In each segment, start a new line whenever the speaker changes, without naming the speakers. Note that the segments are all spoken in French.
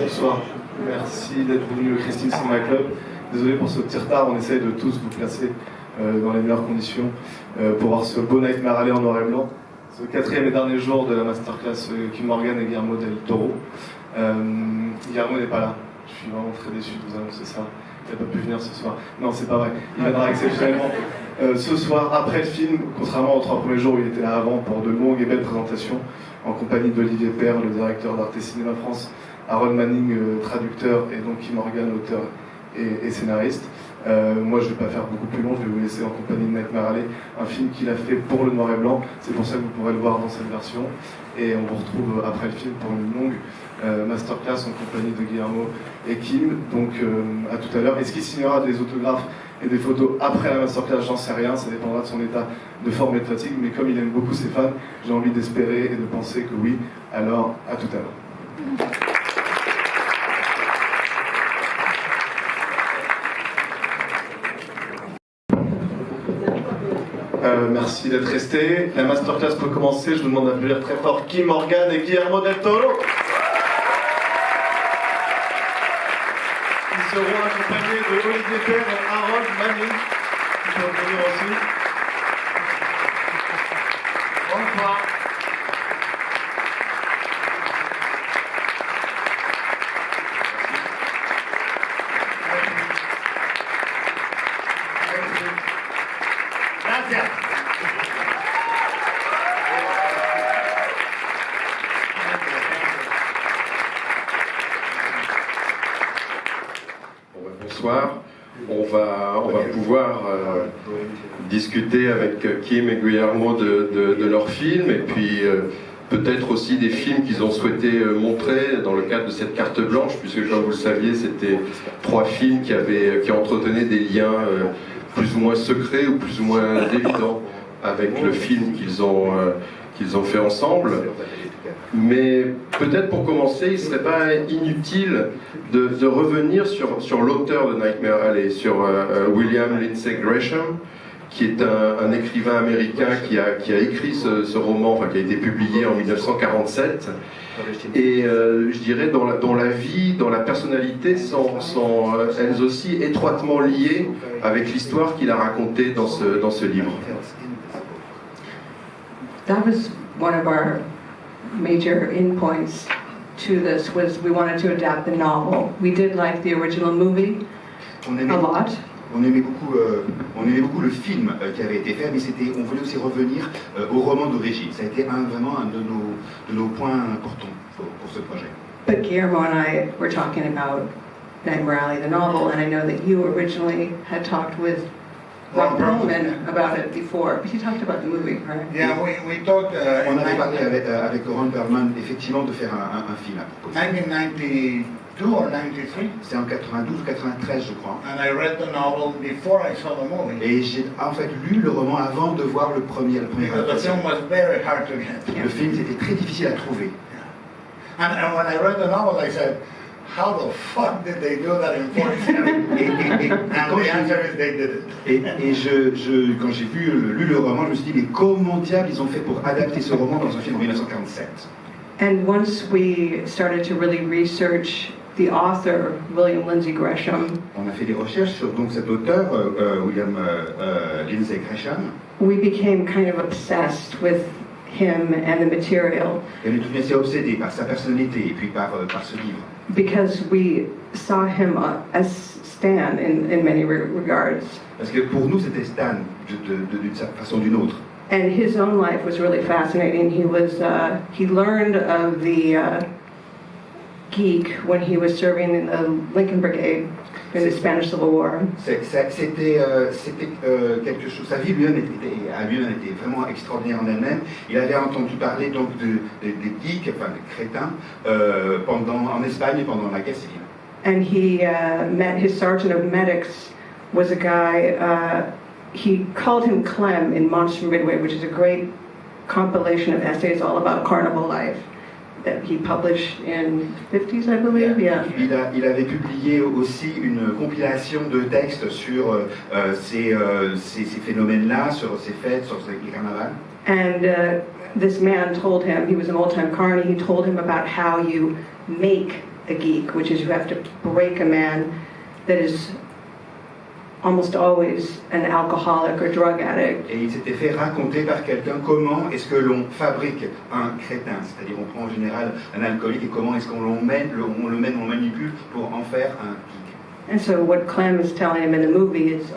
Bonsoir, merci d'être venu au Christine Cinéma Club. Désolé pour ce petit retard, on essaye de tous vous placer dans les meilleures conditions pour voir ce beau Nightmare Alley en noir et blanc. C'est le quatrième et dernier jour de la masterclass Kim Morgan et Guillermo Del Toro. Guillermo n'est pas là, je suis vraiment très déçu de vous annoncer ça. Il n'a pas pu venir ce soir. Non, c'est pas vrai. Il viendra exceptionnellement ce soir, après le film, contrairement aux 3 premiers jours où il était là avant pour de longues et belles présentations, en compagnie d'Olivier, Père, le directeur d'Arte Cinéma France, Harold Manning, traducteur, et donc Kim Morgan, auteur et scénariste. Moi, je ne vais pas faire beaucoup plus long, je vais vous laisser en compagnie de Nightmare Alley, un film qu'il a fait pour le noir et blanc. C'est pour ça que vous pourrez le voir dans cette version. Et on vous retrouve après le film pour une longue masterclass en compagnie de Guillermo et Kim. Donc à tout à l'heure. Est-ce qu'il signera des autographes et des photos après la masterclass? J'en sais rien, ça dépendra de son état de forme et de fatigue. Mais comme il aime beaucoup ses fans, j'ai envie d'espérer et de penser que oui. Alors à tout à l'heure. Merci d'être resté. La masterclass peut commencer. Je vous demande d'applaudir très fort Kim Morgan et Guillermo Del Toro. Ils seront accompagnés de Olivier, Père et Harold Manning, qui peuvent venir aussi. Bonsoir.
Bonsoir. On va pouvoir discuter avec Kim et Guillermo de leurs films et puis peut-être aussi des films qu'ils ont souhaité montrer dans le cadre de cette carte blanche, puisque comme vous le saviez, c'était 3 films qui entretenaient des liens plus ou moins secrets ou plus ou moins évidents avec le film qu'ils ont fait ensemble. Mais peut-être pour commencer, il ne serait pas inutile de revenir sur l'auteur de Nightmare Alley, sur William Lindsay Gresham, qui est un écrivain américain qui a écrit ce roman, enfin qui a été publié en 1947, et je dirais dont la vie, dont la personnalité sont elles aussi étroitement liées avec l'histoire qu'il a racontée dans ce livre.
That was one of our major endpoints to this, was we wanted to adapt the novel. We did like the original movie a lot.
On aimait beaucoup le film qui avait été fait, mais on voulait aussi revenir au roman d'origine. Ça a été vraiment un de nos points importants pour ce projet.
But Guillermo and I were talking about Nightmare Alley, the novel, and I know that you originally had talked with Ron Perlman about it before, but you talked about the movie, right?
Yeah, we talked.
On avait parlé avec Ron Perlman effectivement de faire un film à propos.
1992 or 93.
C'est en 92 ou 93, je crois.
And I read the novel before I saw the movie.
Et j'ai en fait lu le roman avant de voir la première
The film was very hard to get.
Le film c'était très difficile à trouver.
Yeah. And when I read the novel, I said, how the fuck did they do that in 47? And the answer is they did it.
Et quand j'ai lu le roman, je me suis dit, mais comment diable ils ont fait pour adapter ce roman dans un film en 1947?
And once we started to really research the author, William Lindsay Gresham,
on a fait des recherches sur donc cet auteur, William Lindsay Gresham.
We became kind of obsessed with him and the material.
Et on est devenu assez obsédé par sa personnalité et puis par ce livre.
Because we saw him as Stan in many regards.
Parce que pour nous c'était Stan d'une façon ou d'une autre.
And his own life was really fascinating. He learned of the geek when he was serving in the Lincoln Brigade in the Spanish Civil War.
C'était quelque chose. Sa vie lui-même était vraiment extraordinaire en elle-même. Il avait entendu parler donc des geeks, enfin des crétins, en Espagne et pendant la guerre civile.
And he met his sergeant of medics was a guy. He called him Clem in Monster Midway, which is a great compilation of essays all about carnival life that he published in the 50s, I believe. Yeah.
Il avait publié aussi une compilation de textes sur ces phénomènes-là, sur ces fêtes, sur les carnavals.
And this man told him, he was an old-time carny, he told him about how you make a geek, which is you have to break a man that is almost always an alcoholic or drug addict.
Et il s'était fait raconter par quelqu'un comment est-ce que l'on fabrique un crétin, c'est-à-dire on prend en général un alcoolique et comment est-ce qu'on on le manipule pour en faire un geek.
And so what Clem is telling him in the movie is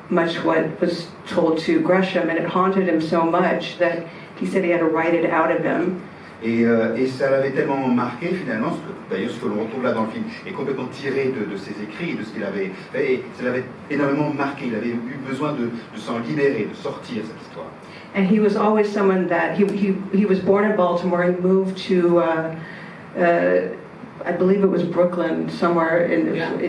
much what was told to Gresham, and it haunted him so much that he said he had to write it out of him.
Et ça l'avait tellement marqué finalement, d'ailleurs ce que l'on retrouve là dans le film est complètement tiré de ses écrits, de ce qu'il avait fait, et ça l'avait énormément marqué, il avait eu besoin de s'en libérer, de sortir cette histoire.
And he was always someone that, he was born in Baltimore, he moved to, I believe it was Brooklyn, somewhere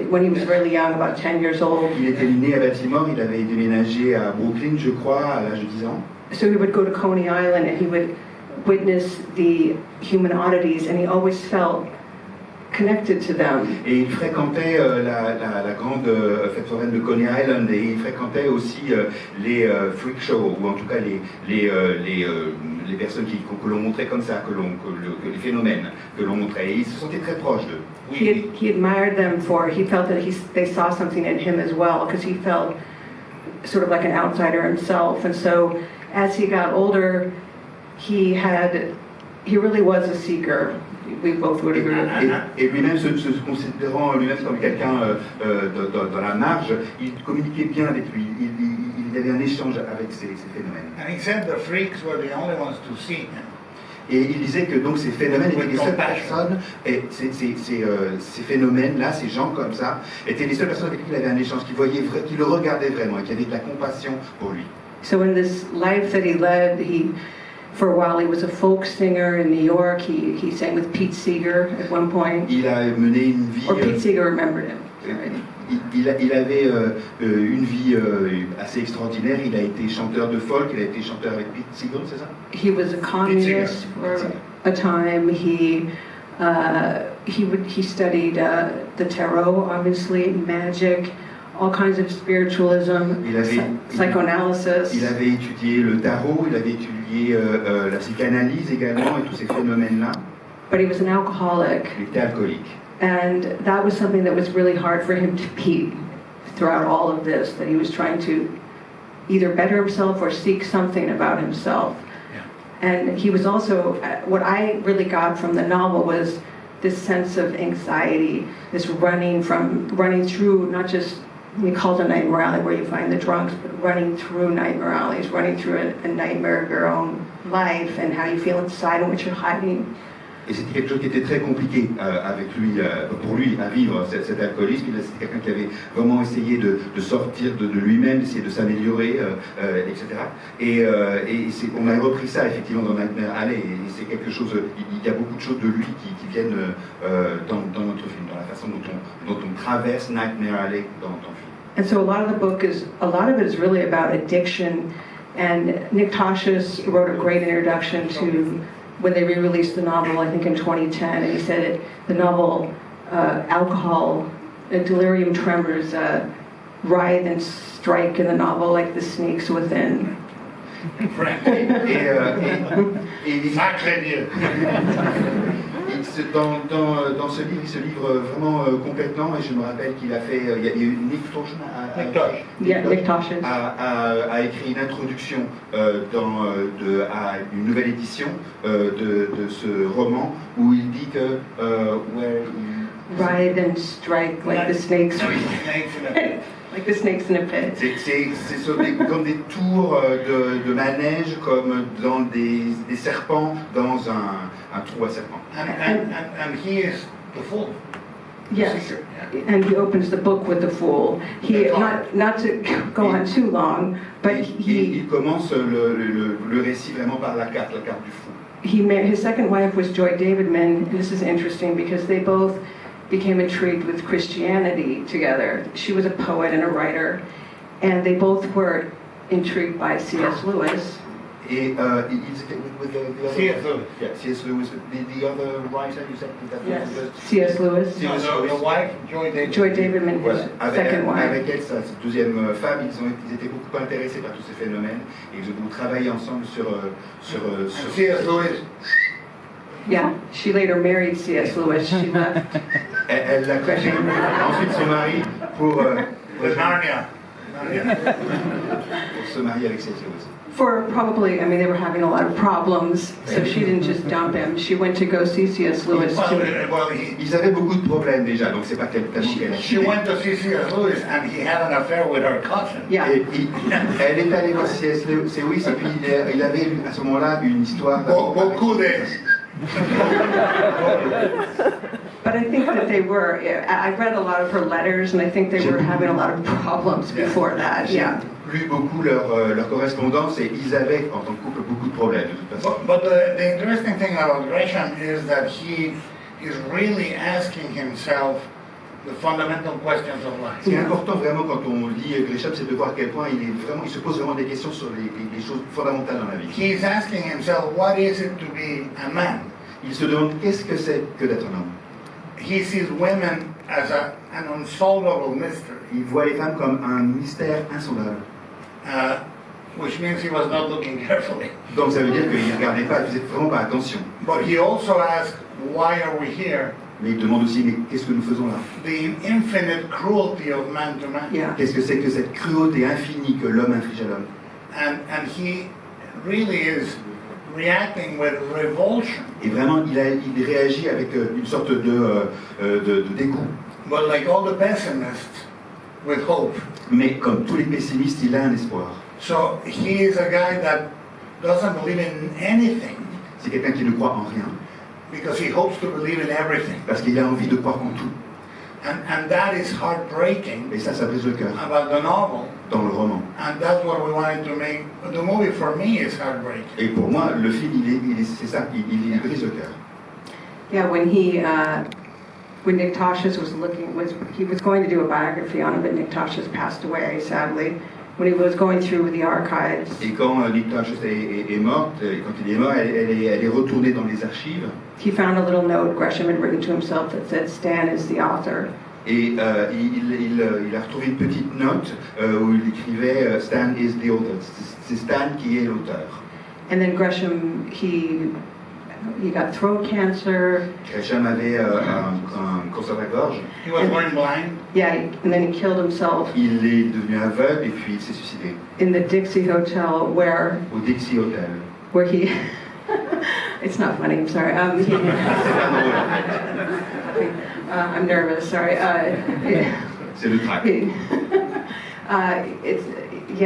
when he was really young, about 10 years old.
Il était né à Baltimore, il avait déménagé à Brooklyn, je crois, à l'âge de 10 ans.
So he would go to Coney Island and he would witness the human oddities, and he always felt connected to them.
Et il fréquentait la grande fête foraine de Coney Island, et il fréquentait aussi les freak shows, ou en tout cas les personnes que l'on montrait comme ça, les phénomènes que l'on montrait. Et il se sentait très proche d'eux.
He admired them for, he felt that they saw something in him as well, because he felt sort of like an outsider himself. And so as he got older, he really was a seeker. We both would agree.
Et lui-même, se considérant lui-même comme quelqu'un dans la marge, il communiquait bien avec lui. Il y avait un échange avec ces phénomènes.
And he said the freaks were the only ones to see him.
Et il disait que donc ces phénomènes étaient les seules personnes, et ces phénomènes-là, ces gens comme ça, étaient les seules personnes avec qui il avait un échange, qui le regardaient vraiment, et qui avaient de la compassion pour lui.
So in this life that he led, for a while he was a folk singer in New York. He sang with Pete Seeger at one point.
Il a mené une vie.
Or Pete Seeger remembered him.
Il avait une vie assez extraordinaire. Il a été chanteur de folk. Il a été chanteur avec Pete Seeger, c'est ça?
He was a communist for a time. He studied the tarot, obviously, magic, all kinds of spiritualism, psychoanalysis.
Il avait étudié le tarot, il avait étudié la psychanalyse également, et tous ces phénomènes-là.
But he was an alcoholic.
Il était alcoolique.
And that was something that was really hard for him to beat throughout all of this, that he was trying to either better himself or seek something about himself. Yeah. And he was also, what I really got from the novel was this sense of anxiety, this running through, not just, we call it a nightmare alley where you find the drunks, but running through nightmare alleys, running through a nightmare of your own life and how you feel inside and what you're hiding.
Et c'était quelque chose qui était très compliqué avec lui, pour lui, à vivre cet alcoolisme. C'était quelqu'un qui avait vraiment essayé de sortir de lui-même, d'essayer de s'améliorer, etc. Et on a repris ça effectivement dans Nightmare Alley. Et c'est quelque chose. Il y a beaucoup de choses de lui qui viennent dans notre film, dans la façon dont on traverse Nightmare Alley dans le film.
And so a lot of it is really about addiction. And Nick Tosches wrote a great introduction to when they re-released the novel, I think in 2010, and he said the novel, alcohol, delirium tremors, writhe and strike in the novel like the snakes within.
Sacré Dieu.
Dans ce livre, il se livre vraiment complètement, et je me rappelle qu'il a fait, il y a eu Nick Tosches a écrit une introduction à une nouvelle édition de ce roman où il dit que
writhe and strike like the snakes. Like the snakes in a pit.
C'est comme des tours de manège, comme dans des serpents dans un trou à serpents.
And he is the fool.
Yes, and he opens the book with the fool. He not to go on too long, but
il commence le récit vraiment par la carte du fou.
His second wife was Joy Davidman. And this is interesting because they both became intrigued with Christianity together. She was a poet and a writer, and they both were intrigued by C.S. Lewis.
Et ils étaient with the other...
C.S. Lewis.
Yeah, C.S. Lewis. The other writer, you said that
Yes.
was...
C.S. Lewis.
No, the wife, Joy David.
Joy Davidman,
Voilà.
his second wife.
Avec elle, sa deuxième femme, ils étaient beaucoup intéressés par tous ces phénomènes et ils ont beaucoup travaillé ensemble sur
And C.S. Lewis.
Yeah, she later married C.S. Lewis. She left.
Elle l'a quitté, ensuite son mari pour
Narnia.
se marier avec C.S. Lewis.
For probably, I mean, they were having a lot of problems, so she didn't just dump him. She went to go see C.S. Lewis.
Ils avaient beaucoup de problèmes déjà, donc c'est pas tellement qu'elle a
She
quitté.
went to see C.S. Lewis and he had an affair with her cousin.
Yeah.
Et elle est allée voir C.S. Lewis et puis il avait à ce moment-là une histoire.
Beaucoup de...
But I think that they were, I read a lot of her letters, and I think they were having a lot of problems before that, yeah.
J'ai lu beaucoup leur correspondance et ils avaient, en tant que couple, beaucoup de problèmes de toute façon.
But the interesting thing about Gresham is that he is really asking himself the fundamental questions of life.
Ce qui est important vraiment quand on lit Gresham, c'est de voir à quel point il se pose vraiment des questions sur les choses fondamentales dans la vie.
He's asking himself, what is it to be a man?
Il se demande qu'est-ce que c'est que d'être un homme.
He sees women as an unsolvable mystery,
Il voit les femmes comme un mystère insondable.
which means he was not looking carefully.
Donc ça veut dire qu'il ne regardait pas, il faisait vraiment pas attention.
But he also asked, why are we here?
Mais il demande aussi, mais qu'est-ce que nous faisons là?
The infinite cruelty of man to man.
Yeah.
Qu'est-ce que c'est que cette cruauté infinie que l'homme inflige à l'homme?
And he really is reacting with revulsion.
Et vraiment, il réagit avec une sorte de dégoût.
But like all the pessimists, with hope.
Mais comme tous les pessimistes, il a un espoir.
So he is a guy that doesn't believe in anything
C'est quelqu'un qui ne croit en rien,
because he hopes to believe in everything.
parce qu'il a envie de croire en tout.
And that is heartbreaking
Et ça brise le cœur
about the novel.
dans le roman.
And that's what we wanted to make. The movie for me is heartbreaking.
Et pour moi, le film, c'est ça, il brise le cœur.
Yeah, when Nick Tosh's he was going to do a biography on him, but Nick Tosh's passed away, sadly. When he was going through the archives.
Et quand Nick Tosh est morte, quand il est mort, elle est retournée dans les archives.
He found a little note Gresham had written to himself that said, "Stan is the author."
Et il a retrouvé une petite note où il écrivait Stan is the author. C'est Stan qui est l'auteur.
And then Gresham, he got throat cancer.
Gresham avait un cancer de la gorge.
He was going blind.
Yeah, and then he killed himself
Il est devenu aveugle et puis il s'est suicidé
in the Dixie Hotel
au Dixie Hotel.
where he. It's not funny. I'm sorry. I'm nervous. Sorry.
C'est le trac.
He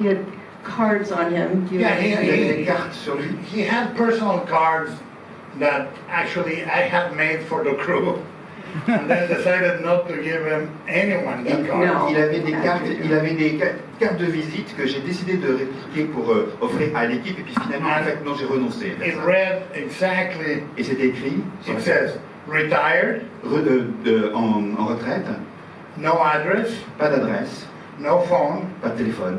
had cards on him.
Yeah,
Il avait des cartes sur lui.
he had personal cards that actually I had made for the crew. And then decided not to give him anyone that card.
No.
Il avait des cartes de visite que j'ai décidé de répliquer pour offrir à l'équipe et puis finalement en fait non j'ai renoncé. à faire
It
ça.
read exactly,
Et c'était écrit sur
it
la
says, retired,
en retraite,
no address,
pas d'adresse,
no phone,
pas de téléphone,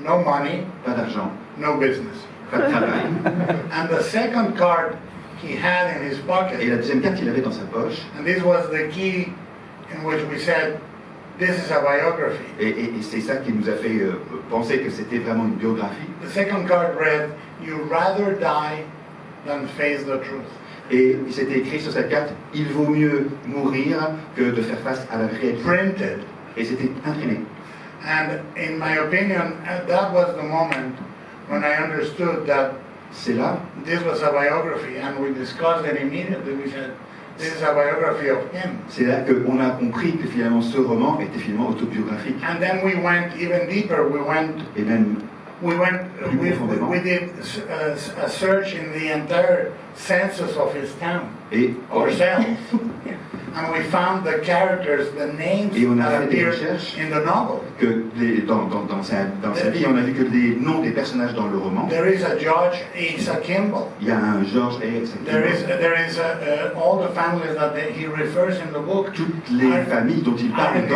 no money,
pas d'argent,
no business.
pas de travail.
And the second card he had in his
Et
pocket,
la deuxième carte qu'il avait dans sa poche,
and this was the key in which we said, this is a biography.
et c'est ça qui nous a fait penser que c'était vraiment une biographie.
The second card read, you'd rather die than face the truth.
Et c'était écrit sur cette carte, il vaut mieux mourir que de faire face à la réalité.
Printed.
Et c'était imprimé.
And in my opinion, that was the moment when I understood that
C'est là,
this was a biography, and we discussed it immediately. We said, this is a biography of him.
c'est là qu'on a compris que finalement ce roman était finalement autobiographique.
And then we went even deeper.
Et même,
We did a search in the entire census of his town,
et,
ourselves. And we found the characters, the names
Et on a
that
fait des
appeared
recherches
in the novel.
que dans sa vie, on a vu que les noms des personnages dans le roman.
There is a George Asa Kimball.
Il y a un George A.
There is all the families that he refers in the book.
Toutes les familles dont il parle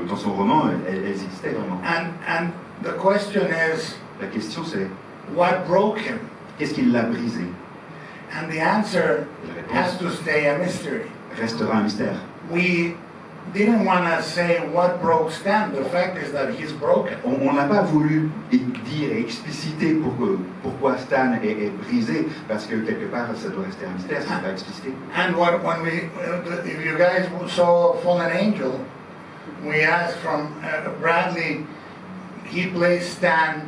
dans son roman, elles existaient vraiment.
And the question is,
La question c'est,
what broke him?
qu'est-ce qui l'a brisé?
And the answer
La
has
réponse
to stay a mystery.
restera un mystère.
We didn't want to say what broke Stan. The fact is that he's broken.
On n'a pas voulu dire et expliciter pourquoi Stan est brisé, parce que quelque part ça doit rester un mystère, c'est pas explicité.
And if you guys saw Fallen Angel, we asked from Bradley, he plays Stan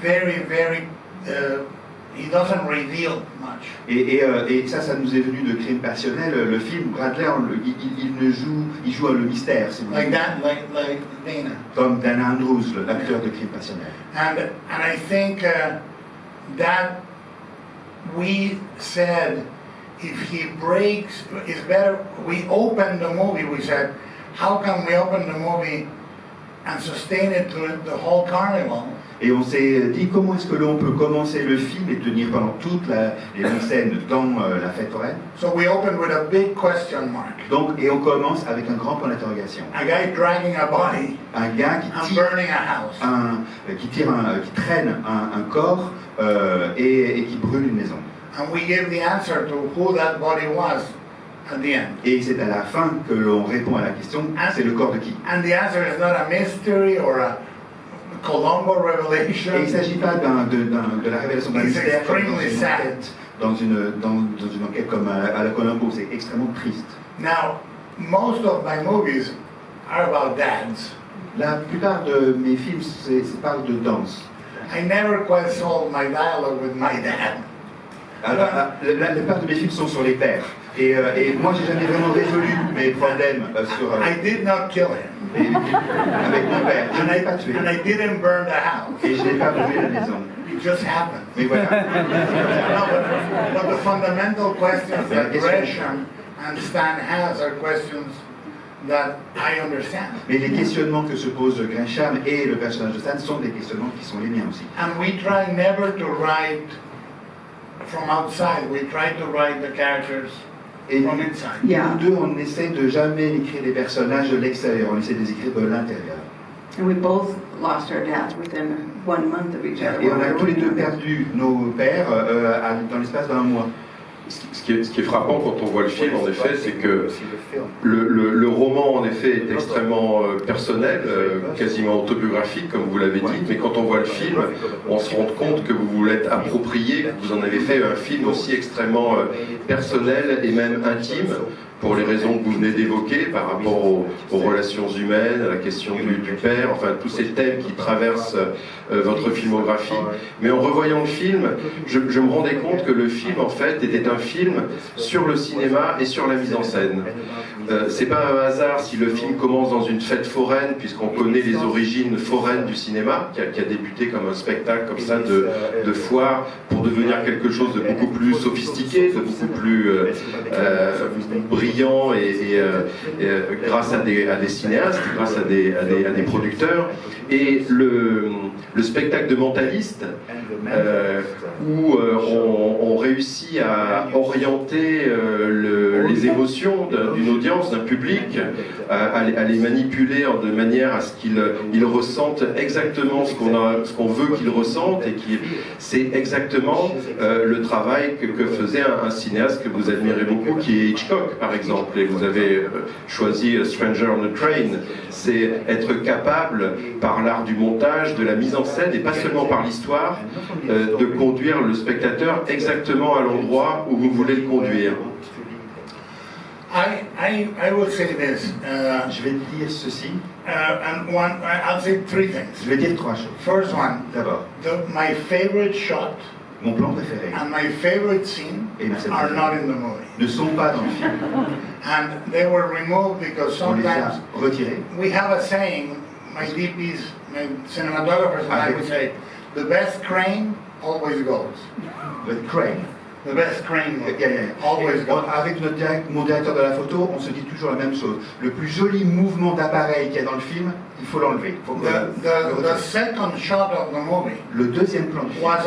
very, he doesn't reveal much.
Et ça nous est venu de Crime Passionnel. Le film, Bradley, il joue le mystère, si vous voulez.
Like Dana.
Comme Dana Andrews, l'acteur de Crime Passionnel.
And I think that we said, if he breaks, it's better. We opened the movie. We said, how can we open the movie and sustain it to the whole carnival?
Et on s'est dit comment est-ce que l'on peut commencer le film et tenir pendant toute les longues scènes dans la fête foraine.
So we opened with a big question mark.
Donc, et on commence avec un grand point d'interrogation.
A guy dragging a body
Un gars
and burning a house.
qui traîne un corps et qui brûle une maison.
And we give the answer to who that body was at the end.
Et c'est à la fin que l'on répond à la question, c'est le corps de qui?
And the answer is not a mystery or a Colombo revelation.
Et il ne s'agit pas de la révélation d'un mystère dans une enquête comme à la Colombo. C'est extrêmement triste.
Now, most of my movies are about dads.
La plupart de mes films parlent de danse.
I never quite solved my dialogue with my dad.
Alors, la plupart de mes films sont sur les pères. Et moi, j'ai jamais vraiment résolu mes problèmes sur.
I did not kill him.
Avec mon père, je ne l'ai pas tué.
And I didn't burn the house.
Et je n'ai pas brûlé la maison.
It just happened.
Mais voilà.
No, but the fundamental questions that Gresham and Stan has are questions that I understand.
Mais les questionnements que se pose Gresham et le personnage de Stan sont des questionnements qui sont les miens aussi.
And we try never to write from outside. We try to write the characters
Et
from inside.
nous deux, on essaie de jamais écrire les personnages de l'extérieur, on essaie de les écrire de l'intérieur.
And we both lost our dads within 1 month of each other.
Et on a tous les deux perdu nos pères dans l'espace d'un mois.
Ce qui est frappant quand on voit le film, en effet, c'est que le roman, en effet, est extrêmement personnel, quasiment autobiographique, comme vous l'avez dit, mais quand on voit le film, on se rend compte que vous vous l'êtes approprié, que vous en avez fait un film aussi extrêmement personnel et même intime, pour les raisons que vous venez d'évoquer, par rapport aux relations humaines, à la question du père, enfin tous ces thèmes qui traversent votre filmographie. Mais en revoyant le film, je me rendais compte que le film, en fait, était un film sur le cinéma et sur la mise en scène. C'est pas un hasard si le film commence dans une fête foraine, puisqu'on connaît les origines foraines du cinéma, qui a débuté comme un spectacle comme ça de foire, pour devenir quelque chose de beaucoup plus sophistiqué, de beaucoup plus brillant et grâce à des cinéastes, grâce à des producteurs. Et le spectacle de mentaliste, où on réussit à orienter les émotions d'une audience, d'un public, à les manipuler de manière à ce qu'ils ressentent exactement ce qu'on veut qu'ils ressentent, et c'est exactement le travail que faisait un cinéaste que vous admirez beaucoup, qui est Hitchcock, par exemple, et vous avez choisi Stranger on a Train. C'est être capable, par l'art du montage, de la mise en scène, et pas seulement par l'histoire, de conduire le spectateur exactement à l'endroit où vous voulez le conduire.
I will say this.
Je vais dire ceci.
And I'll say 3 things.
Je vais dire 3 choses.
First one,
D'abord,
my favorite shot
mon plan préféré
and my favorite scene
et ma scène
are
préférée
not in the movie.
ne sont pas dans le film.
And they were removed because
On les
sometimes
a retirés.
we have a saying, my DPs, my cinematographers and I would say, the best crane always goes.
Le crane.
The best crane always goes.
Avec mon directeur de la photo, on se dit toujours la même chose. Le plus joli mouvement d'appareil qu'il y a dans le film, il faut l'enlever.
The second shot of the movie
Le deuxième plan du film
was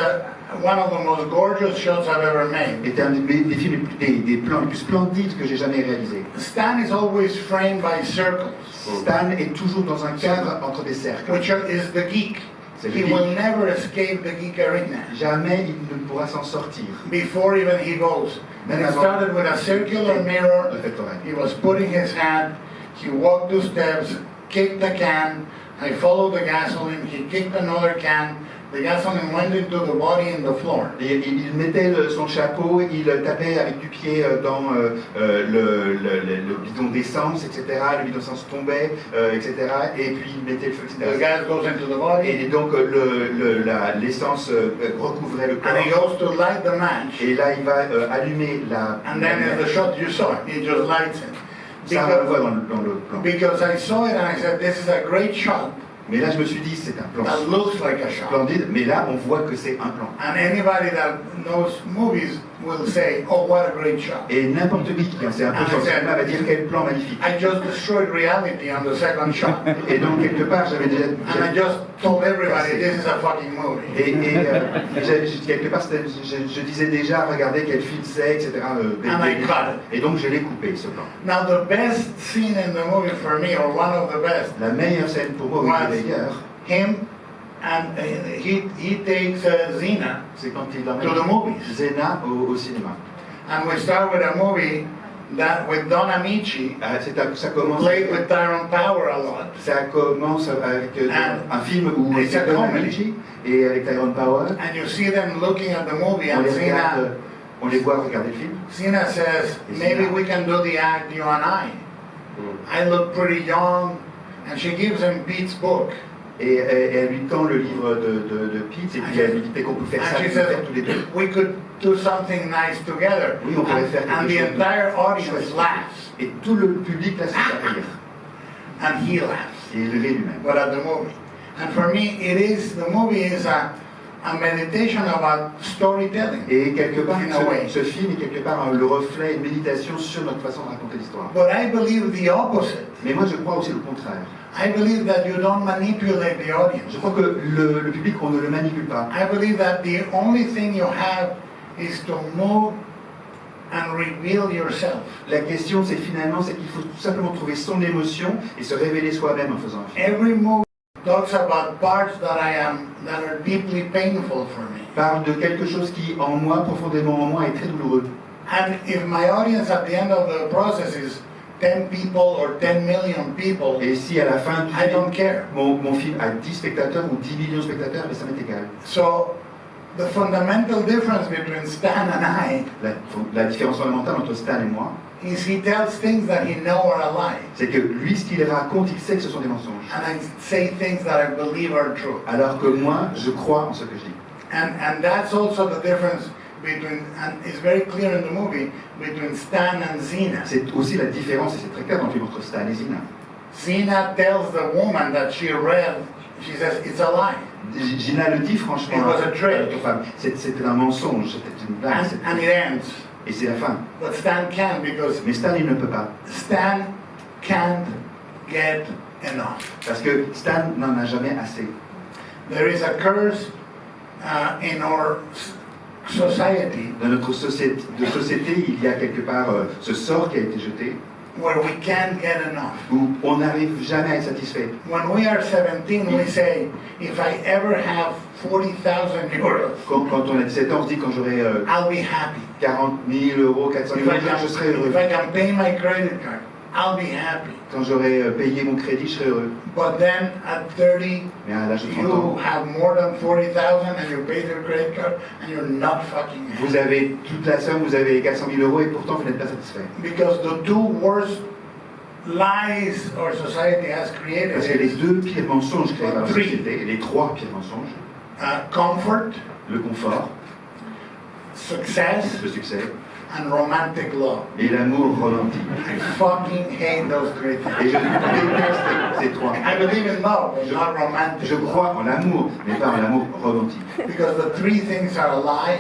one of the most gorgeous shots I've ever made.
est un des plans les plus splendides que j'ai jamais réalisés.
Stan is always framed by circles,
Stan est toujours dans un cadre entre des cercles,
which is the geek.
C'est le
He
geek.
will never escape the geek arena.
Jamais il ne pourra s'en sortir.
Before even he goes. And
Même
it
avant
started with a circular mirror.
le réfectoire.
He was putting his hand, he walked 2 steps, kicked the can, I followed the gasoline, he kicked another can, the gasoline went into the body and the floor.
Et il mettait son chapeau, il tapait avec du pied dans le bidon d'essence, etc. Le bidon d'essence tombait, etc. Et puis il mettait le feu,
The
etc.
gas goes into the body,
Et donc l'essence recouvrait le
and he
corps.
goes to light the match.
Et là il va allumer la...
And then in the shot you saw it, he just lights it.
Ça on le voit dans le plan.
Because I saw it and I said, this is a great shot
Mais là je me suis dit c'est un plan
that looks like a shot.
splendide, mais là on voit que c'est un plan.
And anybody that knows movies will say, oh, what a great shot.
Et n'importe qui sait un peu sur le cinéma va dire quel plan magnifique.
I just destroyed reality on the second shot.
Et donc quelque part j'avais déjà...
And I just told everybody, this is a fucking movie.
Quelque part je disais déjà regardez quel film c'est, etc.
And I cut it.
Et donc je l'ai coupé ce plan.
Now the best scene in the movie for me, or one of the best,
La meilleure scène pour moi, oui,
was
d'ailleurs,
him and he takes Zena
c'est quand il
to the
emmène
movies.
Zena au cinéma.
And we start with a movie that with Don Amici,
Ça commence,
played with Tyrone Power a lot.
ça commence avec un film où
it's a
c'est Don
comedy.
Amici et avec Tyrone Power.
And you see them looking at the movie,
On
and
les regarde,
Zena,
on les voit regarder le film.
Zena says, maybe we can do the act, you and I look pretty young, and she gives him Pete's book.
Et elle lui tend le livre de Pete et puis elle lui dit qu'on peut faire ça,
And
on
she
peut faire
says,
tous les deux.
we could do something nice together.
Oui, on pourrait faire
And
quelque
the
chose.
entire audience laughs,
Et tout le public là se fait rire.
and he laughs.
Et il rit lui-même.
But at the movie. And for me, the movie is a meditation about storytelling.
Et quelque part,
In a way.
ce film est quelque part le reflet, une méditation sur notre façon de raconter l'histoire.
But I believe the opposite.
Mais moi, je crois aussi le contraire.
I believe that you don't manipulate the audience.
Je crois que le public, on ne le manipule pas.
I believe that the only thing you have is to move and reveal yourself.
La question, c'est finalement, c'est qu'il faut tout simplement trouver son émotion et se révéler soi-même en faisant un film.
Every movie talks about parts that are deeply painful for me.
Parle de quelque chose qui, en moi, profondément en moi, est très douloureux.
And if my audience at the end of the process is 10 people or 10 million people,
Et si à la fin du
I
film,
don't care.
mon film a 10 spectateurs ou 10 millions de spectateurs, mais ça m'est égal.
So the fundamental difference between Stan and I
La différence fondamentale entre Stan et moi,
is he tells things that he knows are a lie.
c'est que lui, ce qu'il raconte, il sait que ce sont des mensonges.
And I say things that I believe are true.
Alors que moi, je crois en ce que je dis.
And that's also the difference between, and it's very clear in the movie, between Stan and Zena.
C'est aussi la différence, et c'est très clair dans le film, entre Stan et Zena.
Zena tells the woman that she read, she says, it's a lie.
Gina le dit franchement
It was a trick.
à notre femme. C'était un mensonge, c'était une blague.
And it ends.
Et c'est la fin.
But Stan can't, because
Mais Stan, il ne peut pas.
Stan can't get enough.
Parce que Stan n'en a jamais assez.
There is a curse in our society
Dans notre société, il y a quelque part ce sort qui a été jeté,
where we can't get enough.
où on n'arrive jamais à être satisfait.
When we are 17, we say, if I ever have 40,000 euros,
Quand on a 17 ans, on se dit quand j'aurai
I'll be happy.
40 000 euros, 400 000 euros, je serai heureux.
If I can pay my credit card, I'll be happy.
Quand j'aurai payé mon crédit, je serai heureux.
But then at 30,
Mais à l'âge de 30
you
ans,
have more than 40,000 and you pay your credit card and you're not fucking happy.
vous avez toute la somme, vous avez 400 000 euros et pourtant vous n'êtes pas satisfait.
Because the two worst lies our society has created
Parce que les
is
deux pires mensonges créés par la société, les trois pires mensonges,
comfort,
le confort,
success,
le succès
and romantic love.
et l'amour romantique.
I fucking hate those three
Et
things.
je déteste ces trois.
I believe in love, but not romantic.
Je crois en l'amour, mais pas en l'amour romantique.
Because the three things are a lie,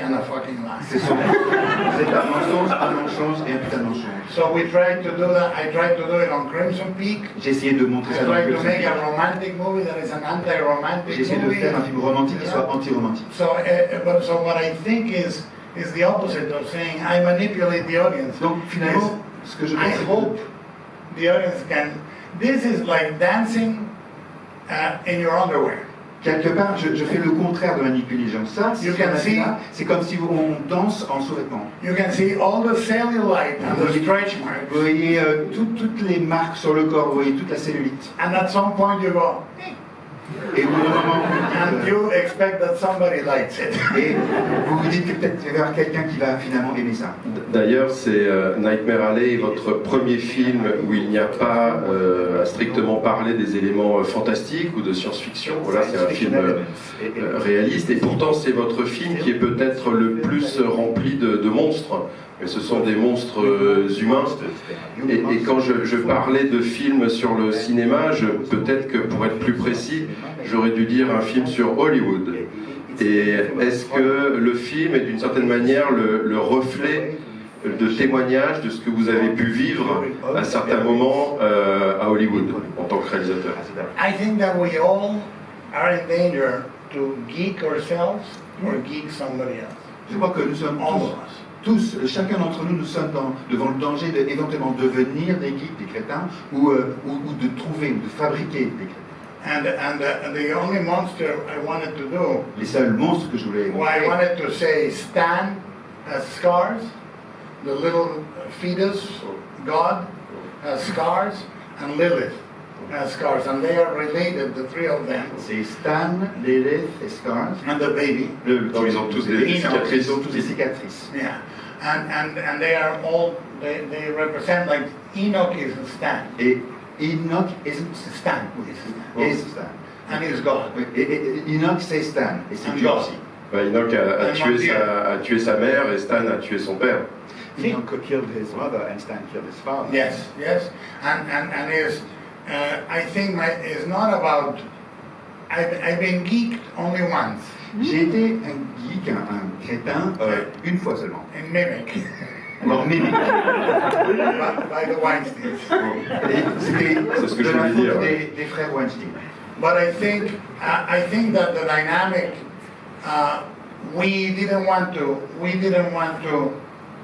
and a fucking lie.
C'est un mensonge et un putain de mensonge.
So we tried to do that. I tried to do it on Crimson Peak.
J'ai essayé de montrer
I
ça dans le
tried to
film.
make a romantic movie that is an
J'ai
anti-romantic
essayé de
movie.
faire un film romantique qui soit anti-romantique.
So what I think is the opposite of saying I manipulate the audience.
Donc finalement, ce que je
I
pense,
hope the audience can. This is like dancing in your underwear.
Quelque part, je fais le contraire de manipuler les gens. Ça, c'est comme si on danse en sous-vêtements.
You can see all the cellulite and the stretch marks.
Vous voyez toutes les marques sur le corps, vous voyez toute la cellulite.
And at some point you go,
Et au bout d'un moment,
and you expect that somebody likes it.
et vous vous dites que peut-être il va y avoir quelqu'un qui va finalement aimer ça.
D'ailleurs, c'est Nightmare Alley, votre premier film où il n'y a pas à strictement parler des éléments fantastiques ou de science-fiction. Voilà, c'est un film réaliste, et pourtant c'est votre film qui est peut-être le plus rempli de monstres. Mais ce sont des monstres humains. Et quand je parlais de films sur le cinéma, peut-être que pour être plus précis, j'aurais dû dire un film sur Hollywood. Et est-ce que le film est d'une certaine manière le reflet de témoignage de ce que vous avez pu vivre à certains moments à Hollywood en tant que réalisateur?
I think that we all are in danger to geek ourselves or geek somebody else.
Je crois que nous sommes tous, chacun d'entre nous, nous sommes devant le danger d'éventuellement devenir des geeks, des crétins, ou de trouver, ou de fabriquer des crétins.
And the only monster I wanted to do,
Les seuls monstres que je voulais
well, I wanted to say Stan has scars, the little fetus god has scars, and Lilith has scars, and they are related, the three of them.
C'est Stan, Lilith et Scars.
And the baby.
Donc ils ont tous des cicatrices.
Ils ont tous des cicatrices.
Yeah. And they are all, they represent, like Enoch is Stan.
Et Enoch isn't
Stan is
Stan.
And he's God.
Et Enoch c'est Stan, et c'est
And
Dieu
God.
aussi.
Enoch a tué sa mère et Stan a tué son père.
Enoch killed his mother and Stan killed his father.
Yes, yes. And is, I think it's not about, I've been geeked only once.
J'ai été un geek, un crétin, une fois seulement.
In Mimic.
Alors, Mimic.
by the Weinsteins.
C'est ce que je voulais dire.
Des frères Weinstein.
But I think that the dynamic, we didn't want to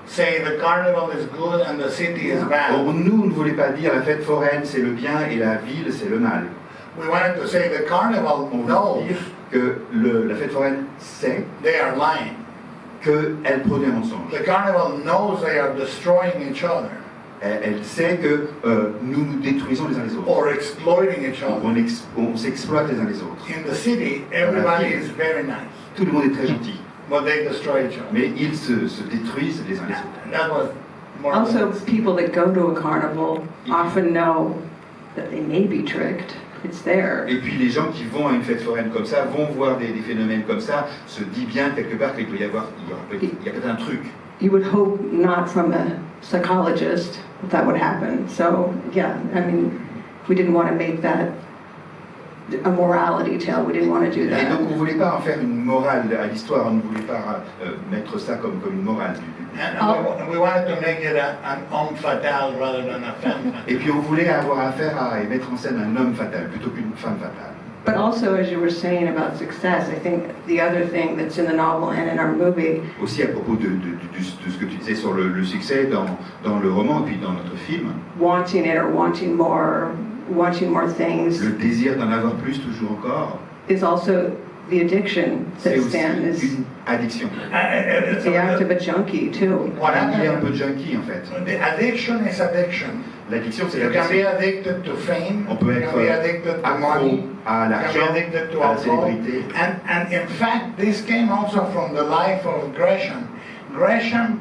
say the carnival is good and the city is bad.
Or, nous, on ne voulait pas dire la fête foraine c'est le bien et la ville c'est le mal.
We wanted to say the carnival knows
que la fête foraine sait
they are lying.
qu'elle produit un mensonge.
The carnival knows they are destroying each other.
Elle sait que nous nous détruisons les uns les autres.
Or exploiting each other.
On s'exploite les uns les autres.
In the city, everybody is very nice.
Tout le monde est très gentil.
But they destroy each other.
Mais ils se détruisent les uns les autres.
And that was more
Also, people that go to a carnival often know that they may be tricked. It's there.
Et puis les gens qui vont à une fête foraine comme ça vont voir des phénomènes comme ça, se disent bien quelque part qu'il peut y avoir, il y a peut-être un truc.
You would hope not from a psychologist that would happen. So, yeah, I mean, we didn't want to make that a morality tale. We didn't want to do
Et
that.
donc on ne voulait pas en faire une morale à l'histoire, on ne voulait pas mettre ça comme une morale.
And we wanted to make it an homme fatale rather than a femme fatale.
Et puis on voulait avoir affaire à mettre en scène un homme fatal plutôt qu'une femme fatale.
But also, as you were saying about success, I think the other thing that's in the novel and in our movie.
Aussi à propos de ce que tu disais sur le succès dans le roman et puis dans notre film.
Wanting it or wanting more things.
Le désir d'en avoir plus toujours encore.
Is also the addiction that
C'est aussi
Stan is.
une addiction.
It's the act of a junkie too.
Il est un peu junkie en fait.
The addiction is addiction.
L'addiction c'est
You can be
l'addiction.
addicted to fame.
On peut
you
être
can be addicted to money.
à
You can be
l'argent,
addicted to
à la
alcohol.
célébrité.
And in fact, this came also from the life of Gresham. Gresham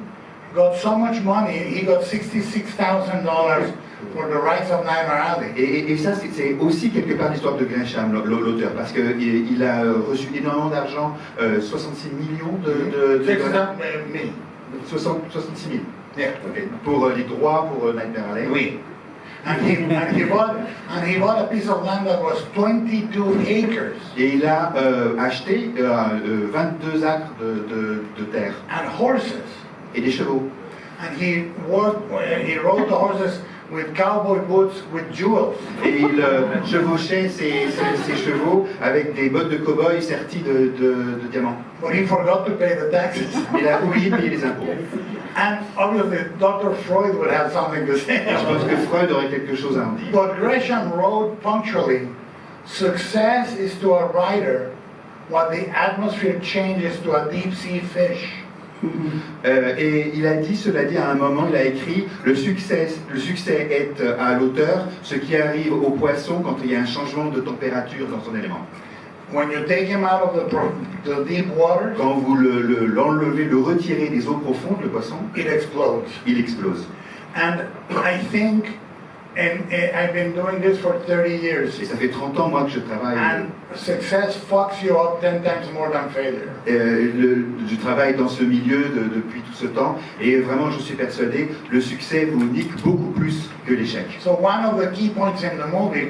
got so much money. He got $66,000 for the rights of Nightmare Alley.
Et ça, c'est aussi quelque part l'histoire de Gresham, l'auteur, parce qu'il a reçu énormément d'argent, 66 millions de 66 000.
Yeah.
Okay. Pour les droits pour Nightmare Alley.
Oui. And he bought a piece of land that was 22 acres.
Et il a acheté 22 acres de terre.
And horses.
Et des chevaux.
And he rode the horses with cowboy boots with jewels.
Et il chevauchait ses chevaux avec des bottes de cow-boy serties de diamants.
But he forgot to pay the taxes.
Il a oublié de payer les impôts.
And obviously, Dr. Freud would have something to say.
Je pense que Freud aurait quelque chose à en dire.
But Gresham rode punctually success is to a writer what the atmosphere changes to a deep sea fish.
Et il a dit, cela dit, à un moment, il a écrit le succès est à l'auteur ce qui arrive au poisson quand il y a un changement de température dans son élément.
When you take him out of the deep water,
Quand vous l'enlevez, le retirez des eaux profondes, le poisson,
it explodes.
il explose.
And I think, and I've been doing this for 30 years,
Et ça fait 30 ans, moi, que je travaille.
and success fucks you up 10 times more than failure.
Je travaille dans ce milieu depuis tout ce temps et vraiment je suis persuadé le succès vous nique beaucoup plus que l'échec.
So one of the key points in the movie,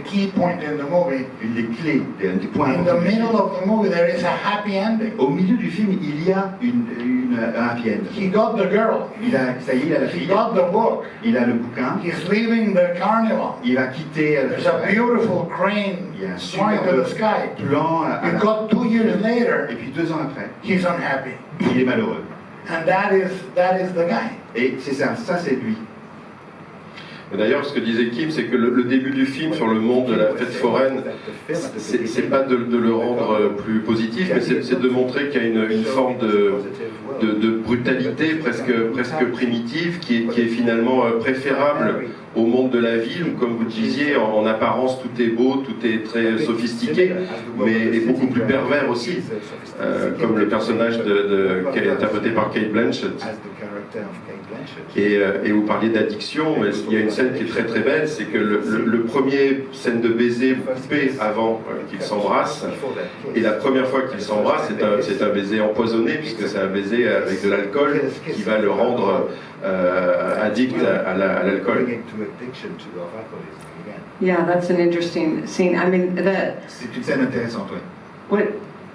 Une des clés, des points
in the
importants du
middle
film.
of the movie there is a happy ending.
Au milieu du film, il y a un happy end.
He got the girl,
Ça y est, il a la
he
fille,
got the book,
il a le bouquin,
he's leaving the carnival.
il va quitter
There's a beautiful crane
il y a un
flying to the sky.
plan
You got 2 years later,
et puis 2 ans après,
he's unhappy.
il est malheureux.
And that is the guy.
Et c'est ça c'est lui.
D'ailleurs, ce que disait Kim, c'est que le début du film sur le monde de la fête foraine, c'est pas de le rendre plus positif, mais c'est de montrer qu'il y a une forme de brutalité presque primitive qui est finalement préférable au monde de la ville où, comme vous le disiez, en apparence tout est beau, tout est très sophistiqué, mais est beaucoup plus pervers aussi, comme le personnage qui est interprété par Kate Blanchett. Et vous parliez d'addiction, mais il y a une scène qui est très très belle, c'est que le premier scène de baiser vous coupez avant qu'ils s'embrassent, et la première fois qu'ils s'embrassent, c'est un baiser empoisonné, puisque c'est un baiser avec de l'alcool qui va le rendre addict à l'alcool.
Yeah, that's an interesting scene. I mean,
C'est une scène intéressante, oui.
what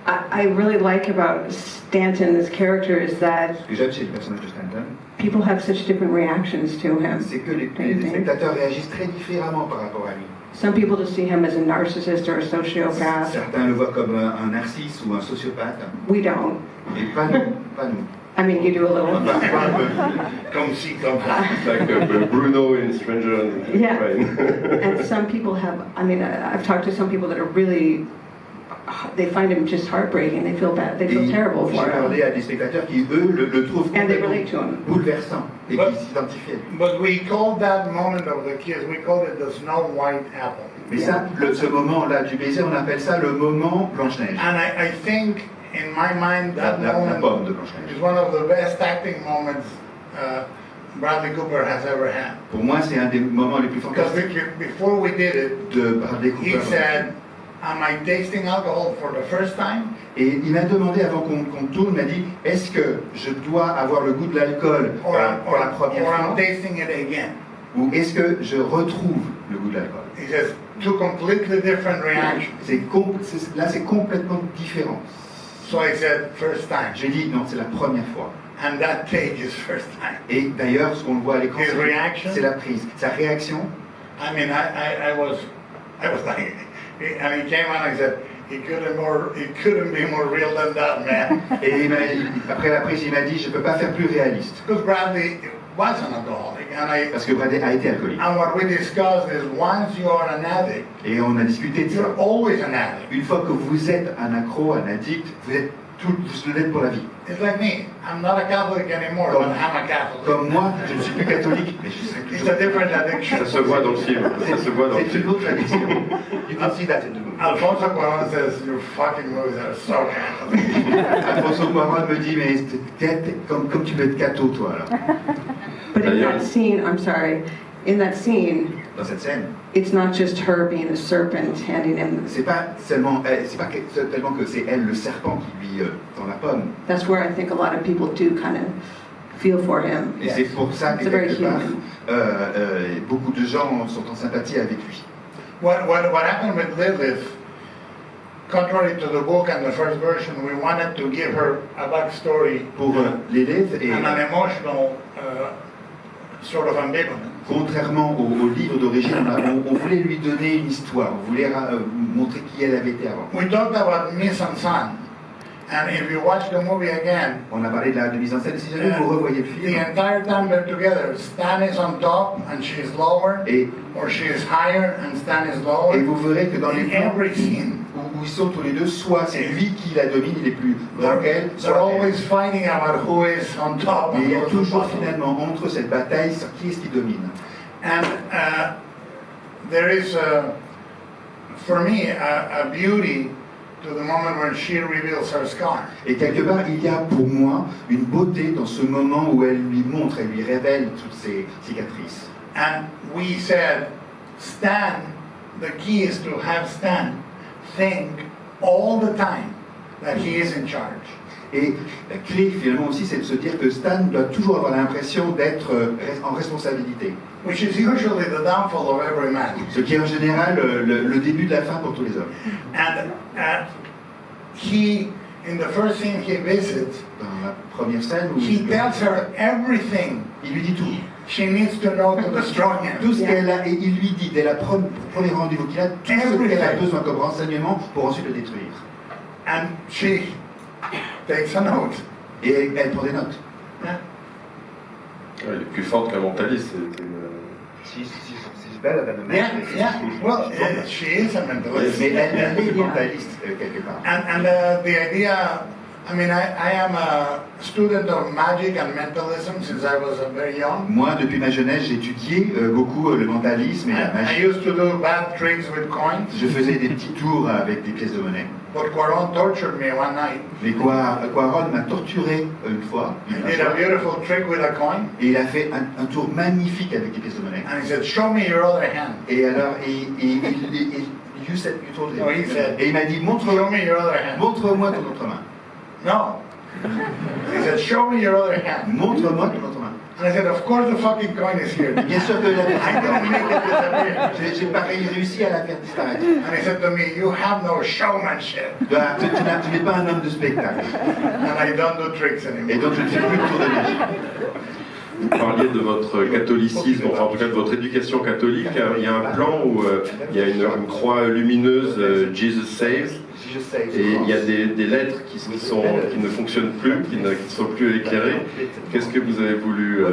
I really like about Stanton, this character, is that
Ce que j'aime chez le personnage de Stanton,
people have such different reactions to him.
c'est que les spectateurs réagissent très différemment par rapport à lui.
Some people just see him as a narcissist or a sociopath.
Certains le voient comme un narcisse ou un sociopathe,
We don't.
et pas nous, pas nous.
I mean, you do a little.
Parfois un peu.
Come see, come back.
Like Bruno in Stranger on the
Yeah.
Train.
And some people have, I mean, I've talked to some people that are really, they find him just heartbreaking. They feel bad. They feel terrible
J'ai
for
parlé
him.
à des spectateurs qui, eux, le trouvent
And they
complètement
relate to him.
bouleversant et qui s'identifient à lui.
But we called that moment of the kiss, we called it the Snow White apple.
Mais ça, ce moment-là du baiser, on appelle ça le moment Blanche-Neige.
And I think, in my mind, that
La
moment
pomme de Blanche-Neige.
is one of the best acting moments Bradley Cooper has ever had.
Pour moi, c'est un des moments les plus
Because
fantastiques
before we did it,
de Bradley
he
Cooper.
said, am I tasting alcohol for the first time?
Et il m'a demandé avant qu'on tourne, il m'a dit, est-ce que je dois avoir le goût de l'alcool pour la première
or I'm
fois
tasting it again?
ou est-ce que je retrouve le goût de l'alcool?
He says, two completely different reactions.
Là, c'est complètement différent.
So I said, first time.
J'ai dit, non, c'est la première fois.
And that take is first time.
Et d'ailleurs, ce qu'on voit à l'écran,
His reaction?
c'est la prise. Sa réaction,
I mean, I was like, and he came on and he said, it couldn't be more real than that, man.
et après la prise, il m'a dit, je ne peux pas faire plus réaliste.
Because Bradley was an alcoholic,
Parce que Bradley a été alcoolique.
and what we discussed is once you are an addict,
Et on a discuté de ça.
you're always an addict.
Une fois que vous êtes un accro, un addict, vous l'êtes pour la vie.
It's like me. I'm not a Catholic anymore, but I'm a Catholic.
Comme moi, je ne suis plus catholique, mais je serai
It's
toujours.
a different addiction.
Ça se voit dans le film. Ça se voit dans le
C'est une
film.
autre addiction. You can see that in the movie.
Alfonso Cuarón says, your fucking movies are so Catholic.
Alfonso Cuarón me dit, mais comme tu veux être catho, toi, alors.
But in that scene, I'm sorry, in that scene,
Dans cette scène,
it's not just her being a serpent handing him.
c'est pas tellement que c'est elle le serpent qui lui tend la pomme.
That's where I think a lot of people do kind of feel for him.
Et c'est pour ça que
It's very
quelque part,
human.
beaucoup de gens sont en sympathie avec lui.
What happened with Lilith, contrary to the book and the first version, we wanted to give her a backstory
Pour l'élève, et
and an emotional sort of ambivalence.
contrairement au livre d'origine, on voulait lui donner une histoire, on voulait montrer qui elle avait été avant.
We talked about mise en scène, And if you watch the movie again,
On a parlé de la mise en scène. Si jamais vous revoyez le
the
film,
entire time they're together, Stan is on top and she's lower,
et
or she is higher and Stan is lower.
vous verrez que dans les
In
plans
every scene,
où ils sont tous les deux, soit c'est lui qui la domine, il est plus grand qu'elle,
they're
soit elle.
always fighting about who is on top.
Mais il y a
and who's
toujours
bottom.
finalement entre cette bataille sur qui est-ce qui domine.
And there is, for me, a beauty to the moment when she reveals her scar.
Et quelque part, il y a pour moi une beauté dans ce moment où elle lui montre, elle lui révèle toutes ses cicatrices.
And we said, Stan, the key is to have Stan think all the time that he is in charge.
Et la clé finalement aussi, c'est de se dire que Stan doit toujours avoir l'impression d'être en responsabilité.
Which is usually the downfall of every man.
Ce qui est en général le début de la fin pour tous les hommes.
And he, in the first scene he visits,
Dans la première scène où
he tells her everything
il lui dit tout.
she needs to know to destroy him.
Tout ce qu'elle a, et il lui dit dès le premier rendez-vous qu'il a, tout ce qu'elle a besoin comme renseignement pour ensuite le détruire.
And she takes a note.
Et elle prend des notes.
Yeah.
Elle est plus forte qu'un mentaliste.
She's better than a
Yeah, yeah. Well, she is a mentalist.
Mais elle est mentaliste quelque part.
And the idea, I mean, I am a student of magic and mentalism since I was very young.
Moi, depuis ma jeunesse, j'ai étudié beaucoup le mentalisme et la
I
magie.
used to do bad tricks with coins,
Je faisais des petits tours avec des pièces de monnaie.
but Quaron tortured me one night.
Mais Quaron m'a torturé une fois,
He did a beautiful trick with a coin,
et il a fait un tour magnifique avec des pièces de monnaie.
and he said, "Show me your other hand."
Et alors, you told him.
No, he said,
Et il m'a dit,
"Show
montre-moi
me your other hand."
ton autre main.
No. He said, "Show me your other hand."
Montre-moi ton autre main.
And I said, "Of course the fucking coin is here."
Bien sûr que la
I couldn't make it disappear.
j'ai pas réussi à la faire disparaître.
And he said to me, "You have no showmanship."
Tu n'es pas un homme de spectacle.
And I don't do tricks
Et
anymore.
donc je ne fais plus le tour de magie.
Vous parliez de votre catholicisme, enfin en tout cas de votre éducation catholique. Il y a un plan où il y a une croix lumineuse, Jesus Saves, et il y a des lettres qui ne fonctionnent plus, qui ne sont plus éclairées. Qu'est-ce que vous avez voulu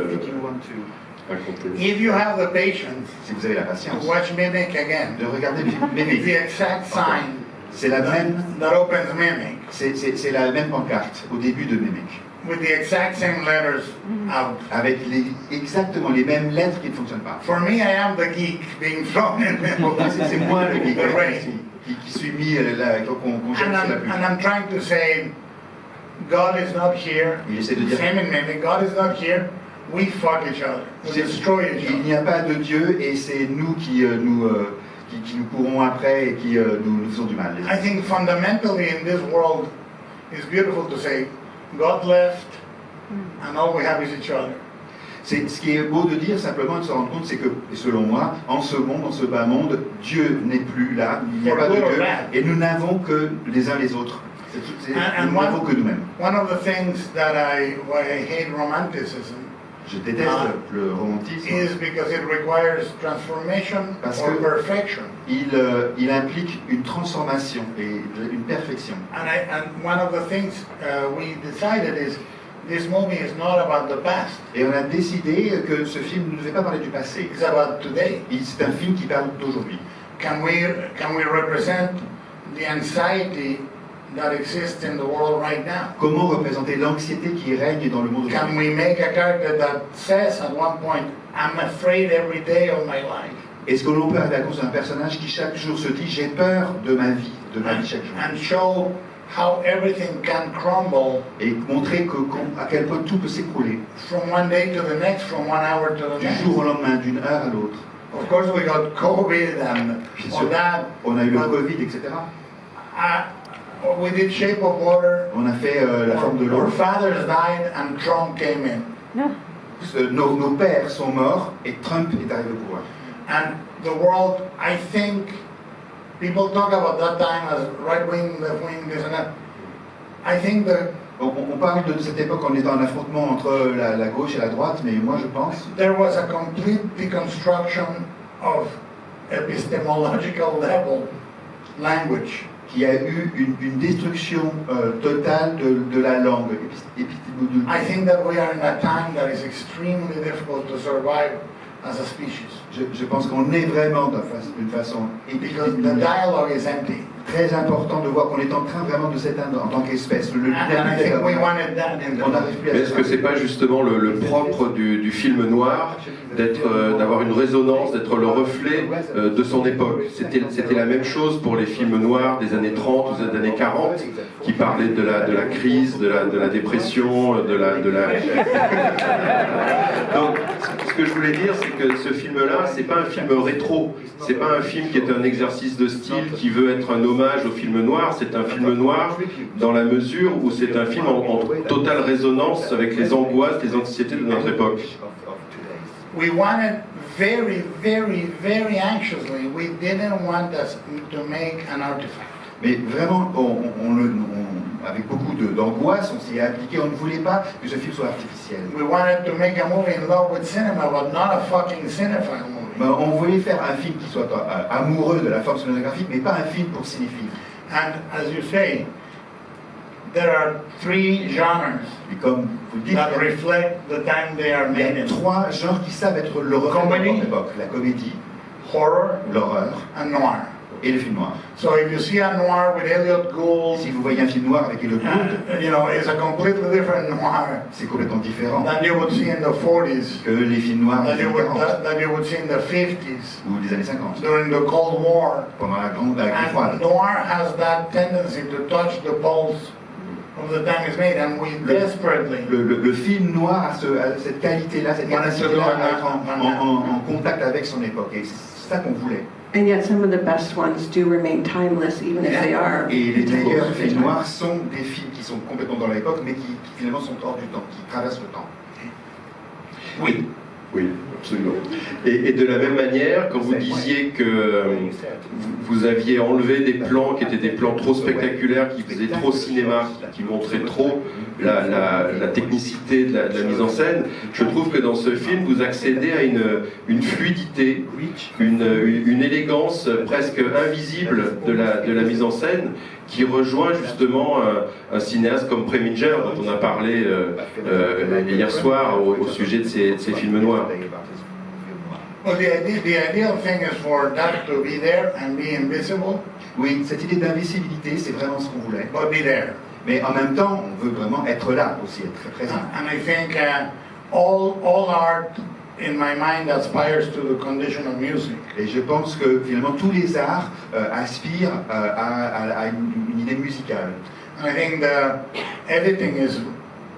raconter?
If you have the patience
Si vous avez la
to
patience
watch Mimic again,
de regarder le film
it's the
Mimic,
exact sign
c'est la même,
that opens Mimic
c'est la même pancarte au début de Mimic,
with the exact same letters out.
avec exactement les mêmes lettres qui ne fonctionnent pas.
For me, I am the geek being thrown in
Pour moi,
there.
c'est moi le geek
The rain.
qui suis mis là, qu'on jette sur la pluie.
And I'm trying to say, God is not here.
Il essaie de dire,
Same in Mimic, God is not here. We fuck each other. We destroy each
il
other.
n'y a pas de Dieu et c'est nous qui nous courons après et qui nous faisons du mal.
I think fundamentally in this world, it's beautiful to say, God left, and all we have is each other.
C'est ce qui est beau de dire simplement de se rendre compte, c'est que, selon moi, en ce monde, dans ce bas monde, Dieu n'est plus là, il n'y a pas de Dieu, et nous n'avons que les uns les autres. Nous n'avons que nous-mêmes.
One of the things that why I hate romanticism
Je déteste le romantisme
is because it requires transformation
Parce
or
que-
perfection.
il implique une transformation et une perfection.
And one of the things we decided is this movie is not about the past,
Et on a décidé que ce film ne devait pas parler du passé.
it's about today.
C'est un film qui parle d'aujourd'hui.
Can we represent the anxiety that exists in the world right now?
Comment représenter l'anxiété qui règne dans le monde
Can
aujourd'hui?
we make a character that says at one point, I'm afraid every day of my life?
Est-ce que l'on peut arriver à cause d'un personnage qui chaque jour se dit j'ai peur de ma vie chaque jour,
And show how everything can crumble
et montrer à quel point tout peut s'écrouler
from one day to the next, from 1 hour to the
du
next.
jour au lendemain, d'une heure à l'autre.
Of course, we got COVID and
Bien
all
sûr,
that.
on a eu le
but,
Covid, etc.
we did Shape of Water.
On a fait la forme de l'eau.
Our fathers died and Trump came in.
Nos pères sont morts et Trump est arrivé au pouvoir.
And the world, I think, people talk about that time as right wing, left wing, this and that. I think that
On parle de cette époque en étant en affrontement entre la gauche et la droite, mais moi je pense
there was a complete deconstruction of epistemological level language.
qu'il y a eu une destruction totale de la langue.
I think that we are in a time that is extremely difficult to survive as a species.
Je pense qu'on est vraiment d'une façon
Because the dialogue is empty.
très important de voir qu'on est en train vraiment de s'éteindre en tant qu'espèce.
And I think we wanted that in the
On n'arrive plus à
Mais est-ce que c'est pas justement le propre du film noir d'avoir une résonance, d'être le reflet de son époque? C'était la même chose pour les films noirs des années 30 ou des années 40 qui parlaient de la crise, de la dépression, de la... Donc, ce que je voulais dire, c'est que ce film-là, c'est pas un film rétro, c'est pas un film qui est un exercice de style qui veut être un hommage au film noir, c'est un film noir dans la mesure où c'est un film en totale résonance avec les angoisses, les anxiétés de notre époque.
We wanted very, very, very anxiously, we didn't want us to make an artifact.
Mais vraiment, avec beaucoup d'angoisse, on s'y est appliqué, on ne voulait pas que ce film soit artificiel.
We wanted to make a movie in love with cinema, but not a fucking cinephile movie.
On voulait faire un film qui soit amoureux de la forme cinématographique, mais pas un film pour cinéphiles.
And as you say, there are 3 genres
Et comme vous dites,
that reflect the time they are
il y
made
a
in.
3 genres qui savent être le reflet de notre époque. La comédie,
Horror
l'horreur
and noir.
et le film noir.
So if you see a noir with Elliot Gould,
Si vous voyez un film noir avec Elliot Gould,
you know, it's a completely different noir
c'est complètement différent
than you would see in the 40s,
que les films noirs des
that you
années
would,
40
that you would see in the 50s,
ou des années 50,
during the Cold War.
pendant la guerre
And
froide.
noir has that tendency to touch the pulse of the time it's made, and we desperately
Le film noir a cette qualité-là, cette capacité-là à être en contact avec son époque. Et c'est ça qu'on voulait.
And yet some of the best ones do remain timeless, even if they are.
Et les meilleurs films noirs sont des films qui sont complètement dans l'époque, mais qui finalement sont hors du temps, qui traversent le temps.
Oui, oui, absolument. Et de la même manière, quand vous disiez que vous aviez enlevé des plans qui étaient des plans trop spectaculaires, qui faisaient trop cinéma, qui montraient trop la technicité de la mise en scène, je trouve que dans ce film, vous accédez à une fluidité, une élégance presque invisible de la mise en scène, qui rejoint justement un cinéaste comme Preminger, dont on a parlé hier soir au sujet de ces films noirs.
Well, the ideal thing is for that to be there and be invisible,
Oui, cette idée d'invisibilité, c'est vraiment ce qu'on voulait.
but be there.
Mais en même temps, on veut vraiment être là aussi, être très présent.
And I think all art, in my mind, aspires to the condition of music.
Et je pense que finalement tous les arts aspirent à une idée musicale.
And I think the editing is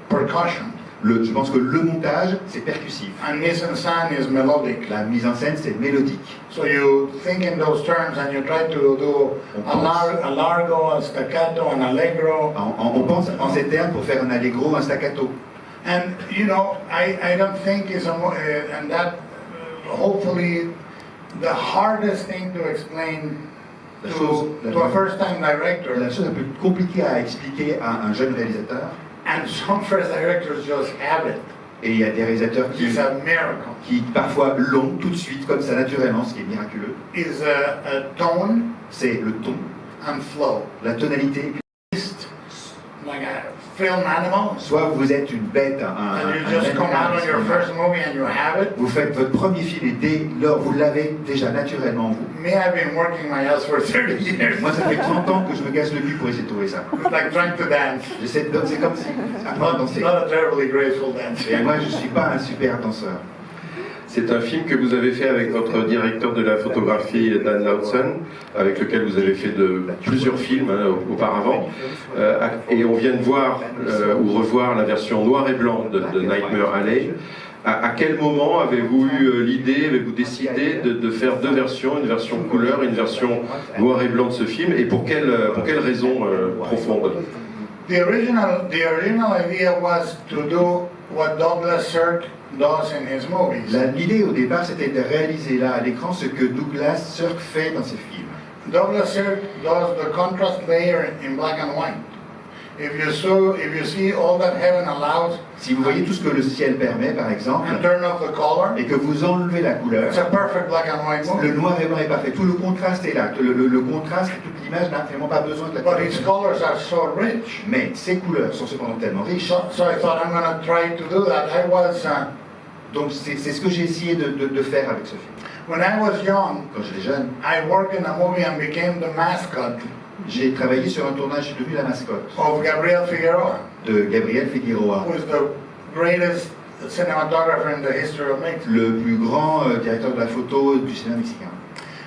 percussion.
Je pense que le montage, c'est percussif.
And mise en scène is melodic.
La mise en scène, c'est mélodique.
So you think in those terms and you try to do a largo, a staccato, an allegro.
On pense en ces termes pour faire un allegro, un staccato.
And you know, I don't think is and that hopefully the hardest thing to explain to a first-time director.
La chose un peu compliquée à expliquer à un jeune réalisateur.
And some first directors just have it.
Et il y a des réalisateurs
It's a miracle.
qui parfois l'ont tout de suite, comme ça naturellement, ce qui est miraculeux.
Is a tone
C'est le ton,
and flow.
la tonalité.
Like a film animal.
Soit vous êtes une bête,
And you just come out on your first movie and you have it.
vous faites votre premier film et dès lors vous l'avez déjà naturellement en vous.
Me, I've been working my ass for 30 years.
Moi, ça fait 30 ans que je me casse le cul pour essayer de trouver ça.
It's like trying to dance.
C'est comme si apprendre à danser.
Not a terribly graceful dance.
Et moi, je ne suis pas un super danseur.
C'est un film que vous avez fait avec votre directeur de la photographie, Dan Lautzen, avec lequel vous avez fait plusieurs films auparavant. Et on vient de voir ou revoir la version noir et blanc de Nightmare Alley. À quel moment avez-vous eu l'idée, avez-vous décidé de faire 2 versions, une version couleur et une version noir et blanc de ce film, et pour quelle raison profonde?
The original idea was to do what Douglas Sirk does in his movies.
L'idée au départ, c'était de réaliser là à l'écran ce que Douglas Sirk fait dans ses films.
Douglas Sirk does the contrast layer in black and white. if you see all that heaven allows,
Si vous voyez tout ce que le ciel permet, par exemple,
and turn off the color,
et que vous enlevez la couleur,
it's a perfect black and white movie.
le noir et blanc est parfait. Tout le contraste est là. Le contraste, toute l'image n'a vraiment pas besoin de la
But
couleur.
its colors are so rich.
Mais ces couleurs sont cependant tellement riches.
So I thought I'm going to try to do that.
Donc c'est ce que j'ai essayé de faire avec ce film.
When I was young,
Quand j'étais jeune,
I worked in a movie and became the mascot
j'ai travaillé sur un tournage, j'ai devenu la mascotte
of Gabriel Figueroa,
de Gabriel Figueroa,
who is the greatest cinematographer in the history of Mexico.
le plus grand directeur de la photo du cinéma mexicain.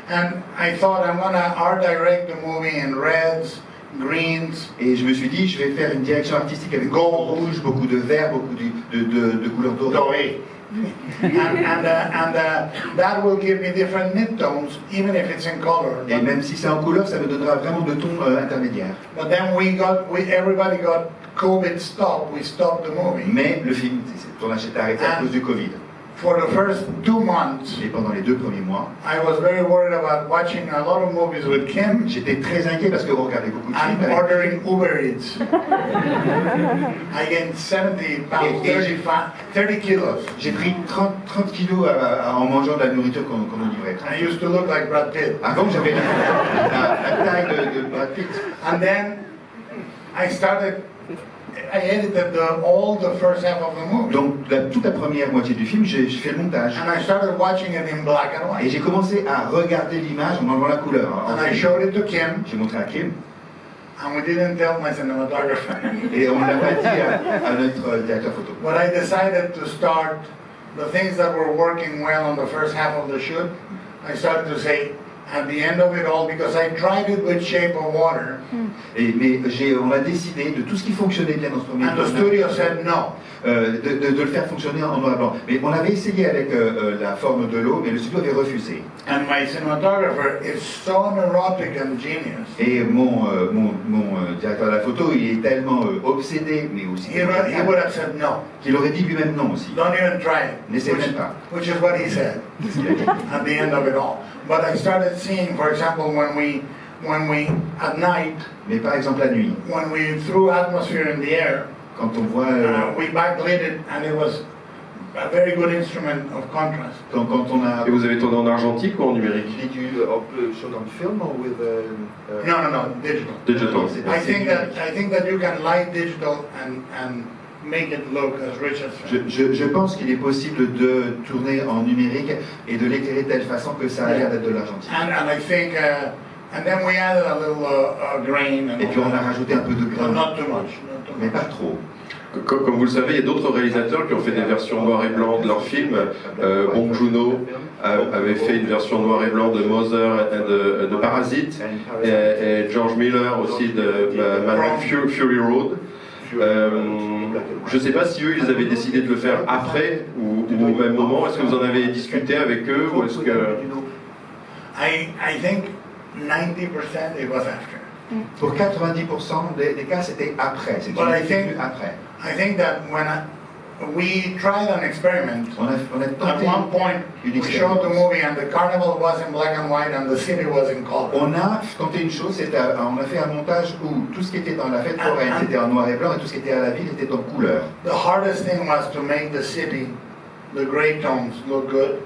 And I thought I'm going to art direct the movie in reds, greens,
Et je me suis dit, je vais faire une direction artistique avec beaucoup de rouge, beaucoup de vert, beaucoup de couleurs dorées.
doré. and that will give me different mid-tones, even if it's in color.
Et même si c'est en couleur, ça me donnera vraiment de tons intermédiaires.
But then everybody got COVID stopped. We stopped the movie.
Mais le film, le tournage s'est arrêté à cause du Covid.
For the first 2 months,
Et pendant les 2 premiers mois,
I was very worried about watching a lot of movies with Kim
j'étais très inquiet parce qu'on regardait beaucoup de films.
and
avec-
ordering Uber Eats. I gained 70 pounds, 30 kilos.
J'ai pris 30 kilos en mangeant de la nourriture qu'on nous livrait.
I used to look like Brad Pitt.
Avant, j'avais la taille de Brad Pitt.
And then I edited all the first half of the movie.
Donc, toute la première moitié du film, j'ai fait le montage.
And I started watching it in black and
Et
white.
j'ai commencé à regarder l'image en enlevant la couleur.
And I showed it to Kim,
J'ai montré à Kim.
and we didn't tell my cinematographer.
Et on ne l'a pas dit à notre directeur photo.
But I decided to start the things that were working well on the first half of the shoot. I started to say, at the end of it all, because I tried it with Shape of Water,
On a décidé de tout ce qui fonctionnait bien dans ce premier
and the
tournage,
studio said no.
de le faire fonctionner en noir et blanc. Mais on avait essayé avec la forme de l'eau, mais le studio avait refusé.
And my cinematographer is so neurotic and genius.
Et mon directeur de la photo, il est tellement obsédé, mais aussi
He would have said no.
qu'il aurait dit lui-même non aussi.
Don't even try it.
N'essaie même pas.
Which is what he said at the end of it all. But I started seeing, for example, when we at night,
Mais par exemple la nuit,
when we threw atmosphere in the air,
quand on voit,
we backlit it, and it was a very good instrument of contrast.
quand on a...
Et vous avez tourné en argentique ou en numérique?
Did you shoot on film or with
No, digital.
Digital.
I think that you can light digital and make it look as rich as film.
Je pense qu'il est possible de tourner en numérique et de l'éclairer de telle façon que ça a l'air d'être de l'argentique.
And I think, and then we added a little grain. And
Et puis on a
all
rajouté un peu de
that.
grain,
Not too much.
mais pas trop.
Comme vous le savez, il y a d'autres réalisateurs qui ont fait des versions noir et blanc de leurs films. Bong Joon-ho avait fait une version noir et blanc de Mother et de Parasite, et George Miller aussi de Mad Max Fury Road. Je ne sais pas si eux, ils avaient décidé de le faire après ou au même moment. Est-ce que vous en avez discuté avec eux ou est-ce que...
I think 90% it was after.
Pour 90% des cas, c'était après. C'était
But I think-
venu après.
I think that when we tried an experiment,
On a
at
tenté
one point we showed the movie and the carnival was in black and white and the city was in color.
On a tenté une chose, on a fait un montage où tout ce qui était dans la fête foraine c'était en noir et blanc et tout ce qui était à la ville était en couleur.
The hardest thing was to make the city, the gray tones, look good.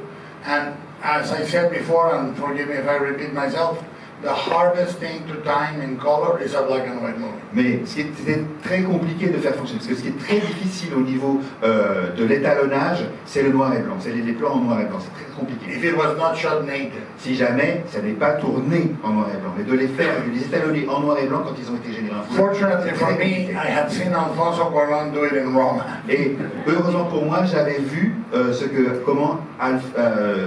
And as I said before, and forgive me if I repeat myself, the hardest thing to time in color is a black and white movie.
Mais c'était très compliqué de faire fonctionner, parce que ce qui est très difficile au niveau de l'étalonnage, c'est le noir et blanc, c'est les plans en noir et blanc, c'est très compliqué.
If it was not shot naked.
Si jamais ça n'est pas tourné en noir et blanc, mais de les faire, de les étalonner en noir et blanc quand ils ont été générés.
Fortunately for me, I had seen Alfonso Cuarón do it in Roma.
Et heureusement pour moi, j'avais vu comment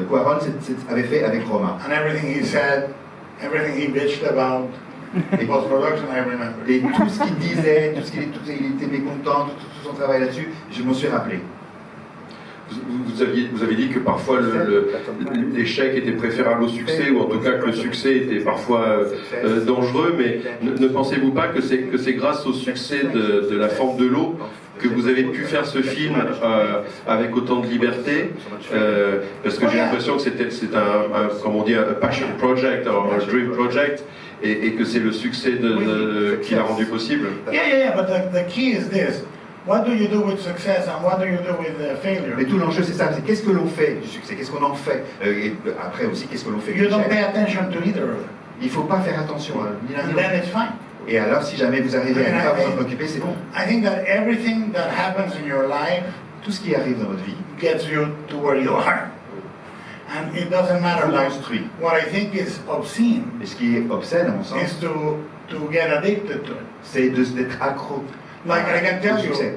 Cuarón avait fait avec Roma.
And everything he said, everything he bitched about, it was production, I remember.
Et tout ce qu'il disait, il était mécontent, tout son travail là-dessus, je m'en suis rappelé.
Vous avez dit que parfois l'échec était préférable au succès, ou en tout cas que le succès était parfois dangereux, mais ne pensez-vous pas que c'est grâce au succès de la forme de l'eau que vous avez pu faire ce film avec autant de liberté, parce que j'ai l'impression que c'est un, comme on dit, un passion project, un dream project, et que c'est le succès qui l'a rendu possible.
Yeah, but the key is this. What do you do with success and what do you do with failure?
Mais tout l'enjeu c'est ça, c'est qu'est-ce que l'on fait du succès, qu'est-ce qu'on en fait, et après aussi qu'est-ce que l'on fait du
You don't pay
succès.
attention to either of them.
Il ne faut pas faire attention à ni l'un ni
And then
l'autre.
it's fine.
Et alors si jamais vous arrivez à ne pas vous en occuper, c'est bon.
I think that everything that happens in your life
Tout ce qui arrive dans votre vie
gets you to where you are. And it doesn't matter.
vous
Like,
construit.
what I think is obscene
Et ce qui est obscène à mon sens,
is to get addicted to it.
c'est d'être accro.
Like I can tell you,
succès.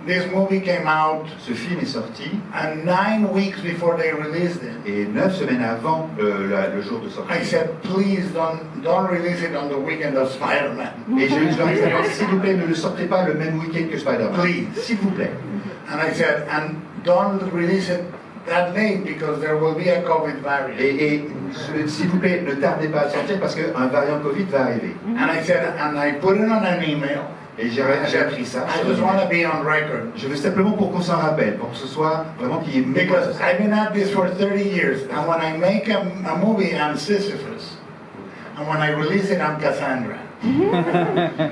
this movie came out,
Ce film est sorti
and 9 weeks before they released it,
et 9 semaines avant le jour de sortie.
I said, please don't release it on the weekend of Spider-Man.
Et je leur ai dit, s'il vous plaît, ne le sortez pas le même week-end que Spider-Man.
Please.
S'il vous plaît.
And I said, and don't release it that late because there will be a COVID variant.
Et s'il vous plaît, ne tardez pas à le sortir parce qu'un variant Covid va arriver.
And I said, and I put it on an email.
Et j'ai appris ça.
I just want to be on record.
Je veux simplement pour qu'on s'en rappelle, pour que ce soit vraiment qu'il y ait
Because I've been at this for 30 years, and when I make a movie, I'm Sisyphus. And when I release it, I'm Cassandra.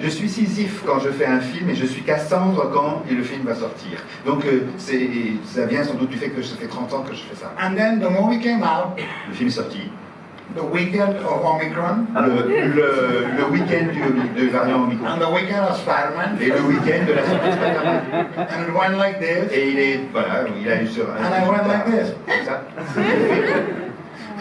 Je suis Sisyphe quand je fais un film et je suis Cassandre quand le film va sortir. Donc ça vient sans doute du fait que ça fait 30 ans que je fais ça.
And then the movie came out,
Le film est sorti.
the weekend of Omicron,
Le week-end du variant Omicron.
and the weekend of Spider-Man,
Et le week-end de la sortie de Spider-Man.
and it went like this.
Et il a eu ce...
And I went like this.
Comme ça.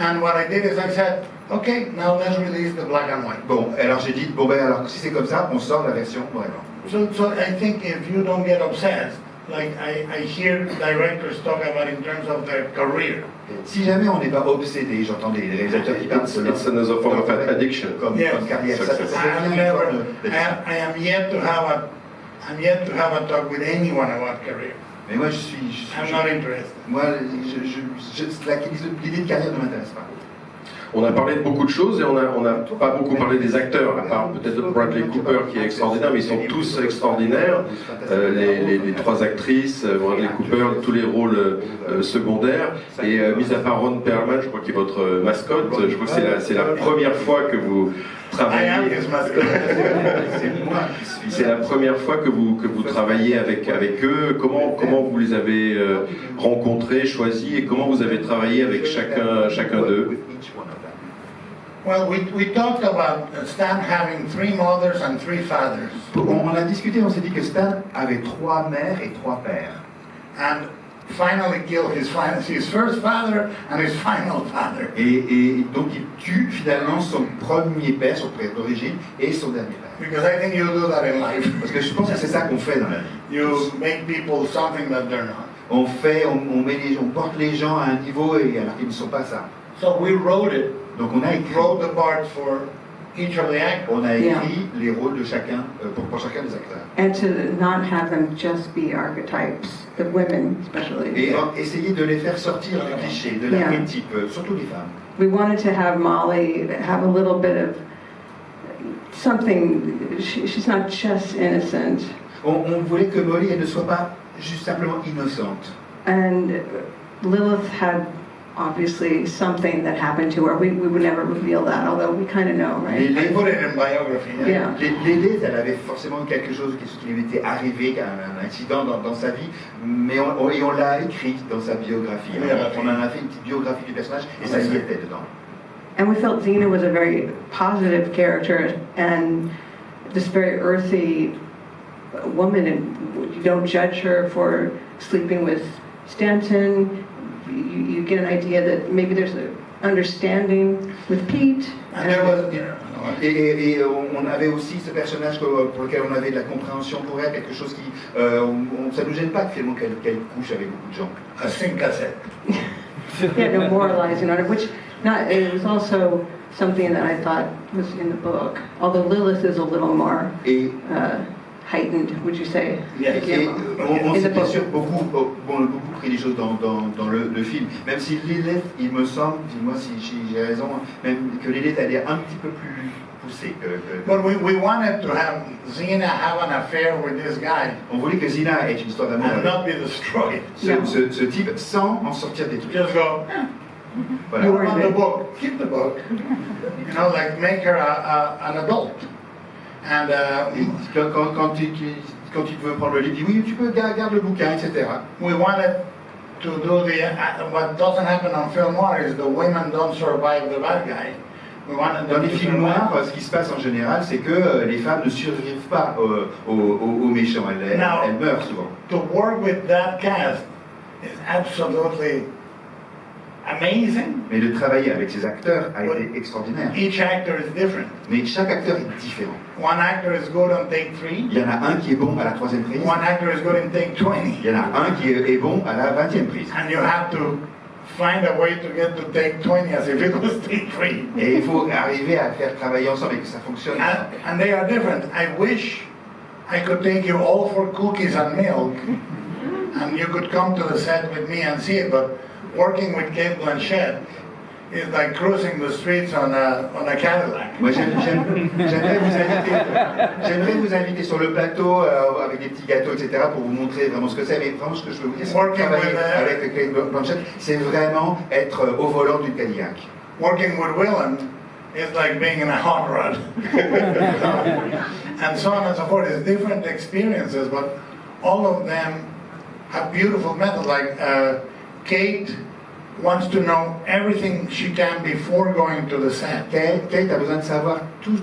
And what I did is I said, okay, now let's release the black and white.
Bon, alors j'ai dit, bon ben alors si c'est comme ça, on sort la version noir et blanc.
So I think if you don't get obsessed, like I hear directors talk about in terms of their career.
Si jamais on n'est pas obsédé, j'entends des réalisateurs qui parlent de
It's another form of addiction.
comme carrière. Ça
I am yet to have a talk with anyone about career.
Mais moi
I'm not interested.
moi l'idée de carrière ne m'intéresse pas.
On a parlé de beaucoup de choses et on n'a pas beaucoup parlé des acteurs, à part peut-être de Bradley Cooper qui est extraordinaire, mais ils sont tous extraordinaires. Les trois actrices, Bradley Cooper, tous les rôles secondaires. Et mis à part Ron Perlman, je crois qu'il est votre mascotte, je crois que c'est la première fois que vous travaillez. C'est la première fois que vous travaillez avec eux. Comment vous les avez rencontrés, choisis, et comment vous avez travaillé avec chacun d'eux?
Well, we talked about Stan having 3 mothers and 3 fathers.
On a discuté, on s'est dit que Stan avait 3 mères et 3 pères.
And finally killed his first father and his final father.
Et donc il tue finalement son premier père, son père d'origine, et son dernier père.
Because I think you do that in life.
Parce que je pense que c'est ça qu'on fait dans la vie.
You make people something that they're not.
On porte les gens à un niveau et alors qu'ils ne sont pas ça.
So we wrote it.
Donc on a écrit,
Wrote the parts for each of the actors.
on a écrit les rôles de chacun, pour chacun des acteurs.
And to not have them just be archetypes, the women especially.
Et essayer de les faire sortir du cliché, de l'archétype, surtout les femmes.
We wanted to have Molly have a little bit of something, she's not just innocent.
On voulait que Molly elle ne soit pas juste simplement innocente.
And Lilith had obviously something that happened to her. We would never reveal that, although we kind of know, right?
I put it in biography.
Yeah.
Lilith, elle avait forcément quelque chose qui lui était arrivé, un incident dans sa vie, mais on l'a écrit dans sa biographie. On en a fait une petite biographie du personnage et ça y était dedans.
And we felt Xena was a very positive character and this very earthy woman, and you don't judge her for sleeping with Stanton. You get an idea that maybe there's an understanding with Pete.
And there was,
Et on avait aussi ce personnage pour lequel on avait de la compréhension pour elle, quelque chose qui... ça ne nous gêne pas finalement qu'elle couche avec beaucoup de gens.
a sync cassette.
Yeah, no moralizing on it, which it was also something that I thought was in the book. Although Lilith is a little more heightened, would you say?
Yes.
On s'est bien sûr beaucoup pris les choses dans le film. Même si Lilith, il me semble, dis-moi si j'ai raison, même que Lilith elle est un petit peu plus poussé.
But we wanted to have Zena have an affair with this guy
On voulait que Zina ait une histoire d'amour
and
avec
not be destroyed.
ce type sans en sortir des trucs.
Just go,
Voilà.
you want the book, keep the book. You know, like make her an adult. And
Et quand il veut prendre le livre, il dit oui, tu peux garder le bouquin, etc.
we wanted to do what doesn't happen on film noir is the women don't survive the bad guy. We wanted
Dans
them
les
to
films
survive.
noirs, ce qui se passe en général, c'est que les femmes ne survivent pas aux méchants, elles meurent souvent.
To work with that cast is absolutely amazing.
Mais de travailler avec ces acteurs a été extraordinaire.
Each actor is different.
Mais chaque acteur est différent.
One actor is good on take 3.
Il y en a un qui est bon à la 3e prise,
One actor is good in take 20.
il y en a un qui est bon à la 20e prise.
And you have to find a way to get to take 20 as if it was take 3.
Et il faut arriver à faire travailler ensemble et que ça fonctionne.
And they are different. I wish I could take you all for cookies and milk and you could come to the set with me and see it, but working with Kate Blanchett is like cruising the streets on a Cadillac.
Moi, j'aimerais vous inviter sur le plateau avec des petits gâteaux, etc., pour vous montrer vraiment ce que c'est. Mais vraiment, ce que je veux vous dire, c'est que travailler avec Kate Blanchett, c'est vraiment être au volant d'une Cadillac.
Working with Willem is like being in a hot rod. And so on and so forth. It's different experiences, but all of them have beautiful methods. Like Kate wants to know everything she can before going to the set.
Kate a besoin de savoir toutes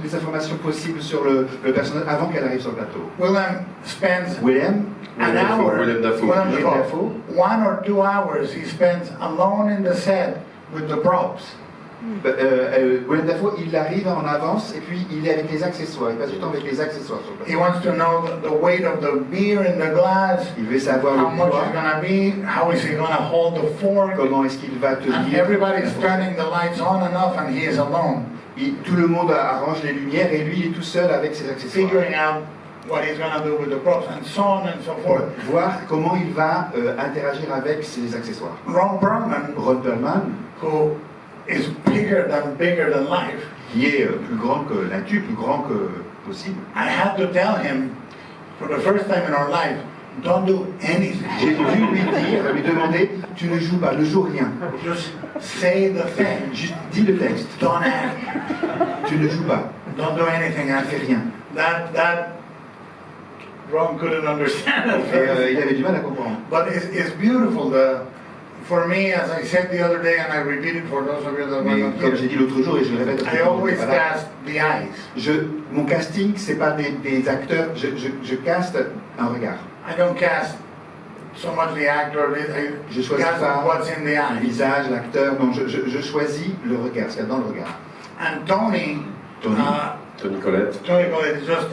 les informations possibles sur le personnage avant qu'elle arrive sur le plateau.
Willem spends
Willem
Willem
Dafoe.
1 or 2 hours he spends alone in the set with the props.
Willem Dafoe, il arrive en avance et puis il est avec les accessoires. Il passe du temps avec les accessoires sur le plateau.
He wants to know the weight of the beer in the glass,
Il veut savoir
how
le
much
poids,
it's going to be, how is he going to hold the fork.
comment est-ce qu'il va
And
tenir.
everybody's turning the lights on and off and he is alone,
Tout le monde arrange les lumières et lui il est tout seul avec ses accessoires.
figuring out what he's going to do with the props and so on and so forth.
Voir comment il va interagir avec ses accessoires.
Ron Perlman,
Ron Perlman,
who is bigger than life,
qui est plus grand que nature, plus grand que possible.
I had to tell him for the first time in our life, don't do anything.
J'ai dû lui demander, tu ne joues pas, ne joue rien.
Just say the thing.
Juste dis le texte.
Don't act.
Tu ne joues pas,
Don't do anything.
ne fais rien.
That Ron couldn't understand at
Et
first.
il avait du mal à comprendre.
But it's beautiful. For me, as I said the other day, and I repeat it for those of you that were
Mais
not
comme j'ai
here,
dit l'autre jour et je le répète,
I always
voilà.
cast the eyes.
Mon casting, c'est pas des acteurs, je caste un regard.
I don't cast so much the actor.
Je
I
choisis
cast
pas
what's in the
le
eyes.
visage, l'acteur, non, je choisis le regard, ce qu'il y a dans le regard.
And Tony
Tony Collette.
is just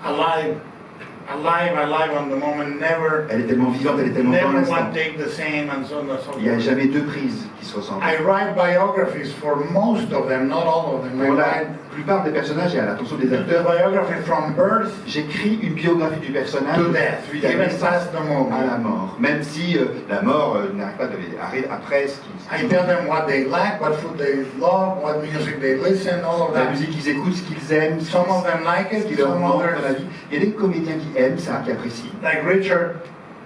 alive on the moment. Never
Elle est tellement vivante, elle est tellement dans
one
l'instant.
take the same and so on and so
Il n'y a
forth.
jamais deux prises qui se ressemblent.
I write biographies for most of them, not all of them. I
Pour la
write
plupart des personnages et à l'attention des
the
acteurs,
biography from birth
j'écris une biographie du personnage
to death,
depuis la
even
naissance
past the
à
movie.
la mort. Même si la mort n'arrive pas arrive après ce
I tell them what they like, what food they love, what music they listen, all of
la
that.
musique qu'ils écoutent, ce qu'ils aiment, ce
Some of them like it,
qui leur
some
manque dans la
others,
vie. Il y a des comédiens qui aiment ça, qui apprécient.
like Richard,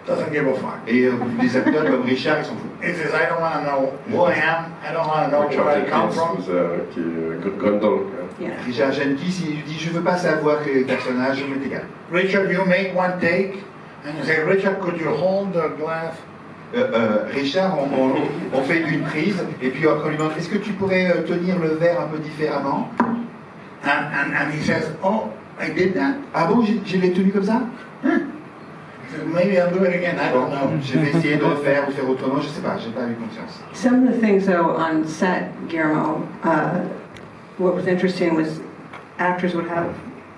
doesn't give a fuck.
Et des acteurs comme Richard, ils s'en foutent.
He says, I don't want to know who I am, I don't want to know where I come from.
Qui est Grundle.
Yeah.
Richard Jenkins, il dit je veux pas savoir que les personnages m'est égal.
Richard, you make one take, and you say, Richard, could you hold the glass?
Richard, on fait une prise, et puis après on lui demande est-ce que tu pourrais tenir le verre un peu différemment?
And he says, oh, I did that?
Ah bon, je l'ai tenu comme ça?
He says, maybe I'll do it again, I don't know.
Je vais essayer de refaire ou faire autrement, je sais pas, j'ai pas eu confiance.
Some of the things, though, on set, Guillermo, what was interesting was actors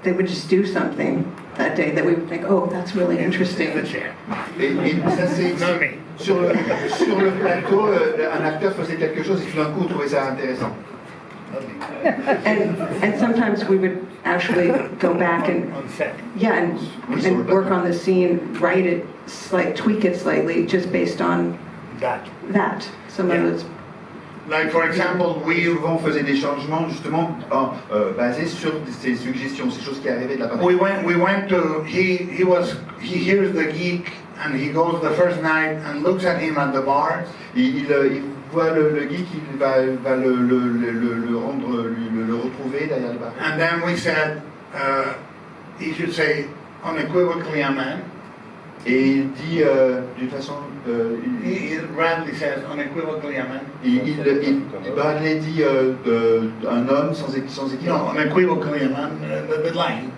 they would just do something that day that we would think, oh, that's really interesting.
The chair.
Et ça c'est
Not me.
sur le plateau, un acteur faisait quelque chose et tout d'un coup on trouvait ça intéressant.
And sometimes we would actually go back and
On set.
and work on the scene, write it, tweak it slightly, just based on
That.
that. Some of
Yeah.
those.
Like for example,
Et souvent on faisait des changements justement basés sur ces suggestions, ces choses qui arrivaient de la part.
we went to he hears the geek and he goes the first night and looks at him at the bar.
Il voit le geek, il va le rendre, le retrouver derrière le bar.
And then we said he should say unequivocally a man.
Et il dit d'une façon.
Bradley says unequivocally a man.
Bradley dit un homme sans équivoque.
No, unequivocally a man, the line.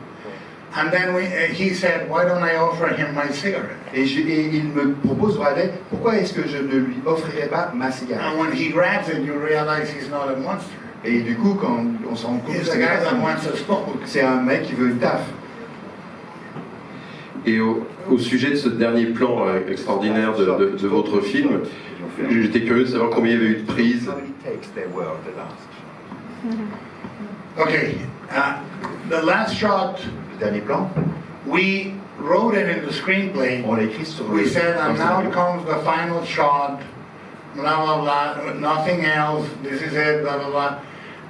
And then he said, why don't I offer him my cigarette?
Et il me propose, Bradley, pourquoi est-ce que je ne lui offrirais pas ma cigarette?
And when he grabs it, you realize he's not a monster.
Et du coup, quand on se rend compte que c'est un mec qui veut une taf.
Et au sujet de ce dernier plan extraordinaire de votre film, j'étais curieux de savoir combien il y avait eu de prises.
Okay, the last shot,
Le dernier plan,
we wrote it in the screenplay.
on l'a écrit sur
We
le
said, and now
scénario.
comes the final shot, blah, blah, blah, nothing else, this is it, blah, blah, blah.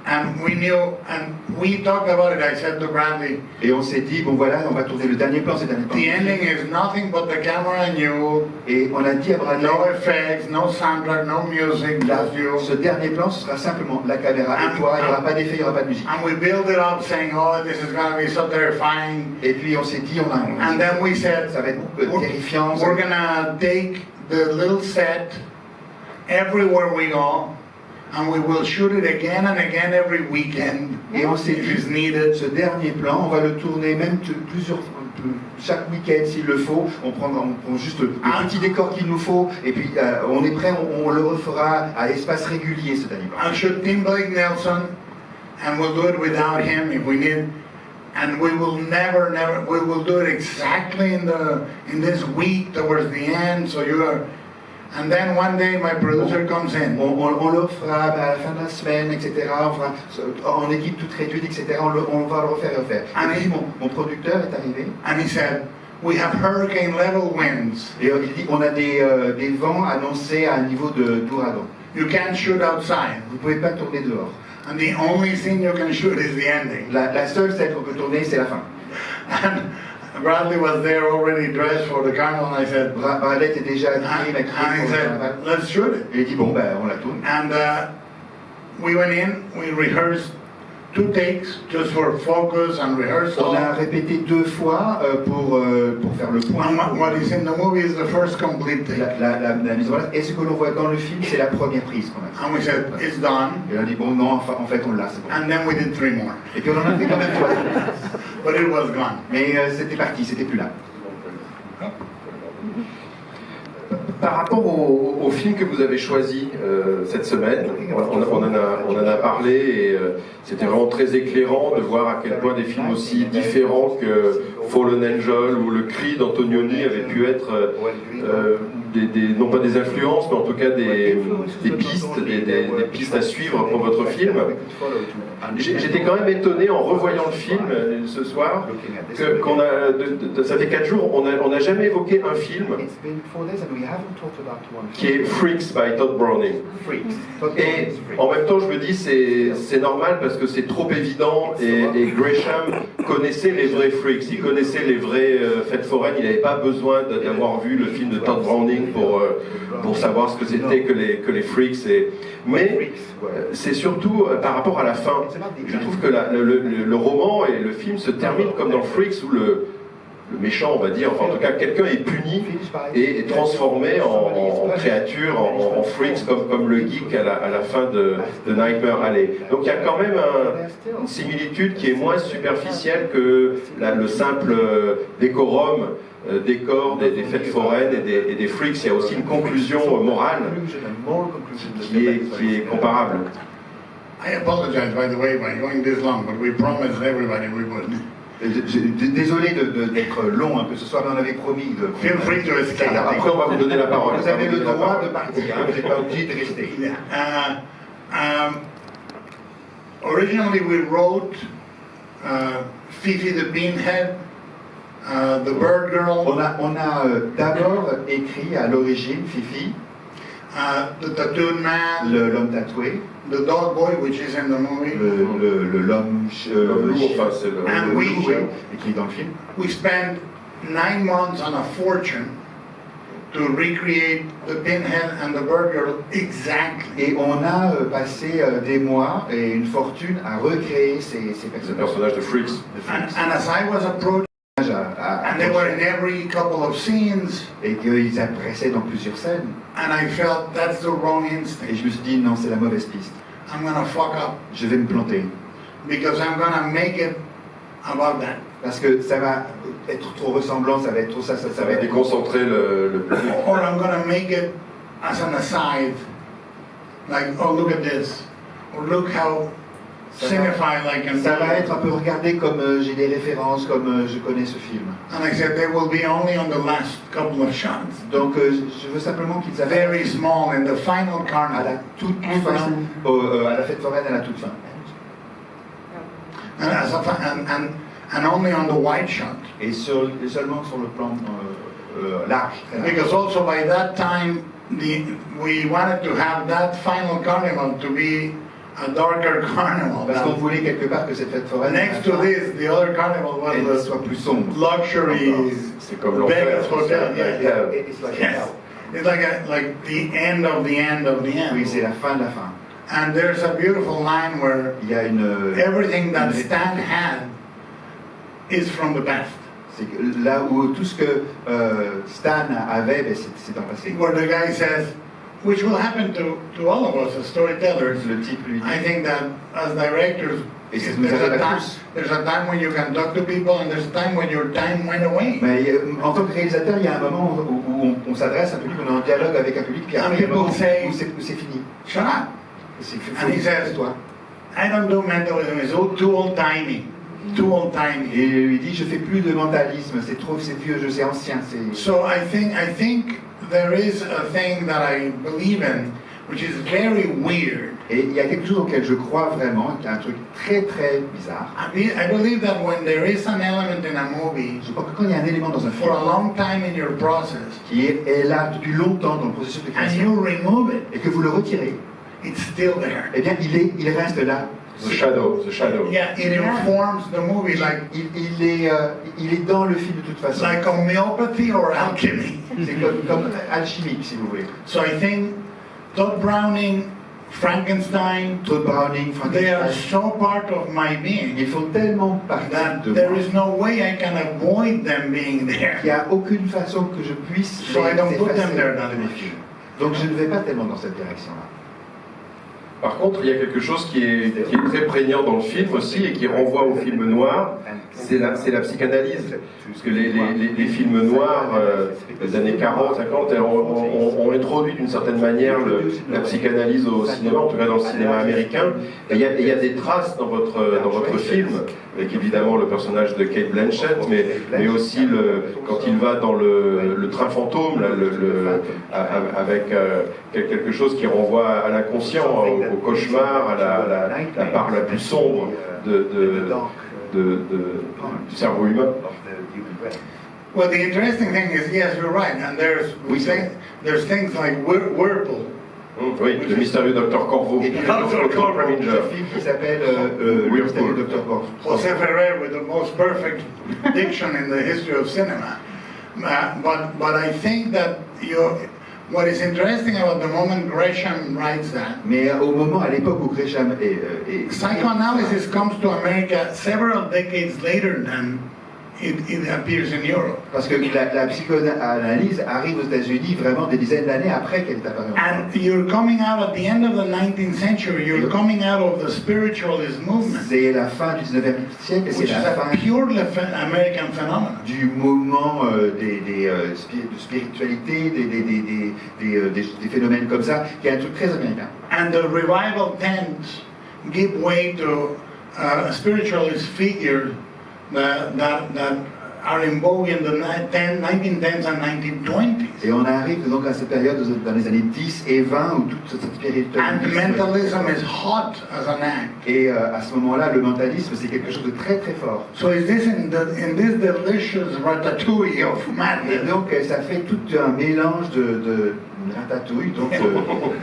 And we knew, and we talked about it, I said to Bradley,
Et on s'est dit, bon voilà, on va tourner le dernier plan, c'est le dernier plan.
the ending is nothing but the camera and you,
Et on a dit à Bradley,
no effects, no soundtrack, no music, just you.
ce dernier plan, ce sera simplement la caméra et toi, il n'y aura pas d'effet, il n'y aura pas de musique.
And we build it up saying, oh, this is going to be so terrifying.
Et puis on s'est dit,
And then we said,
ça va être terrifiant.
we're going to take the little set everywhere we go, and we will shoot it again and again every weekend.
Et on s'est
if it's
dit,
needed.
ce dernier plan, on va le tourner même chaque week-end s'il le faut. On prend juste le petit décor qu'il nous faut, et puis on est prêt, on le refera à espace régulier ce dernier plan.
I'll shoot Tim Blake Nelson, and we'll do it without him if we need. And we will never, we will do it exactly in this week towards the end. So you are. And then one day my producer comes in.
On le fera à la fin de la semaine, etc. On fera en équipe toute réduite, etc. On va le refaire et refaire. Et puis mon producteur est arrivé.
And he said, we have hurricane level winds.
Et il dit, on a des vents annoncés à un niveau d'ouragan.
You can't shoot outside.
Vous ne pouvez pas tourner dehors.
And the only thing you can shoot is the ending.
La seule scène qu'on peut tourner, c'est la fin.
And Bradley was there already dressed for the carnival, and I said,
Bradley était déjà habillé,
and he said, let's shoot it.
Et il dit, bon, ben, on la tourne.
And we went in, we rehearsed 2 takes just for focus and rehearsal.
On a répété 2 fois pour faire le point.
And what is in the movie is the first complete take.
La mise en place. Et ce que l'on voit dans le film, c'est la première prise qu'on a fait.
And we said, it's done.
Et on a dit, bon, non, en fait, on l'a, c'est bon.
And then we did 3 more.
Et puis on en a fait quand même 3.
But it was gone.
Mais c'était parti, c'était plus là.
Par rapport au film que vous avez choisi cette semaine, on en a parlé et c'était vraiment très éclairant de voir à quel point des films aussi différents que Fallen Angel ou Le Cri d'Antonioni avaient pu être non pas des influences, mais en tout cas des pistes à suivre pour votre film. J'étais quand même étonné en revoyant le film ce soir que ça fait 4 jours, on n'a jamais évoqué un film qui est Freaks by Todd Browning. Et en même temps, je me dis c'est normal parce que c'est trop évident et Gresham connaissait les vrais Freaks, il connaissait les vraies fêtes foraines, il n'avait pas besoin d'avoir vu le film de Todd Browning pour savoir ce que c'était que les Freaks. Mais c'est surtout par rapport à la fin. Je trouve que le roman et le film se terminent comme dans Freaks où le méchant, on va dire, enfin en tout cas quelqu'un est puni et est transformé en créature, en freaks, comme le geek à la fin de Nightmare Alley. Donc il y a quand même une similitude qui est moins superficielle que le simple décorum, décor des fêtes foraines et des freaks. Il y a aussi une conclusion morale qui est comparable.
I apologize, by the way, by going this long, but we promised everybody we would.
Désolé d'être long un peu ce soir, mais on avait promis de...
Feel free to escape.
Après, on va vous donner la parole.
Vous avez le droit de partir, hein, vous n'êtes pas obligé de rester.
Originally, we wrote Fifi the Beanhead, the Bird Girl.
On a d'abord écrit à l'origine Fifi.
the tattooed man,
l'homme tatoué,
the dog boy, which is in the movie.
l'homme
loup, enfin, c'est le...
And we,
et qui est dans le film.
we spent 9 months on a fortune to recreate the pinhead and the bird girl exactly.
Et on a passé des mois et une fortune à recréer ces
Le
personnages.
personnage de Freaks.
And as I was approaching, and they were in every couple of scenes,
et qu'ils apparaissaient dans plusieurs scènes.
and I felt that's the wrong
Et
instinct.
je me suis dit, non, c'est la mauvaise piste.
I'm gonna fuck up
Je vais me planter.
because I'm gonna make it about that.
Parce que ça va être trop ressemblant, ça va être trop ça
Ça
va
va
être...
déconcentrer le public.
Or I'm gonna make it as an aside, like, oh, look at this, or look how cinephile I can
Ça va
be.
être un peu regardé comme j'ai des références, comme je connais ce film.
And I said they will be only on the last couple of shots,
Donc je veux simplement qu'ils
very
apparaissent
small in the final
à la
carnival.
toute fin, à la fête foraine à la toute fin.
And, and only on the wide shot.
Et seulement sur le plan large. Très large.
Because also by that time, we wanted to have that final carnival to be a darker carnival.
Parce qu'on voulait quelque part que cette fête foraine,
Next to this, the other carnival
elle
was
soit plus sombre.
the luxury
C'est comme l'enfer.
Vegas hotel. Yeah.
It's like
Yes. It's like the end of the end of the
Oui, c'est
end.
la fin de la fin.
And there's a beautiful line where
Il y a
everything that Stan had is from the past.
c'est que là où tout ce que Stan avait, ben, c'est en passé.
Where the guy says, which will happen to all of us as storytellers.
Le type lui
I
dit,
think that as directors,
et ça nous arrive à tous.
there's a time when you can talk to people and there's a time when your time went away.
Mais en tant que réalisateur, il y a un moment où on s'adresse à un public, on est en dialogue avec un public, puis
And
après, il y a un moment
people say,
où c'est fini.
Shut up. And he says,
toi.
I don't do mentalism, it's too old-timey. Too old-timey.
Et il lui dit, je fais plus de mentalisme, c'est vieux jeu, c'est ancien.
So I think there is a thing that I believe in, which is very weird.
Et il y a quelque chose auquel je crois vraiment, qui est un truc très très bizarre.
I believe that when there is an element in a movie,
Je crois que quand il y a un élément dans un film
for a long time in your process,
qui est là depuis longtemps dans le processus de
and
création,
you remove it,
et que vous le retirez,
it's still there.
eh bien il reste là.
The Shadow.
Yeah, it informs the movie like
Il est dans le film de toute façon.
homeopathy or alchemy.
C'est comme alchimique, si vous voulez.
So I think Todd Browning, Frankenstein,
Todd Browning,
they are
Frankenstein,
so part of my being
ils font tellement partie
that
de
there
moi
is no way I can avoid them being
qu'il
there.
n'y a aucune façon que je puisse
So I don't put them
effacer
there
de
that
mes
much.
films. Donc je ne vais pas tellement dans cette direction-là.
Par contre, il y a quelque chose qui est très prégnant dans le film aussi et qui renvoie au film noir, c'est la psychanalyse. Parce que les films noirs des années 40, 50 ont introduit d'une certaine manière la psychanalyse au cinéma, en tout cas dans le cinéma américain. Et il y a des traces dans votre film, avec évidemment le personnage de Cate Blanchett, mais aussi quand il va dans le train fantôme, là, avec quelque chose qui renvoie à l'inconscient, au cauchemar, à la part la plus sombre du cerveau humain.
Well, the interesting thing is, yes, you're right, and there's things like Whirlpool.
Oui, le mystérieux Dr Corvo.
Et puis
Dr. Corvo.
un film qui s'appelle Le mystérieux Dr. Corvo.
José Ferrer with the most perfect diction in the history of cinema. But I think that what is interesting about the moment Gresham writes that,
Mais au moment, à l'époque où Gresham
psychoanalysis comes to America several decades later than it appears in Europe.
parce que la psychanalyse arrive aux États-Unis vraiment des dizaines d'années après qu'elle est apparue.
And you're coming out at the end of the 19th century, you're coming out of the spiritualist movement,
C'est la fin du 19e siècle et c'est
which is
la
a
fin
purely American phenomenon.
du mouvement de spiritualité, des phénomènes comme ça, qui est un truc très américain.
And the revival tends give way to spiritualist figures that are in vogue in the 1910s and 1920s.
Et on arrive donc à cette période dans les années 10 et 20 où toute cette spiritualité...
And mentalism is hot as an act.
Et à ce moment-là, le mentalisme, c'est quelque chose de très très fort.
So is this in this delicious ratatouille of
Et
madness?
donc, ça fait tout un mélange une ratatouille donc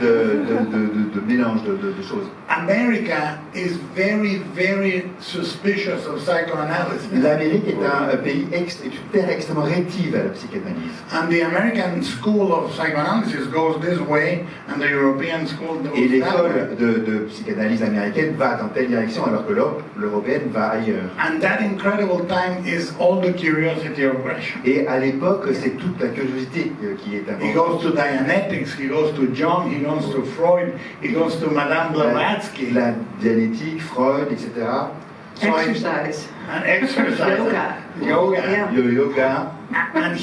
de mélange de choses.
America is very, very suspicious of psychoanalysis.
L'Amérique est un pays est une terre extrêmement rétive à la psychanalyse.
And the American school of psychoanalysis goes this way, and the European school goes
Et
that way.
l'école de psychanalyse américaine va dans telle direction alors que l'européenne va ailleurs.
And that incredible time is all the curiosity of Russia.
Et à l'époque, c'est toute la curiosité qui est
He
importante.
goes to Dianetics, he goes to Jung, he goes to Freud, he goes to Madame Blavatsky.
La dianétique, Freud, etc.
So
Exercise.
and exercise.
Yoga. Yeah.
Le yoga.
And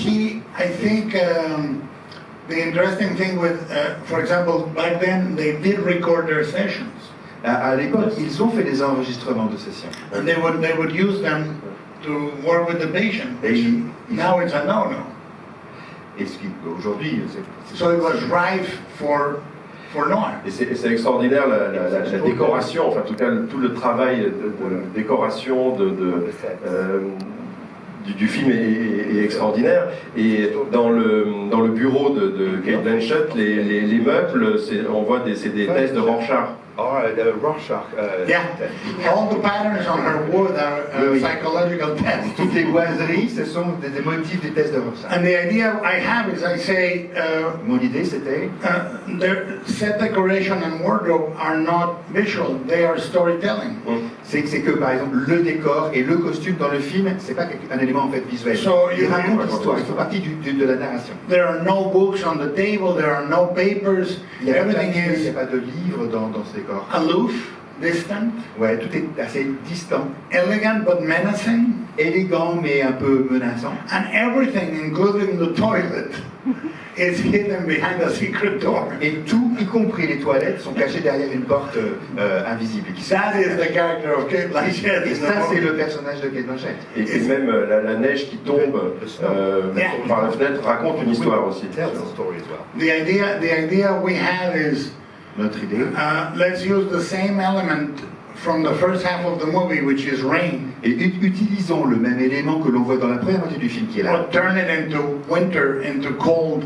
I think the interesting thing with, for example, back then they did record their sessions.
À l'époque, ils ont fait des enregistrements de sessions.
And they would use them to work with the patient.
Et
Now it's a no-no.
Et ce qui, aujourd'hui, c'est
So it was rife for noir.
Et c'est extraordinaire la décoration, enfin en tout cas tout le travail de décoration du film est extraordinaire. Et dans le bureau de Kate Blanchett, les meubles, on voit c'est des tests de Rorschach.
Rorschach.
Yeah, all the patterns on her wood are psychological tests.
Toutes les boiseries, ce sont des motifs des tests de Rorschach.
And the idea I have is I say,
Mon idée, c'était
their set decoration and wardrobe are not visual, they are storytelling.
c'est que par exemple le décor et le costume dans le film, c'est pas un élément en fait visuel.
So
Il raconte l'histoire, il fait partie de la narration.
There are no books on the table, there are no papers,
Il n'y a,
everything
il y a
is
pas de livre dans ce décor.
aloof, distant,
Ouais, tout est assez distant,
elegant but menacing,
élégant mais un peu menaçant.
and everything, including the toilet, is hidden behind a secret door.
Et tout, y compris les toilettes, sont cachées derrière une porte invisible.
That is the character of Kate Blanchett.
Et
in the
ça, c'est
movie.
le personnage de Kate Blanchett.
Et même la neige qui tombe par la fenêtre raconte une histoire aussi.
The idea we have is
Notre idée,
let's use the same element from the first half of the movie, which is rain,
et utilisons le même élément que l'on voit dans la première moitié du film qui est là.
but turn it into winter, into cold.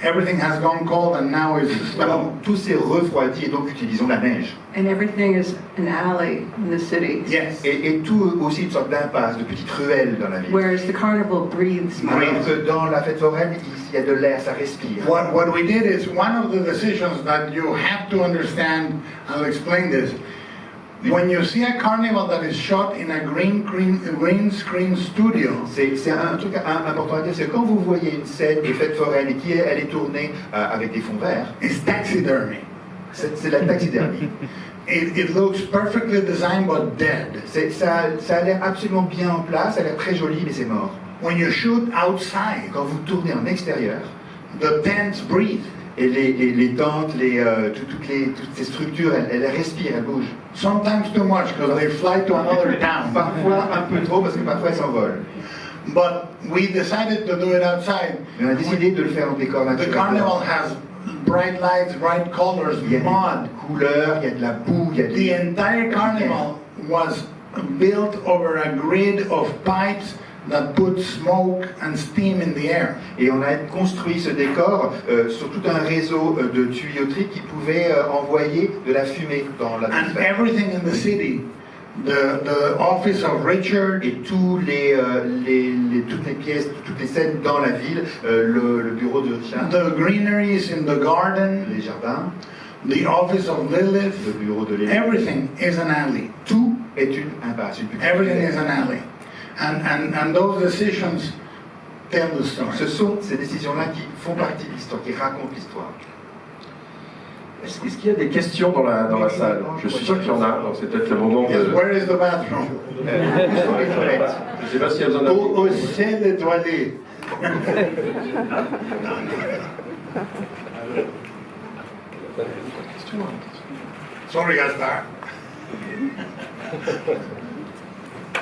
Everything has gone cold, and now it's snow.
Alors, tout s'est refroidi et donc utilisons la neige.
And everything is an alley in the city.
Yes.
Et tout aussi une sorte d'impasse, de petites ruelles dans la ville.
Whereas the carnival breathes more.
Alors que dans la fête foraine, il y a de l'air, ça respire.
What we did is one of the decisions that you have to understand. I'll explain this. When you see a carnival that is shot in a green screen studio,
C'est un truc important à dire, c'est quand vous voyez une scène de fête foraine et elle est tournée avec des fonds verts,
it's taxidermy.
c'est la taxidermie.
It looks perfectly designed but dead.
Ça a l'air absolument bien en place, ça a l'air très joli, mais c'est mort.
When you shoot outside,
Quand vous tournez en extérieur,
the tents breathe.
et les tentes, toutes ces structures, elles respirent, elles bougent.
Sometimes too much because they fly to another town.
Parfois un peu trop parce que parfois elles s'envolent.
But we decided to do it outside.
Mais on a décidé de le faire en décor
The
naturel.
carnival has bright lights, bright colors,
Il y a des
mud.
couleurs, il y a de la boue, il y a
The
des...
entire carnival was built over a grid of pipes that put smoke and steam in the air.
Et on a construit ce décor sur tout un réseau de tuyauterie qui pouvait envoyer de la fumée dans
And
l'atmosphère.
everything in the city, the office of Richard,
Et toutes les pièces, toutes les scènes dans la ville, le bureau de Richard,
the greeneries in the garden,
les jardins,
the office of Lilith,
le bureau de l'élève,
everything is an alley.
tout est une impasse, une petite
Everything
ruelle.
is an alley. And those decisions tell the story.
Ce sont ces décisions-là qui font partie de l'histoire, qui racontent l'histoire.
Est-ce qu'il y a des questions dans la salle? Je suis sûr qu'il y en a, donc c'est peut-être le moment
Yes,
de...
where is the bathroom?
Sur les toilettes.
Je ne sais pas s'il y a besoin d'un...
Où c'est les toilettes? Sorry, Gaspar.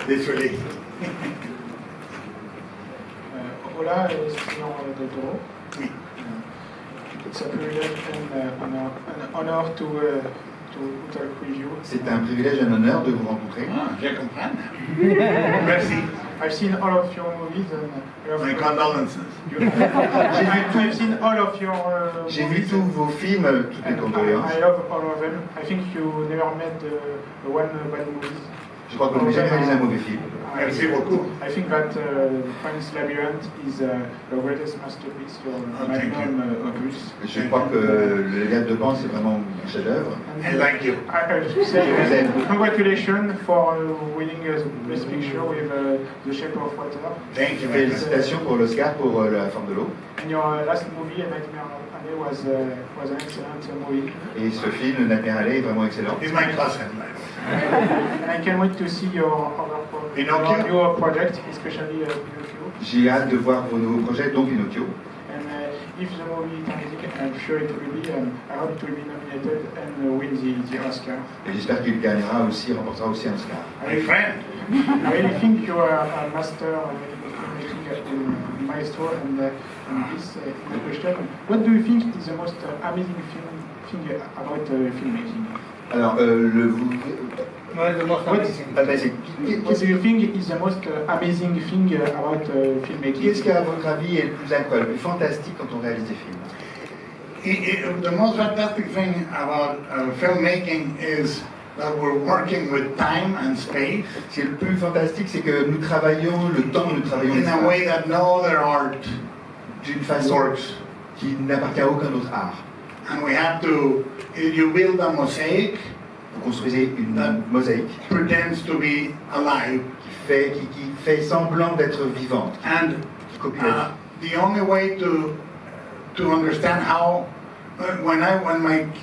Désolé.
Hola, es Guillermo Del Toro. It's a privilege and an honor to talk with you.
C'est un privilège et un honneur de vous rencontrer.
Ah, je comprends. Merci.
I've seen all of your movies and
My condolences.
I've seen all of your
J'ai vu
movies.
tous vos films, toutes les
And
condoléances.
I love all of them. I think you never made the one bad movie.
Je crois que je n'ai jamais réalisé un mauvais film.
Merci beaucoup.
I think that Prince Labyrinth is the greatest masterpiece, your
thank
magnum opus.
Je crois que Le Gars de Pan, c'est vraiment un chef-d'œuvre.
And thank you.
I say congratulations for winning the Best Picture with The Shape of Water.
Thank you very much.
Félicitations pour l'Oscar pour La Forme de l'eau.
And your last movie, A Nightmare Alley, was an excellent movie.
Et ce film, Nightmare Alley, est vraiment excellent.
He's my cousin, by the way.
And I can't wait to see your new project, especially Pinocchio.
J'ai hâte de voir vos nouveaux projets, dont Pinocchio.
And if the movie is amazing, I'm sure it will be, I hope it will be nominated and win the Oscar.
Et j'espère qu'il gagnera aussi, remportera aussi un Oscar.
My friend.
I really think you are a master in maestro and this question. What do you think is the most amazing thing about filmmaking?
Alors,
What do you think is the most amazing thing about filmmaking?
qu'est-ce qui, à votre avis, est le plus incroyable, le plus fantastique quand on réalise des films?
The most fantastic thing about filmmaking is that we're working with time and space
Ce qui est le plus fantastique, c'est que nous travaillons le temps, nous travaillons
in a way that no other art
d'une façon
works.
qui n'appartient à aucun autre art.
And we have to, you build a mosaic
Vous construisez une mosaïque
pretends to be alive.
qui fait semblant d'être vivante,
And
qui copie la vie.
the only way to understand how, when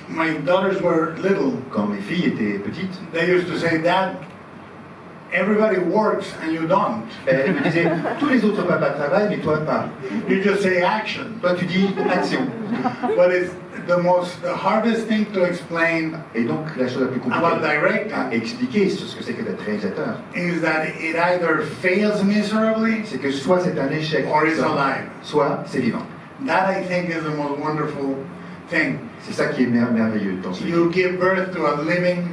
my daughters were little,
Quand mes filles étaient petites,
they used to say, Dad, everybody works and you don't.
elles me disaient tous les autres papas travaillent, mais toi pas.
You just say action.
Toi tu dis action.
But it's the hardest thing to explain
Et donc la chose la plus
about
compliquée à
directing
expliquer sur ce que c'est que d'être réalisateur,
is that it either fails miserably
c'est que soit c'est un échec,
or it's alive.
soit c'est vivant.
That I think is the most wonderful thing.
C'est ça qui est merveilleux dans ce
You
film.
give birth to a living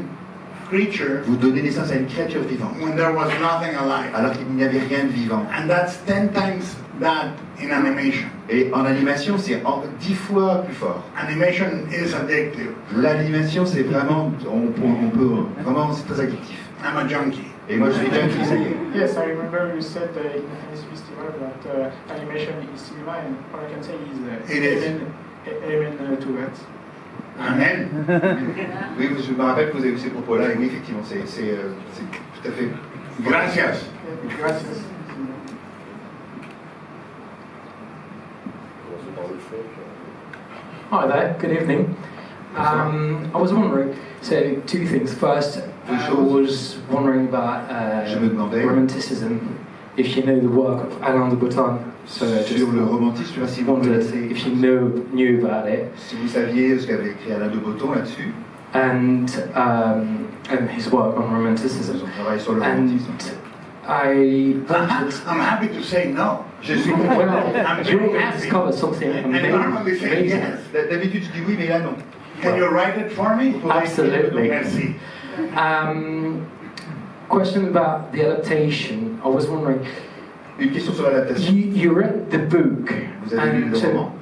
creature
Vous donnez naissance à une créature vivante,
when there was nothing alive.
alors qu'il n'y avait rien de vivant.
And that's 10 times that in animation.
Et en animation, c'est 10 fois plus fort.
Animation is addictive.
L'animation, c'est vraiment, on peut vraiment, c'est très addictif.
I'm a junkie.
Et moi, je suis junkie, ça y est.
Yes, I remember you said in this festival that animation is cinema, and all I can say is
It is.
amen to that.
Amen.
Oui, je me rappelle que vous avez eu ces propos-là, et oui, effectivement, c'est tout à fait.
Gracias.
Gracias.
Hi there, good evening. I was wondering, so two things. First, I was wondering about
Je me demandais
romanticism, if you know the work of Alain de Botton. So
sur le romantisme, je ne sais pas si vous
wondered
connaissez,
if you knew about it,
si vous saviez ce qu'avait écrit Alain de Botton là-dessus,
and his work on romanticism.
son travail sur le
And
romantisme.
I wanted,
I'm happy to say no.
Je suis
well,
I'm
you're
very
going to
happy.
discover something
And normally say
amazing.
yes.
D'habitude, je dis oui, mais là, non.
Can you write it for me?
Absolutely.
Merci.
Question about the adaptation. I was wondering,
Une question sur l'adaptation.
you read the book,
Vous avez lu
and
le
so
roman.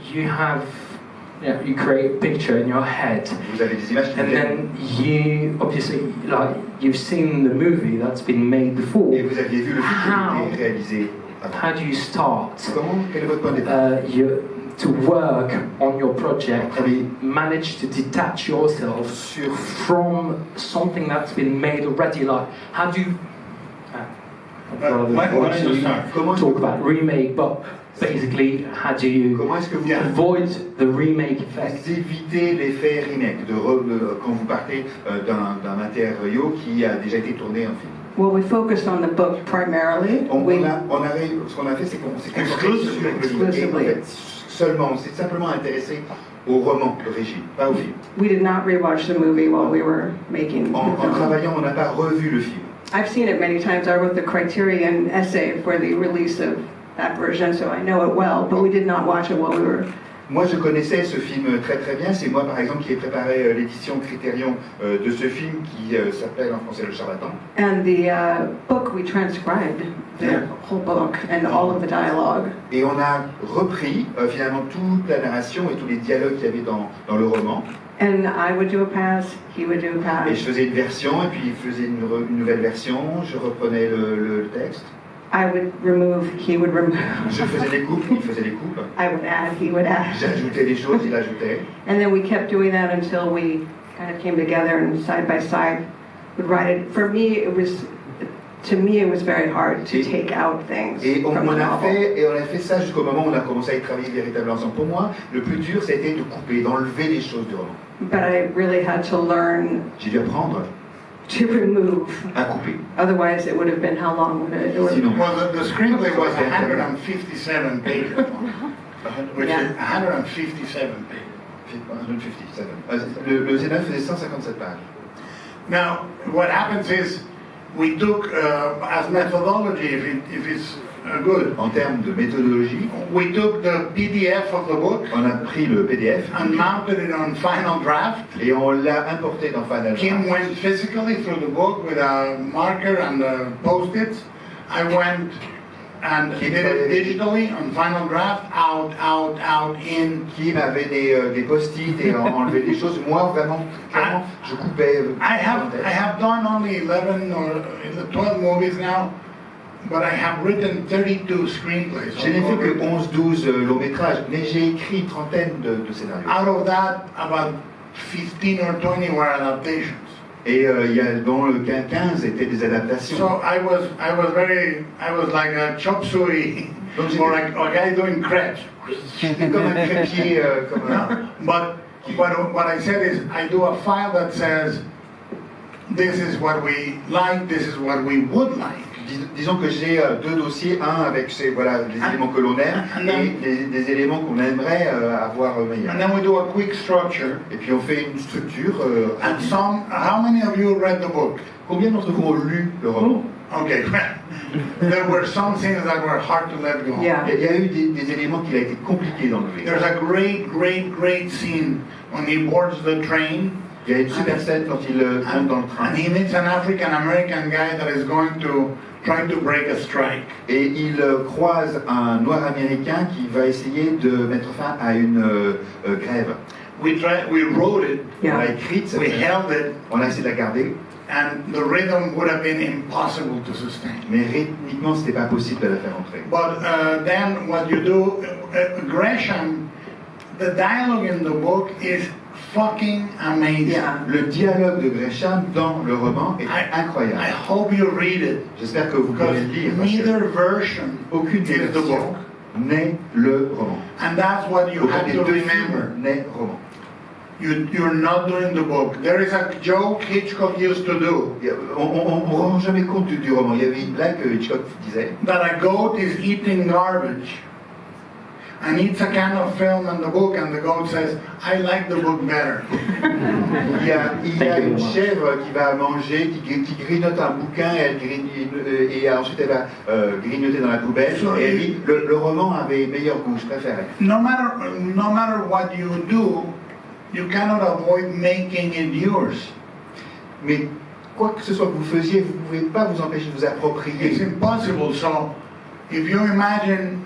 you create a picture in your head,
Vous avez des images qui
and
viennent.
then you obviously, like, you've seen the movie that's been made before.
Et vous aviez vu le film qui a été réalisé avant.
How do you start
Quel est votre point de départ?
to work on your project
Travailler
and manage to detach yourself
sur
from something that's been made already? Like, how do you?
Why don't you start?
comment
Talk about remake, but basically, how do you
comment est-ce que vous
Yeah.
avoid the remake effect?
vous évitez l'effet remake quand vous partez d'un matériau qui a déjà été tourné en film?
Well, we focused on the book primarily.
Ce qu'on a fait, c'est qu'on s'est concentré sur le livre. Et en fait, seulement, on s'est simplement intéressé au roman d'origine, pas au film.
We did not rewatch the movie while we were making the
En
film.
travaillant, on n'a pas revu le film.
I've seen it many times. I wrote the Criterion essay for the release of that version, so I know it well, but we did not watch it while we were
Moi, je connaissais ce film très très bien. C'est moi, par exemple, qui ai préparé l'édition Criterion de ce film qui s'appelle en français Le Charlatan.
And the book, we transcribed the whole book and all of the dialogue.
Et on a repris finalement toute la narration et tous les dialogues qu'il y avait dans le roman.
And I would do a pass, he would do a pass.
Et je faisais une version, et puis il faisait une nouvelle version, je reprenais le texte.
I would remove, he would remove.
Je faisais des coupes, il faisait des coupes.
I would add, he would add.
J'ajoutais des choses, il ajoutait.
And then we kept doing that until we kind of came together and side by side would write it. For me, it was very hard to take out things from the novel.
Et on a fait ça jusqu'au moment où on a commencé à y travailler véritablement ensemble. Pour moi, le plus dur, c'était de couper, d'enlever les choses du roman.
But I really had to learn
J'ai dû apprendre
to remove.
à couper.
Otherwise, it would have been how long would it?
Sinon,
Well, the screenplay was 157 pages, which is 157 pages.
157. Le scénario faisait 157 pages.
Now, what happens is we took as methodology, if it's good,
En termes de méthodologie,
we took the PDF of the book
on a pris le PDF
and mounted it on Final Draft.
et on l'a importé dans Final
Kim
Draft.
went physically through the book with a marker and post-its. I went and did it digitally on Final Draft, out, in.
Kim avait des post-it et enlevé des choses. Moi, vraiment, clairement, je coupais.
I have done only 11 or 12 movies now, but I have written 32 screenplays.
Je n'ai fait que 11-12 longs métrages, mais j'ai écrit une trentaine de scénarios.
Out of that, about 15 or 20 were adaptations.
Et il y a dont 15 étaient des adaptations.
So I was like a chop suey, or like a guy doing crepes.
J'étais comme un crépier, comme un...
But what I said is, I do a file that says, this is what we like, this is what we would like.
Disons que j'ai deux dossiers, un avec les éléments que l'on aime et des éléments qu'on aimerait avoir meilleurs.
And then we do a quick structure.
Et puis on fait une structure.
And how many of you read the book?
Combien d'entre vous ont lu le roman?
Okay, there were some things that were hard to let go.
Yeah.
Il y a eu des éléments qu'il a été compliqué d'enlever.
There's a great scene when he boards the train.
Il y a une super scène quand il monte dans le train.
And he meets an African-American guy that is going to try to break a strike.
Et il croise un noir américain qui va essayer de mettre fin à une grève.
We wrote it,
On l'a écrite,
we held it,
on a essayé de la garder,
and the rhythm would have been impossible to sustain.
mais rythmiquement c'était pas possible de la faire entrer.
But then what you do, Gresham, the dialogue in the book is fucking amazing.
Yeah.
Le dialogue de Gresham dans le roman est incroyable.
I hope you read it.
J'espère que vous
Because
pourrez le lire. Parce que
neither version
aucune
is the
version
book.
n'est le roman.
And that's what you
Aucun
have
des
to
deux
remember.
films n'est roman.
You're not doing the book. There is a joke Hitchcock used to do.
On ne rend jamais compte du roman. Il y avait une blague que Hitchcock disait.
That a goat is eating garbage and eats a can of film and the book, and the goat says, I like the book better.
Il y a une chèvre qui va manger, qui grignote un bouquin et ensuite elle va grignoter dans la poubelle. Et elle dit, le roman avait meilleur goût, je préférais.
No matter what you do, you cannot avoid making it yours.
Mais quoi que ce soit que vous faisiez, vous ne pouvez pas vous empêcher de vous approprier.
It's impossible. So, if you imagine,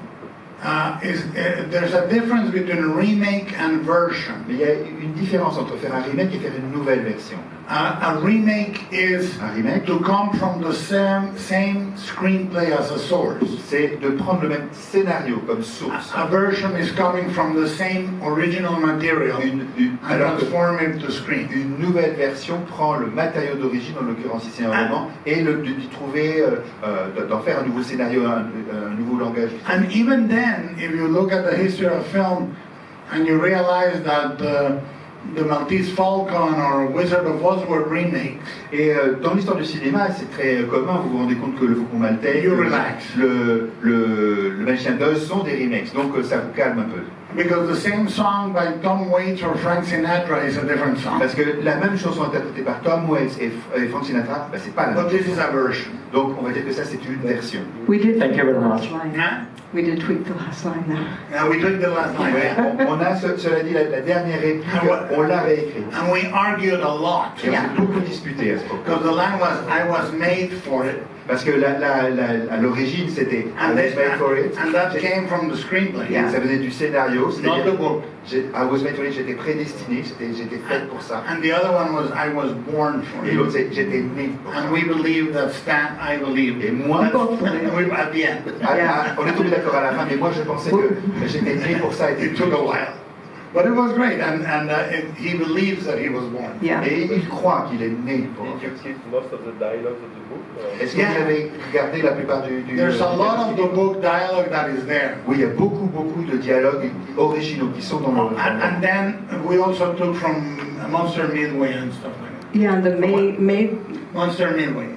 there's a difference between remake and version.
Mais il y a une différence entre faire un remake et faire une nouvelle version.
A remake is
Un remake,
to come from the same screenplay as a source.
c'est de prendre le même scénario comme source.
A version is coming from the same original material and
Alors que
transform it to screen.
une nouvelle version prend le matériau d'origine, en l'occurrence ici un roman, et d'y trouver, d'en faire un nouveau scénario, un nouveau langage.
And even then, if you look at the history of film and you realize that the Maltese Falcon or Wizard of Oz were remakes.
Et dans l'histoire du cinéma, c'est très commun, vous vous rendez compte que le Faucon Maltais,
You relax.
le Magicien d'Oz sont des remakes, donc ça vous calme un peu.
Because the same song by Tom Waits or Frank Sinatra is a different song.
Parce que la même chanson interprétée par Tom Waits et Frank Sinatra, bah, c'est pas la même.
But this is a version.
Donc on va dire que ça c'est une version.
We did
Thank you very much.
Huh?
We did tweak the last line now.
Now we took the last line.
Ouais, on a, cela dit, la dernière réplique, on l'a réécrite.
And we argued a lot.
Et on s'est beaucoup disputé à ce propos.
Because the line was, I was made for it.
Parce que à l'origine c'était I was made for it.
And that came from the screenplay.
Yeah.
Ça venait du scénario.
Not the book.
I was made for it, j'étais prédestiné, j'étais faite pour ça.
And the other one was, I was born for
Et
it.
l'autre c'est j'étais né pour ça.
And we believe that I believe.
Et moi,
At the end.
on est tombé d'accord à la fin, mais moi je pensais que j'étais né pour ça.
It took a while. But it was great, and he believes that he was born.
Yeah.
Et il croit qu'il est né pour
Did you keep most of the dialogues of the book?
Est-ce que vous avez gardé la plupart du
There's a lot of the book dialogue that is there.
Oui, il y a beaucoup de dialogues originaux qui sont dans le...
And then we also took from Monster Midway and stuff like that.
Yeah, and the May
Monster Midway.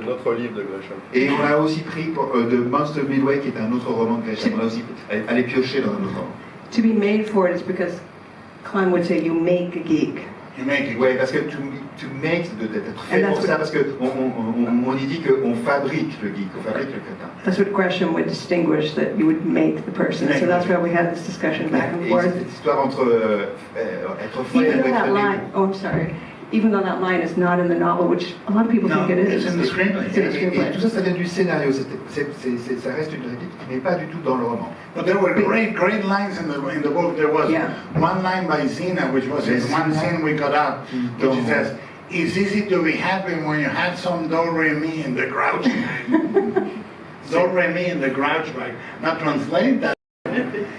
Un autre livre de Gresham.
Et on a aussi pris de Monster Midway, qui est un autre roman de Gresham. On a aussi allé piocher dans un autre roman.
to be made for it is because Clem would say you make a geek.
You make it.
Oui, parce que to make, d'être fait pour ça, parce qu'on y dit qu'on fabrique le geek, on fabrique le crétin.
That's what Gresham would distinguish, that you would make the person. So that's why we had this discussion back and
Et
forth.
cette histoire entre être fait
Even
et
though that
être
line, oh, I'm sorry. Even though that line is not in the novel, which a lot of people
No,
think it is.
it's in the screenplay.
It's in the
Et
screenplay.
tout ça, ça vient du scénario. Ça reste une réplique qui n'est pas du tout dans le roman.
But there were great lines in the book. There was
Yeah.
one line by Zena, which was in one scene we got out, which says, "It's easy to be happy when you had some do-re-mi in the grouch bag." Do-re-mi in the grouch bag. Now translate that.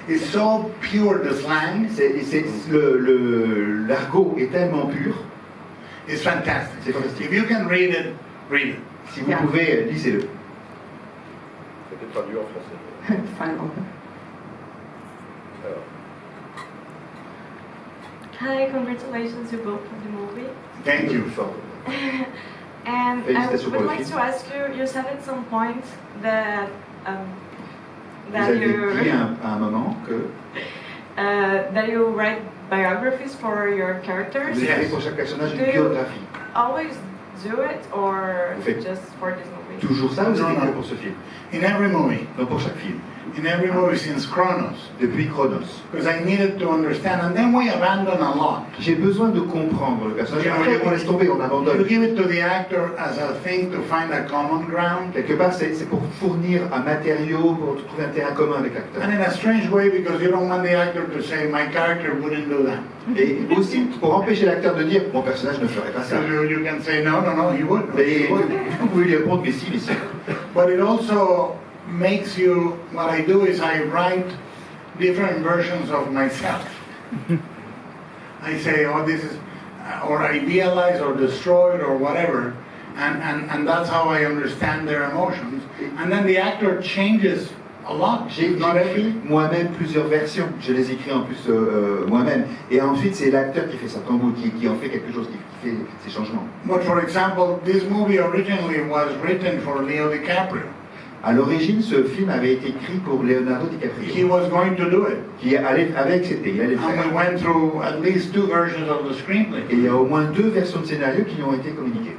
It's so pure, the slang.
L'argot est tellement pur.
It's fantastic.
C'est fantastique.
If you can read it, read it.
Si vous pouvez, lisez-le.
C'était traduit en français.
Final.
Alors,
Hi, congratulations, you both on the movie.
Thank you.
And I
Félicitations
would
pour le
like
film.
to ask you said at some point that
Vous
that
avez dit
you
à un moment que
that you write biographies for your characters.
vous écrivez pour chaque personnage
Do
une
you
biographie.
always do it or
Vous faites
just for this movie?
toujours ça ou c'est
Non,
que
non.
pour ce film?
In every movie.
Non, pour chaque film.
In every movie since Chronos.
Depuis Chronos.
Because I needed to understand, and then we abandon a lot.
J'ai besoin de comprendre le personnage.
Yeah,
Après,
you-
on laisse tomber, on
You
abandonne.
give it to the actor as a thing to find a common ground.
Quelque part, c'est pour fournir un matériau, pour trouver un terrain commun avec l'acteur.
And in a strange way, because you don't want the actor to say, my character wouldn't do that.
Et aussi pour empêcher l'acteur de dire mon personnage ne ferait pas ça.
So you can say, no, he wouldn't.
Et
He wouldn't.
vous pouvez lui répondre mais si, mais si.
But it also makes you, what I do is I write different versions of myself. I say, oh, this is, or idealized or destroyed or whatever, and that's how I understand their emotions. And then the actor changes a lot.
J'ai
Not
écrit
every.
moi-même plusieurs versions. Je les écris en plus moi-même. Et ensuite, c'est l'acteur qui fait ça, Tango, qui en fait quelque chose, qui fait ces changements.
But for example, this movie originally was written for Leo DiCaprio.
À l'origine, ce film avait été écrit pour Leonardo
He
DiCaprio,
was going to do it.
qui avait accepté, il allait le
And we
faire.
went through at least 2 versions of the screenplay.
Et il y a au moins 2 versions de scénario qui lui ont été communiquées.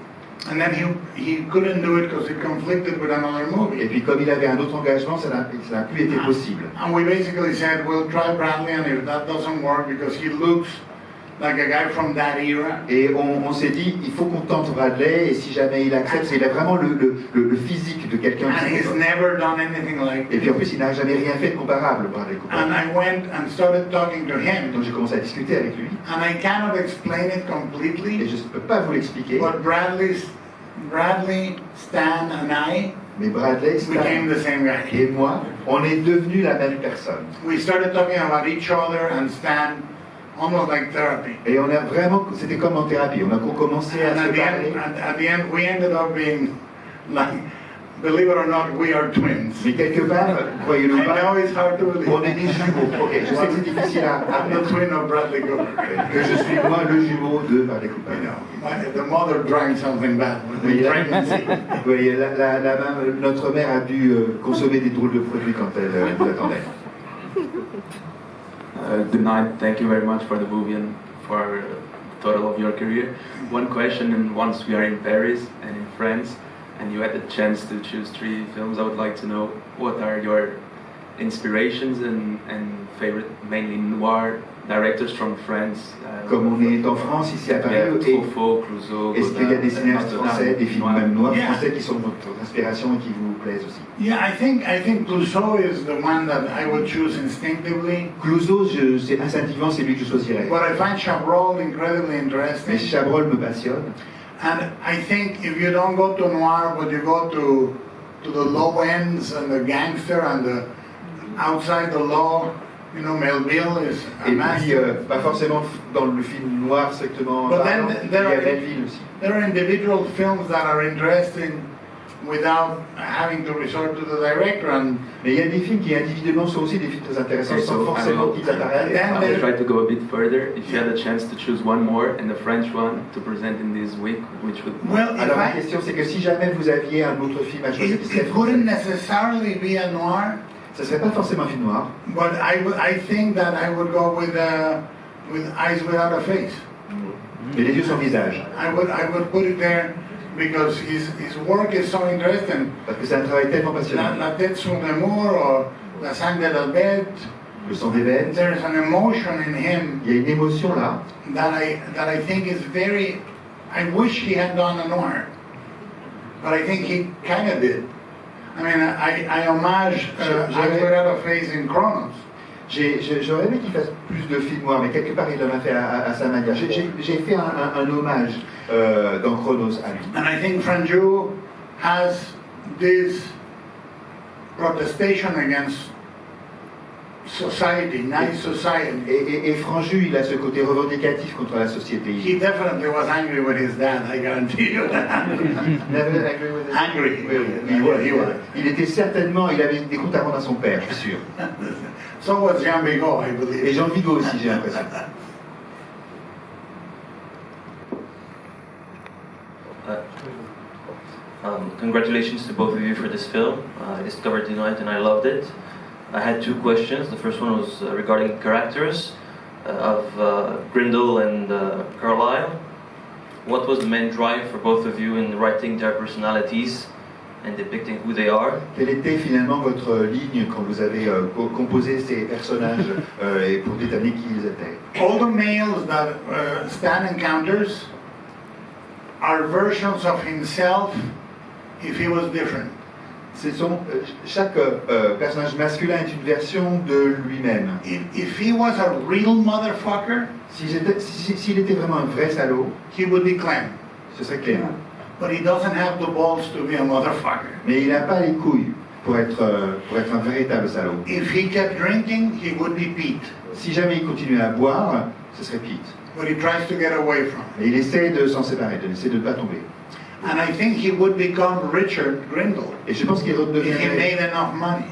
And then he couldn't do it because it conflicted with another
Et
movie.
puis comme il avait un autre engagement, ça n'a plus été possible.
And we basically said, we'll try Bradley, and if that doesn't work, because he looks like a guy from that era.
Et on s'est dit, il faut qu'on tente Bradley, et si jamais il accepte, il a vraiment le physique de quelqu'un
And
qui...
he's never done anything like
Et
it.
puis en plus, il n'a jamais rien fait de comparable, Bradley Cooper.
And I went and started talking to him.
Donc j'ai commencé à discuter avec lui,
And I cannot explain it
et
completely,
je ne peux pas vous l'expliquer,
but Bradley, Stan, and I
mais Bradley,
became
Stan
the same guy.
et moi, on est devenus la même personne.
We started talking about each other and Stan almost like therapy.
Et on a vraiment, c'était comme en thérapie, on a commencé à
And
se
at the
parler.
end, at the end, we ended up being like, believe it or not, we are twins.
Mais quelque part, croyez-le
I know
pas,
it's hard to believe.
on est des jumeaux. Ok, je sais que c'est difficile à
I'm the
admettre,
twin of Bradley Cooper.
que je suis moi le jumeau de Bradley
You
Cooper.
know, the mother drank something bad when
Oui,
in pregnancy.
oui, notre mère a dû consommer des drôles de produits quand elle nous attendait.
Good night. Thank you very much for the movie and for total of your career. One question, and once we are in Paris and in France, and you had the chance to choose 3 films, I would like to know what are your inspirations and favorite, mainly noir directors from France.
Comme on est en France, ici à Paris, est-ce qu'il y a des cinéastes français, des films même noirs français qui sont votre inspiration et qui vous plaisent aussi?
Yeah, I think Clouseau is the one that I would choose instinctively.
Clouseau, instinctivement, c'est lui que je choisirais.
But I find Chabrol incredibly interesting.
Mais Chabrol me passionne.
And I think if you don't go to noir, but you go to the low ends and the gangster and the outside the law, you know, Melville is a master.
Et puis, pas forcément dans le film noir strictement parlant, il y a Melville aussi.
There are individual films that are interesting without having to resort to the director.
Mais il y a des films qui individuellement sont aussi des films très intéressants sans forcément qu'ils apparaissent.
I will try to go a bit further. If you had a chance to choose one more and the French one to present in this week, which would?
Well,
alors la question c'est que si jamais vous aviez un autre film à choisir,
it wouldn't necessarily be a noir.
Ce serait pas forcément un film noir.
But I think that I would go with Eyes Without a Face.
Mais les yeux sans visage.
I would put it there because his work is so interesting.
Parce que c'est un travail tellement passionnant.
La tête sur le mur or La sang de la bête.
Le sang des bêtes.
There's an emotion in him.
Il y a une émotion là.
That I think is very. I wish he had done a noir, but I think he kind of did. I mean, I homage Eyes Without a Face in Chronos.
J'aurais aimé qu'il fasse plus de films noirs, mais quelque part il en a fait à sa manière. J'ai fait un hommage dans Chronos à lui.
And I think Franju has this protestation against society, nice society.
Et Franju, il a ce côté revendicatif contre la société.
He definitely was angry with his dad, I guarantee you that.
Never angry with his dad?
Angry.
Oui, he was. Il était certainement, il avait des comptes à rendre à son père, je suis sûr.
So was Jean Vigo, I believe.
Et Jean Vigo aussi, j'ai l'impression.
Congratulations to both of you for this film. I discovered tonight and I loved it. I had 2 questions. The first one was regarding characters of Grindel and Carlyle. What was the main drive for both of you in writing their personalities and depicting who they are?
Quelle était finalement votre ligne quand vous avez composé ces personnages et pour déterminer qui ils étaient?
All the males that Stan encounters are versions of himself if he was different.
Chaque personnage masculin est une version de lui-même.
If he was a real motherfucker,
s'il était vraiment un vrai salaud,
he would be Clem.
Ce serait Clem.
But he doesn't have the balls to be a motherfucker.
Mais il n'a pas les couilles pour être un véritable salaud.
If he kept drinking, he would be Pete.
Si jamais il continuait à boire, ce serait Pete.
But he tries to get away from it.
Et il essaie de s'en séparer, de ne pas tomber.
And I think he would become Richard Grindel.
Et je pense qu'il redeviendrait
if he made enough money.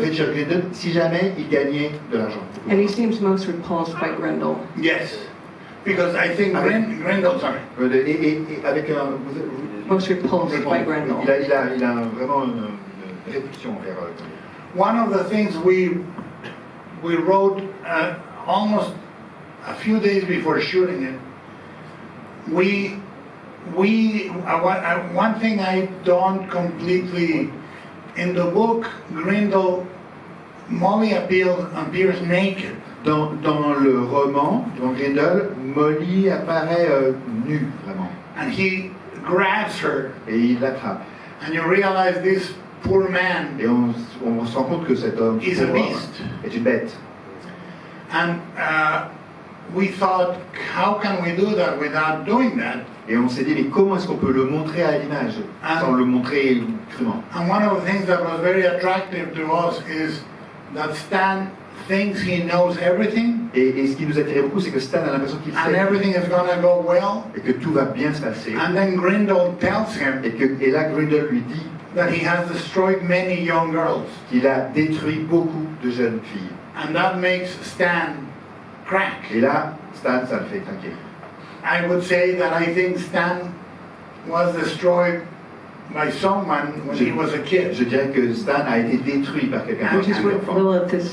Richard Grindel si jamais il gagnait de l'argent.
And he seems most repulsed by Grindel.
Yes, because I think Grindel, sorry.
Et avec un
most repulsed by Grindel.
Il a vraiment une répulsion envers.
One of the things we wrote almost a few days before shooting it. One thing I don't completely in the book, Molly appears naked.
Dans le roman, dans Grindel, Molly apparaît nue vraiment.
And he grabs her.
Et il l'attrape.
And you realize this poor man.
Et on se rend compte que cet homme
is a beast.
Est une bête.
And we thought, how can we do that without doing that?
Et on s'est dit, mais comment est-ce qu'on peut le montrer à l'image sans le montrer crûment?
And one of the things that was very attractive to us is that Stan thinks he knows everything.
Et ce qui nous attirait beaucoup, c'est que Stan a l'impression qu'il sait.
And everything is gonna go well.
Et que tout va bien se passer.
And then Grindel tells him.
Et là, Grindel lui dit.
That he has destroyed many young girls.
Qu'il a détruit beaucoup de jeunes filles.
And that makes Stan crack.
Et là, Stan, ça le fait craquer.
I would say that I think Stan was destroyed by someone when he was a kid.
Je dirais que Stan a été détruit par quelqu'un.
Which is what Lilith is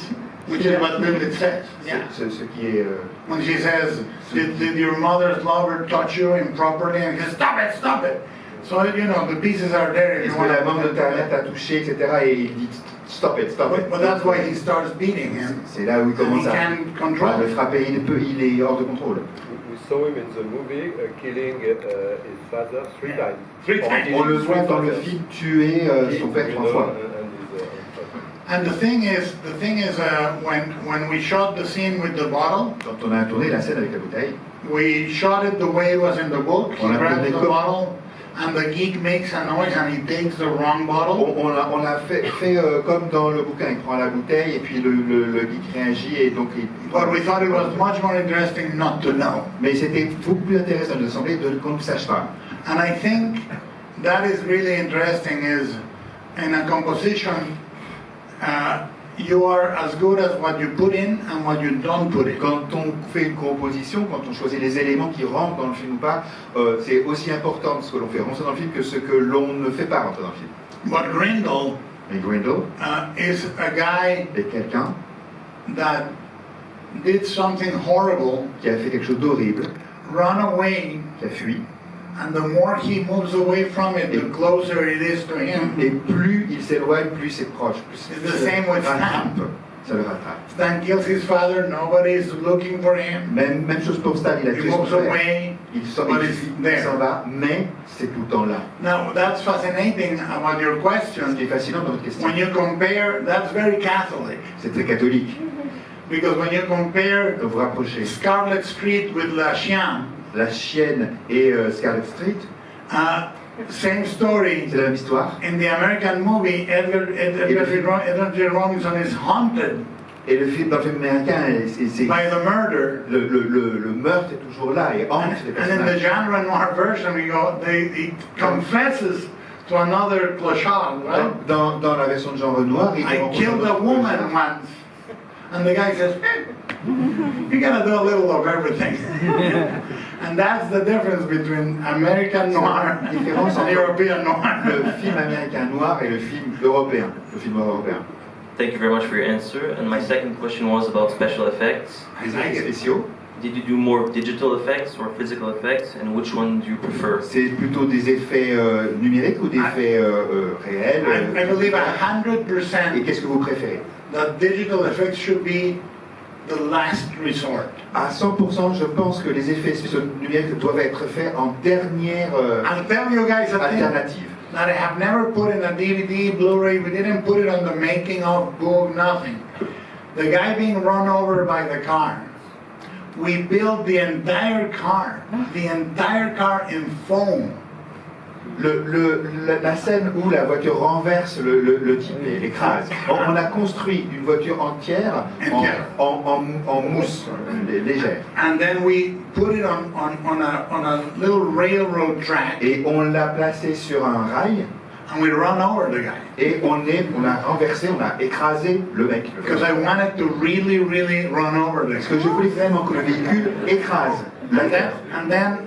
Which is what Lilith says. Yeah.
Ce qui est.
When she says, did your mother's lover touch you improperly? And he says, stop it. So, you know, the pieces are there.
Est-ce que la main de ta mère t'a touché, etc. Et il dit stop it.
But that's why he starts beating him.
C'est là où il commence à le frapper. Il est hors de contrôle.
We saw him in the movie killing his father 3 times.
On le voit dans le film tuer son père 3 fois.
And the thing is, when we shot the scene with the bottle,
quand on a tourné la scène avec la bouteille,
we shot it the way it was in the book. He grabs the bottle, and the geek makes a noise, and he takes the wrong bottle.
On a fait comme dans le bouquin, il prend la bouteille et puis le geek réagit et donc il.
But we thought it was much more interesting not to know.
Mais c'était beaucoup plus intéressant de sembler qu'on ne sache pas.
And I think that is really interesting. Is in a composition. You are as good as what you put in and what you don't put in.
Quand on fait une composition, quand on choisit les éléments qui rentrent dans le film ou pas, c'est aussi important ce que l'on fait rentrer dans le film que ce que l'on ne fait pas rentrer dans le film.
But Grindel
is
a guy
est quelqu'un
that did something horrible,
qui a fait quelque chose d'horrible,
run away,
qui a fui.
And the more he moves away from it, the closer it is to him.
Et plus il s'éloigne, plus c'est proche.
It's the same with Stan.
Ça le rattrape.
Stan kills his father. Nobody's looking for him.
Même chose pour Stan. Il a tué son frère. Il s'en va, mais c'est tout le temps là.
Now that's fascinating about your question.
Ce qui est fascinant dans votre question.
When you compare, that's very Catholic.
C'est très catholique.
Because when you compare
vous rapprochez
Scarlet Street with La Chienne.
La Chienne et Scarlet Street.
Same story.
C'est la même histoire.
In the American movie, Edgar J. Robinson is haunted.
Et le film, dans le film américain, c'est
by the murder.
Le meurtre est toujours là et hante les personnages.
And in the genre noir version, he confesses to another clochard, right?
Dans la version de genre noir, il
I killed a woman once. And the guy says, you gotta do a little of everything. And that's the difference between American noir and European noir.
Le film américain noir et le film européen, le film européen.
Thank you very much for your answer. And my second question was about special effects.
Spéciaux.
Did you do more digital effects or physical effects, and which one do you prefer?
C'est plutôt des effets numériques ou des effets réels?
I believe 100%.
Et qu'est-ce que vous préférez?
That digital effects should be the last resort.
À 100%, je pense que les effets spéciaux numériques doivent être faits en dernière
I'll tell you guys a
alternative.
That I have never put in a DVD, Blu-ray. We didn't put it on the making of book, nothing. The guy being run over by the car. We built the entire car in foam.
La scène où la voiture renverse le type et l'écrase. On a construit une voiture entière en mousse légère.
And then we put it on a little railroad track.
Et on l'a placé sur un rail.
And we run over the guy.
Et on a renversé, on a écrasé le mec.
Because I wanted to really run over the guy.
Parce que je voulais vraiment que le véhicule écrase la terre.
And then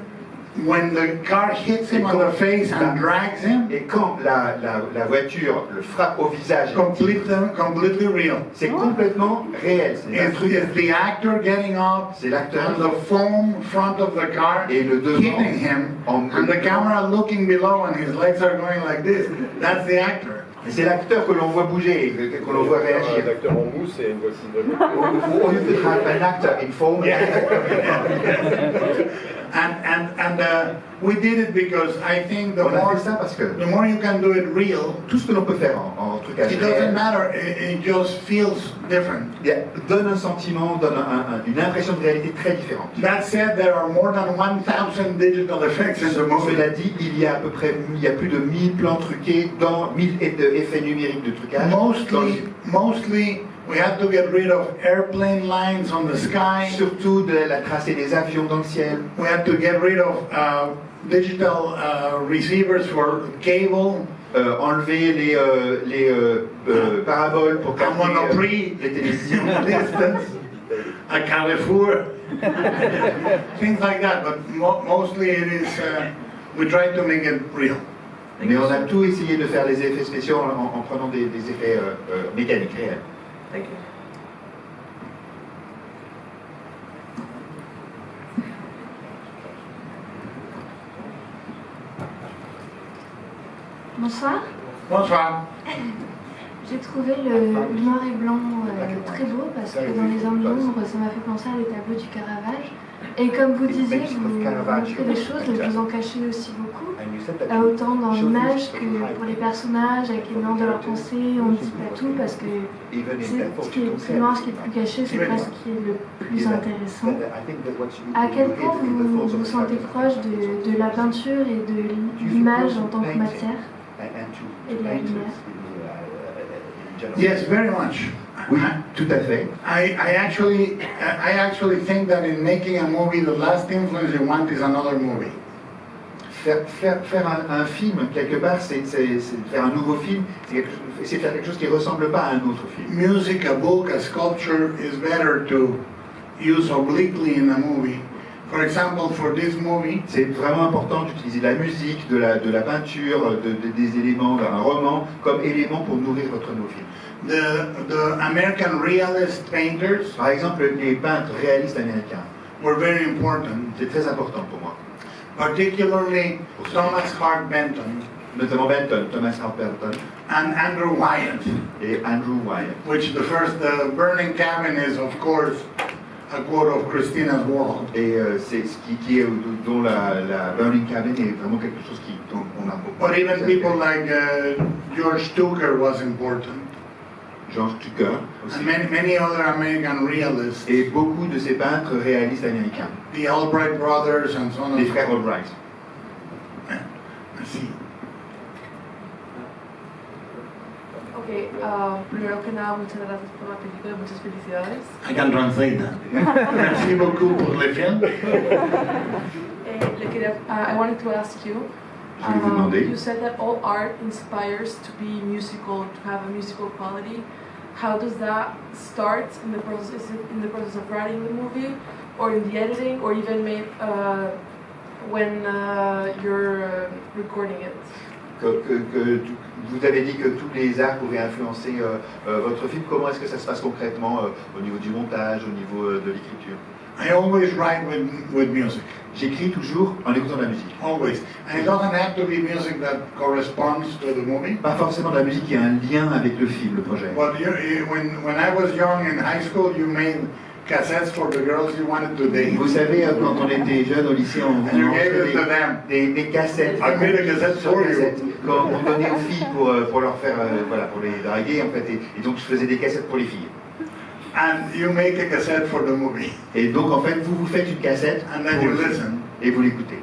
when the car hits him on the face and drags him,
et quand la voiture le frappe au visage,
completely real.
C'est complètement réel.
It's the actor getting up,
c'est l'acteur,
and the foam front of the car
et le devant,
hitting him, and the camera looking below, and his legs are going like this. That's the actor.
C'est l'acteur que l'on voit bouger, que l'on voit réagir.
Un acteur en mousse et une voici de
Au lieu de faire un acteur in foam.
And we did it because I think the more you can do it real,
tout ce que l'on peut faire en trucage
it doesn't matter. It just feels different.
Donne un sentiment, donne une impression de réalité très différente.
That said, there are more than 1,000 digital effects in the movie.
Cela dit, il y a plus de 1000 plans truqués, 1000 effets numériques de trucage.
Mostly. We had to get rid of airplane lines on the sky.
Surtout de la tracée des avions dans le ciel.
We had to get rid of digital receivers for cable.
Enlever les paraboles pour capter les télévisions.
Distance. A Carrefour. Things like that, but mostly it is. We try to make it real.
Mais on a tout essayé de faire les effets spéciaux en prenant des effets mécaniques réels.
Thank you.
Bonsoir.
Bonsoir.
J'ai trouvé le noir et blanc très beau parce que dans les zones d'ombre, ça m'a fait penser à des tableaux du Caravage. Et comme vous disiez, vous montrez des choses, mais vous en cachez aussi beaucoup. Autant dans l'image que pour les personnages, avec les nuances de leurs pensées, on ne dit pas tout parce que ce qui est plus noir, ce qui est plus caché, c'est pas ce qui est le plus intéressant. À quel point vous vous sentez proche de la peinture et de l'image en tant que matière et de la lumière?
Yes, very much.
Oui, tout à fait.
I actually think that in making a movie, the last influence you want is another movie.
Faire un film, quelque part, c'est faire un nouveau film, c'est faire quelque chose qui ne ressemble pas à un autre film.
Music, a book, a sculpture is better to use obliquely in a movie. For example, for this movie,
c'est vraiment important d'utiliser la musique, de la peinture, des éléments d'un roman comme éléments pour nourrir votre nouveau film.
The American realist painters,
par exemple, les peintres réalistes américains,
were very important.
C'est très important pour moi.
Particularly Thomas Hart Benton,
notamment Thomas Hart Benton,
and Andrew Wyatt.
Et Andrew Wyatt.
Which the Burning Cabin is, of course, a quote of Christina's World.
Et c'est ce qui est dont la Burning Cabin est vraiment quelque chose dont on a beaucoup.
But even people like George Tucker was important.
George Tucker aussi.
And many other American realists.
Et beaucoup de ces peintres réalistes américains.
The Albright brothers and so on.
Les frères Albright.
Sí.
Ok, primero que nada, muchas gracias por la película y muchas felicidades.
I can translate that. Merci beaucoup pour le film.
I wanted to ask you, you said that all art inspires to be musical, to have a musical quality. How does that start in the process? Is it in the process of writing the movie, or in the editing, or even when you're recording it?
Vous avez dit que tous les arts pouvaient influencer votre film. Comment est-ce que ça se passe concrètement au niveau du montage, au niveau de l'écriture?
I always write with music.
J'écris toujours en écoutant de la musique.
Always. And it doesn't have to be music that corresponds to the movie.
Pas forcément de la musique qui a un lien avec le film, le projet.
But when I was young in high school, you made cassettes for the girls you wanted to date.
Vous savez, quand on était jeune au lycée, on achetait des cassettes.
I made a cassette for you.
Qu'on donnait aux filles pour leur faire, pour les draguer en fait. Et donc je faisais des cassettes pour les filles.
And you make a cassette for the movie.
Et donc en fait, vous faites une cassette
and then you listen.
Et vous l'écoutez.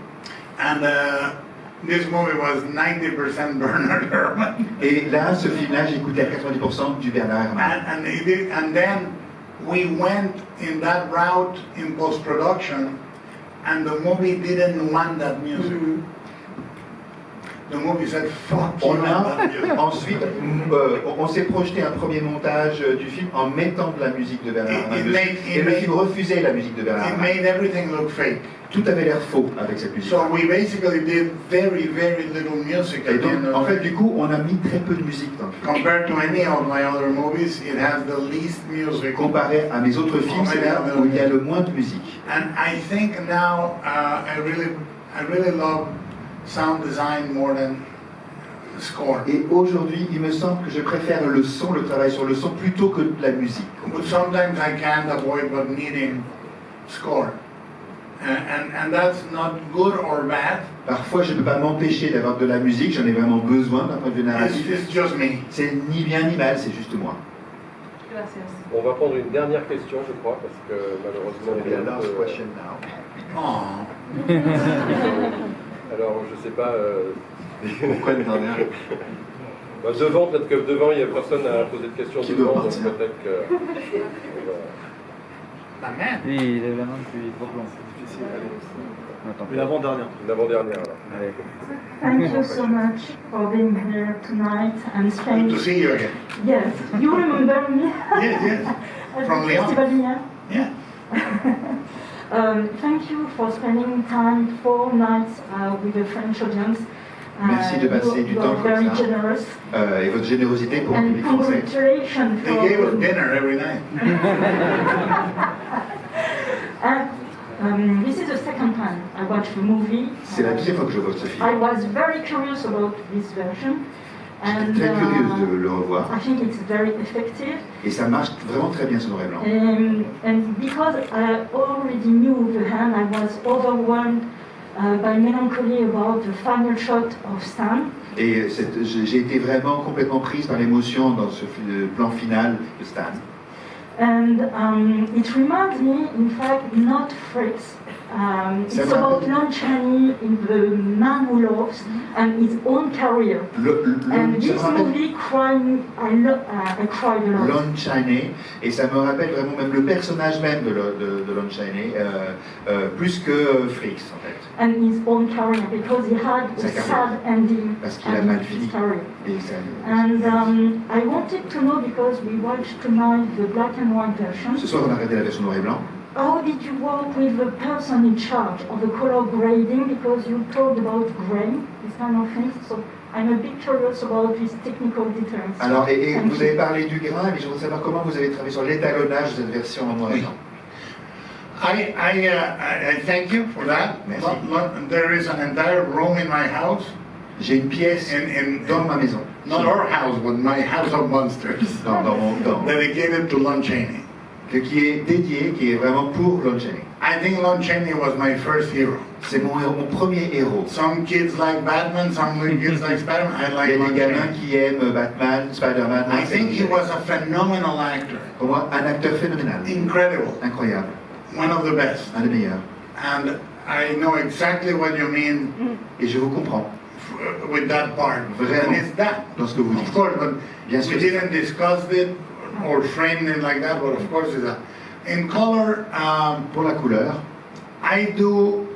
And this movie was 90% Bernard Herrmann.
Et là, ce film-là, j'écoutais à 90% du Bernard Herrmann.
And then we went in that route in post-production, and the movie didn't want that music. The movie said, fuck you.
Ensuite, on s'est projeté un premier montage du film en mettant de la musique de Bernard Herrmann. Et le film refusait la musique de Bernard Herrmann.
It made everything look fake.
Tout avait l'air faux avec cette musique.
So we basically did very, very little music.
Et donc, en fait, du coup, on a mis très peu de musique dans le film.
Compared to any of my other movies, it has the least music.
Comparé à mes autres films, c'est là où il y a le moins de musique.
And I think now I really love sound design more than score.
Et aujourd'hui, il me semble que je préfère le son, le travail sur le son, plutôt que la musique.
But sometimes I can't avoid but needing score. And that's not good or bad.
Parfois, je ne peux pas m'empêcher d'avoir de la musique, j'en ai vraiment besoin d'un point de vue narratif.
It's just me.
C'est ni bien ni mal, c'est juste moi.
Gracias.
On va prendre une dernière question, je crois, parce que malheureusement...
La last question now.
Oh.
Alors, je sais pas...
Pourquoi une dernière?
Devant, peut-être que devant, il n'y a personne à poser de questions.
Qui
devant,
doit partir?
Peut-être que...
Oui, il lève la main depuis trop longtemps.
C'est difficile, allez. L'avant-dernière.
L'avant-dernière, alors.
Allez.
Thank you so much for being here tonight and spending...
Good to see you again.
Yes, you remember me?
Yes. From Lyon. Yeah.
Thank you for spending time 4 nights with a French audience.
Merci de passer du temps comme ça. Et votre générosité pour le public français.
They gave us dinner every night.
this is the second time I watched the movie.
C'est la deuxième fois que je vois ce film.
I was very curious about this version.
J'étais très curieuse de le revoir.
I think it's very effective.
Et ça marche vraiment très bien ce noir et blanc.
And because I already knew the hand, I was overwhelmed by melancholy about the final shot of Stan.
Et j'ai été vraiment complètement prise par l'émotion dans ce plan final de Stan.
And it reminds me, in fact, not Freaks. It's about Lon Chaney in The Man Who Loves and his own career. And this movie, I cried a lot.
Lon Chaney, et ça me rappelle vraiment même le personnage même de Lon Chaney, plus que Freaks en fait.
And his own career, because he had a sad ending.
Parce qu'il a mal fini.
And I wanted to know, because we watched tonight the black and white version.
Ce soir on a regardé la version noir et blanc.
How did you work with the person in charge of the color grading? Because you talked about grain, this kind of things. So I'm a bit curious about these technical details.
Alors, et vous avez parlé du grain, mais je voudrais savoir comment vous avez travaillé sur l'étalonnage de cette version en noir et blanc.
I thank you for that. There is an entire room in my house.
J'ai une pièce dans ma maison.
Not our house, but my house of monsters.
Dans
dedicated to Lon Chaney.
Qui est dédié, qui est vraiment pour Lon Chaney.
I think Lon Chaney was my first hero.
C'est mon premier héros.
Some kids like Batman, some kids like Spider-Man. I like Lon Chaney.
Il y a des gamins qui aiment Batman, Spider-Man.
I think he was a phenomenal actor.
Pour moi, un acteur phénoménal.
Incredible.
Incroyable.
One of the best.
Un des meilleurs.
And I know exactly what you mean.
Et je vous comprends.
With that part.
Vraiment.
And it's that.
Dans ce que vous dites.
Of course, but
bien sûr.
We didn't discuss it or frame it like that, but of course it's that. In color,
pour la couleur,
I do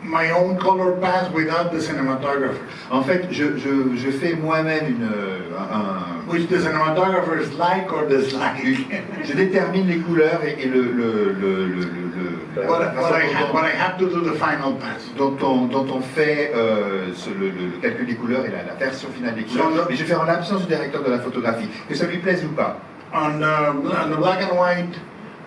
my own color pass without the cinematographer.
En fait, je fais moi-même
which the cinematographers like or dislike.
Je détermine les couleurs et
what I have to do the final pass.
Dont on fait le calcul des couleurs et la version finale des couleurs. Mais je fais en l'absence du directeur de la photographie, que ça lui plaise ou pas.
On the black and white,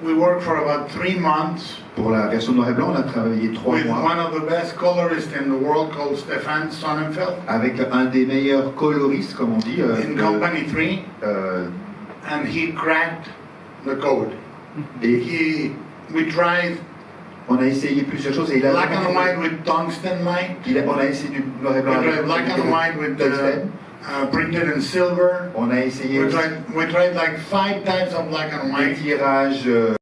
we worked for about 3 months.
Pour la version noir et blanc, on a travaillé 3
with
mois.
One of the best colorists in the world called Stefan Sonnenfeld.
Avec un des meilleurs coloristes, comme on dit.
In Company 3. And he cracked the code.
Et
we tried.
On a essayé plusieurs choses et il a.
Black and white with tungsten light.
On a essayé du noir et blanc.
Black and white with tungsten. Printed in silver.
On a essayé.
We tried like 5 types of black and white.
Tirages.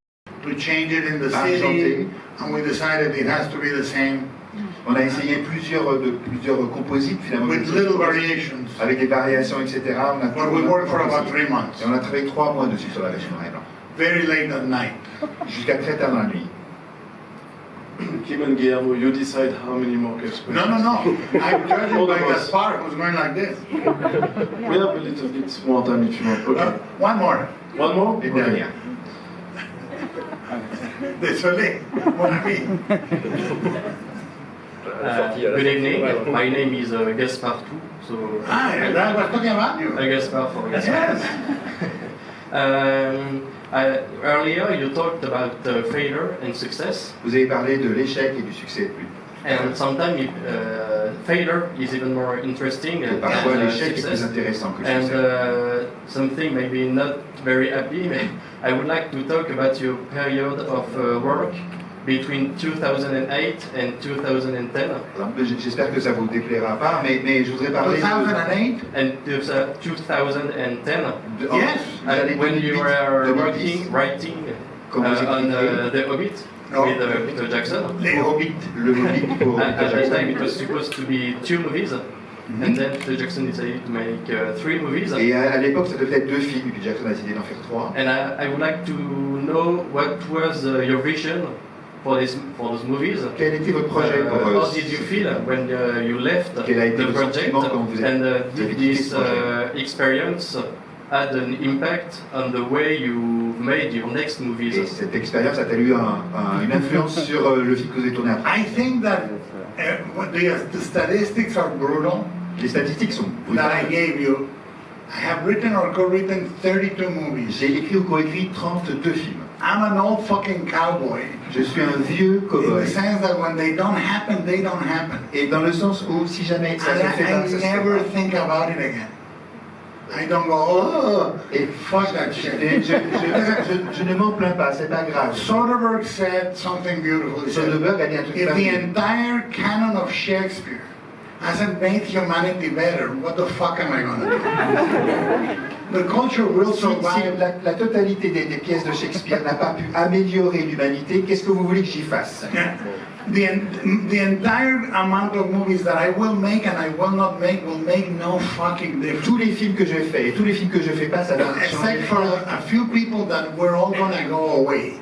To change it in the city, and we decided it has to be the same.
On a essayé plusieurs composites finalement.
With little variations.
Avec des variations, etc.
But we worked for about 3 months.
Et on a travaillé 3 mois dessus sur la version noir et blanc.
Very late at night.
Jusqu'à très tard dans la nuit.
Kim and Guillermo, you decide how many more questions.
No. I'm judging by Gaspar, who's going like this.
We have a little bit more time if you want. Okay.
One more.
One more?
Et dernière.
Désolé, mon ami.
Good evening. My name is Gaspar too. So
that was talking about you.
Gaspar for Gaspar.
Yes.
Earlier you talked about failure and success.
Vous avez parlé de l'échec et du succès.
And sometimes failure is even more interesting
parfois
than
l'échec est plus intéressant que le succès.
And something maybe not very happy. I would like to talk about your period of work between 2008 and 2010.
J'espère que ça vous déplaira pas, mais je voudrais parler
2008
and 2010.
Yes.
When you were writing on The Hobbit. With Peter Jackson.
Le Hobbit pour Peter
At
Jackson.
the time it was supposed to be 2 movies. And then Peter Jackson decided to make 3 movies.
Et à l'époque, ça devait être 2 films, et puis Jackson a décidé d'en faire 3.
And I would like to know what was your vision for those movies.
Quel était votre projet pour
how did you feel when you left the project? And did this experience had an impact on the way you made your next movies?
Et cette expérience a-t-elle eu une influence sur le film que vous avez tourné après?
I think that the statistics are brutal.
Les statistiques sont
that I
brutales.
gave you. I have written or co-written 32 movies.
J'ai écrit ou co-écrit 32 films.
I'm an old fucking cowboy.
Je suis un vieux
In
cowboy.
the sense that when they don't happen, they don't happen.
Et dans le sens où si jamais ça se fait pas, ça se fait
never
pas.
think about it again. I don't go, oh, fuck that shit.
Je ne m'en plains pas, c'est pas grave.
Soderbergh said something beautiful.
Soderbergh a dit un truc
if the
merveilleux.
entire canon of Shakespeare hasn't made humanity better, what the fuck am I gonna do? The culture will survive.
Si la totalité des pièces de Shakespeare n'a pas pu améliorer l'humanité, qu'est-ce que vous voulez que j'y fasse?
The entire amount of movies that I will make and I will not make will make no fucking difference.
Tous les films que je fais et tous les films que je fais pas, ça va changer.
Except for a few people that we're all gonna go away.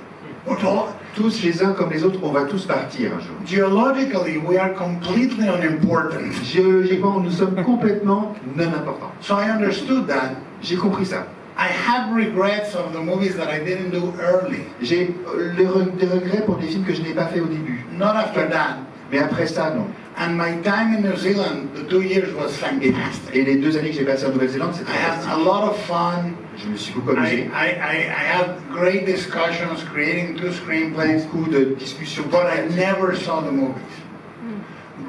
Tous les uns comme les autres, on va tous partir un jour.
Geologically, we are completely unimportant.
Géologiquement, nous sommes complètement non importants.
So I understood that.
J'ai compris ça.
I have regrets of the movies that I didn't do early.
J'ai des regrets pour des films que je n'ai pas fait au début.
Not after that.
Mais après ça, non.
And my time in New Zealand, the 2 years was fantastic.
Et les 2 années que j'ai passées en Nouvelle-Zélande, c'était fantastique.
I had a lot of fun.
Je me suis beaucoup amusé.
I had great discussions, creating 2 screenplays.
Beaucoup de discussions.
But I never saw the movies.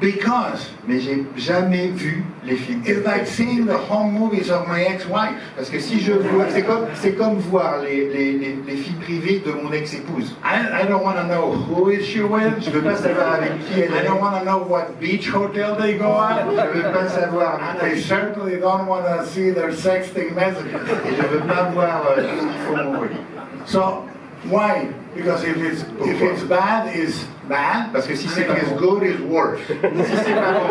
Because
mais j'ai jamais vu les films.
It's like seeing the home movies of my ex-wife.
Parce que si je vois, c'est comme voir les films privés de mon ex-épouse.
I don't want to know who is she with.
Je veux pas savoir avec qui elle est.
I don't want to know what beach hotel they go at.
Je veux pas savoir.
And I certainly don't want to see their sexting messages.
Et je veux pas voir ce qu'ils font au lit.
So why? Because if it's bad, it's bad.
Parce que si c'est
pas
bon,
good, it's worse.
Si c'est pas bon,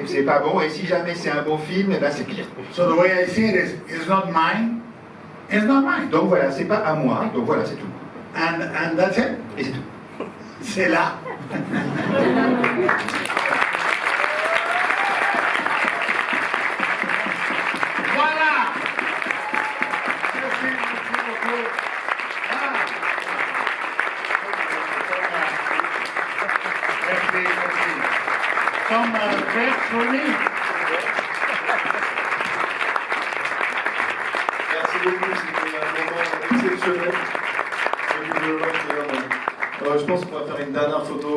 c'est pas bon. Et si jamais c'est un bon film, eh ben c'est pire.
So the way I see it is, it's not mine. It's not mine.
Donc voilà, c'est pas à moi. Donc voilà, c'est tout.
And that's it.
Et c'est tout.
C'est là. Voilà. Some bread for me.
Merci beaucoup, c'était un moment exceptionnel. Je pense qu'on va faire une dernière photo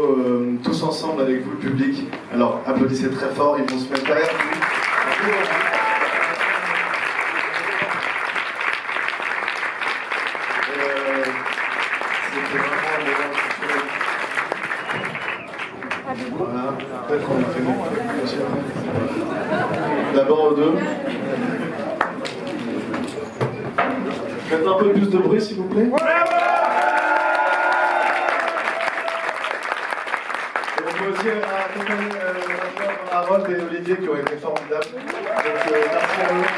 tous ensemble avec vous, le public. Alors applaudissez très fort, ils vont se mettre derrière vous. C'était vraiment un moment exceptionnel. Voilà, peut-être qu'on a fait mieux. D'abord aux deux. Faites un peu plus de bruit s'il vous plaît. Et on peut aussi accompagner Harold et Olivier qui ont été formidables. Donc merci à eux.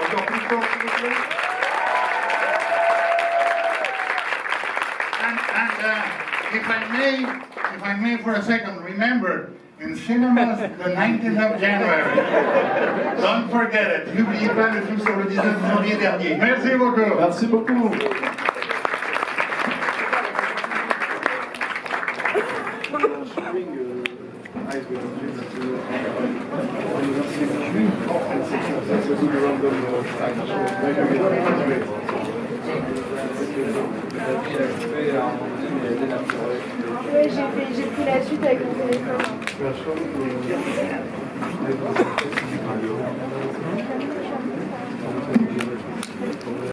Encore plus fort s'il vous plaît.
If I may for a second, remember, in cinemas, the 19th of January. Don't forget it.
N'oubliez pas le film sur le 19 janvier dernier.
Merci beaucoup.
Merci beaucoup.
Ouais, j'ai pris la suite avec mon téléphone.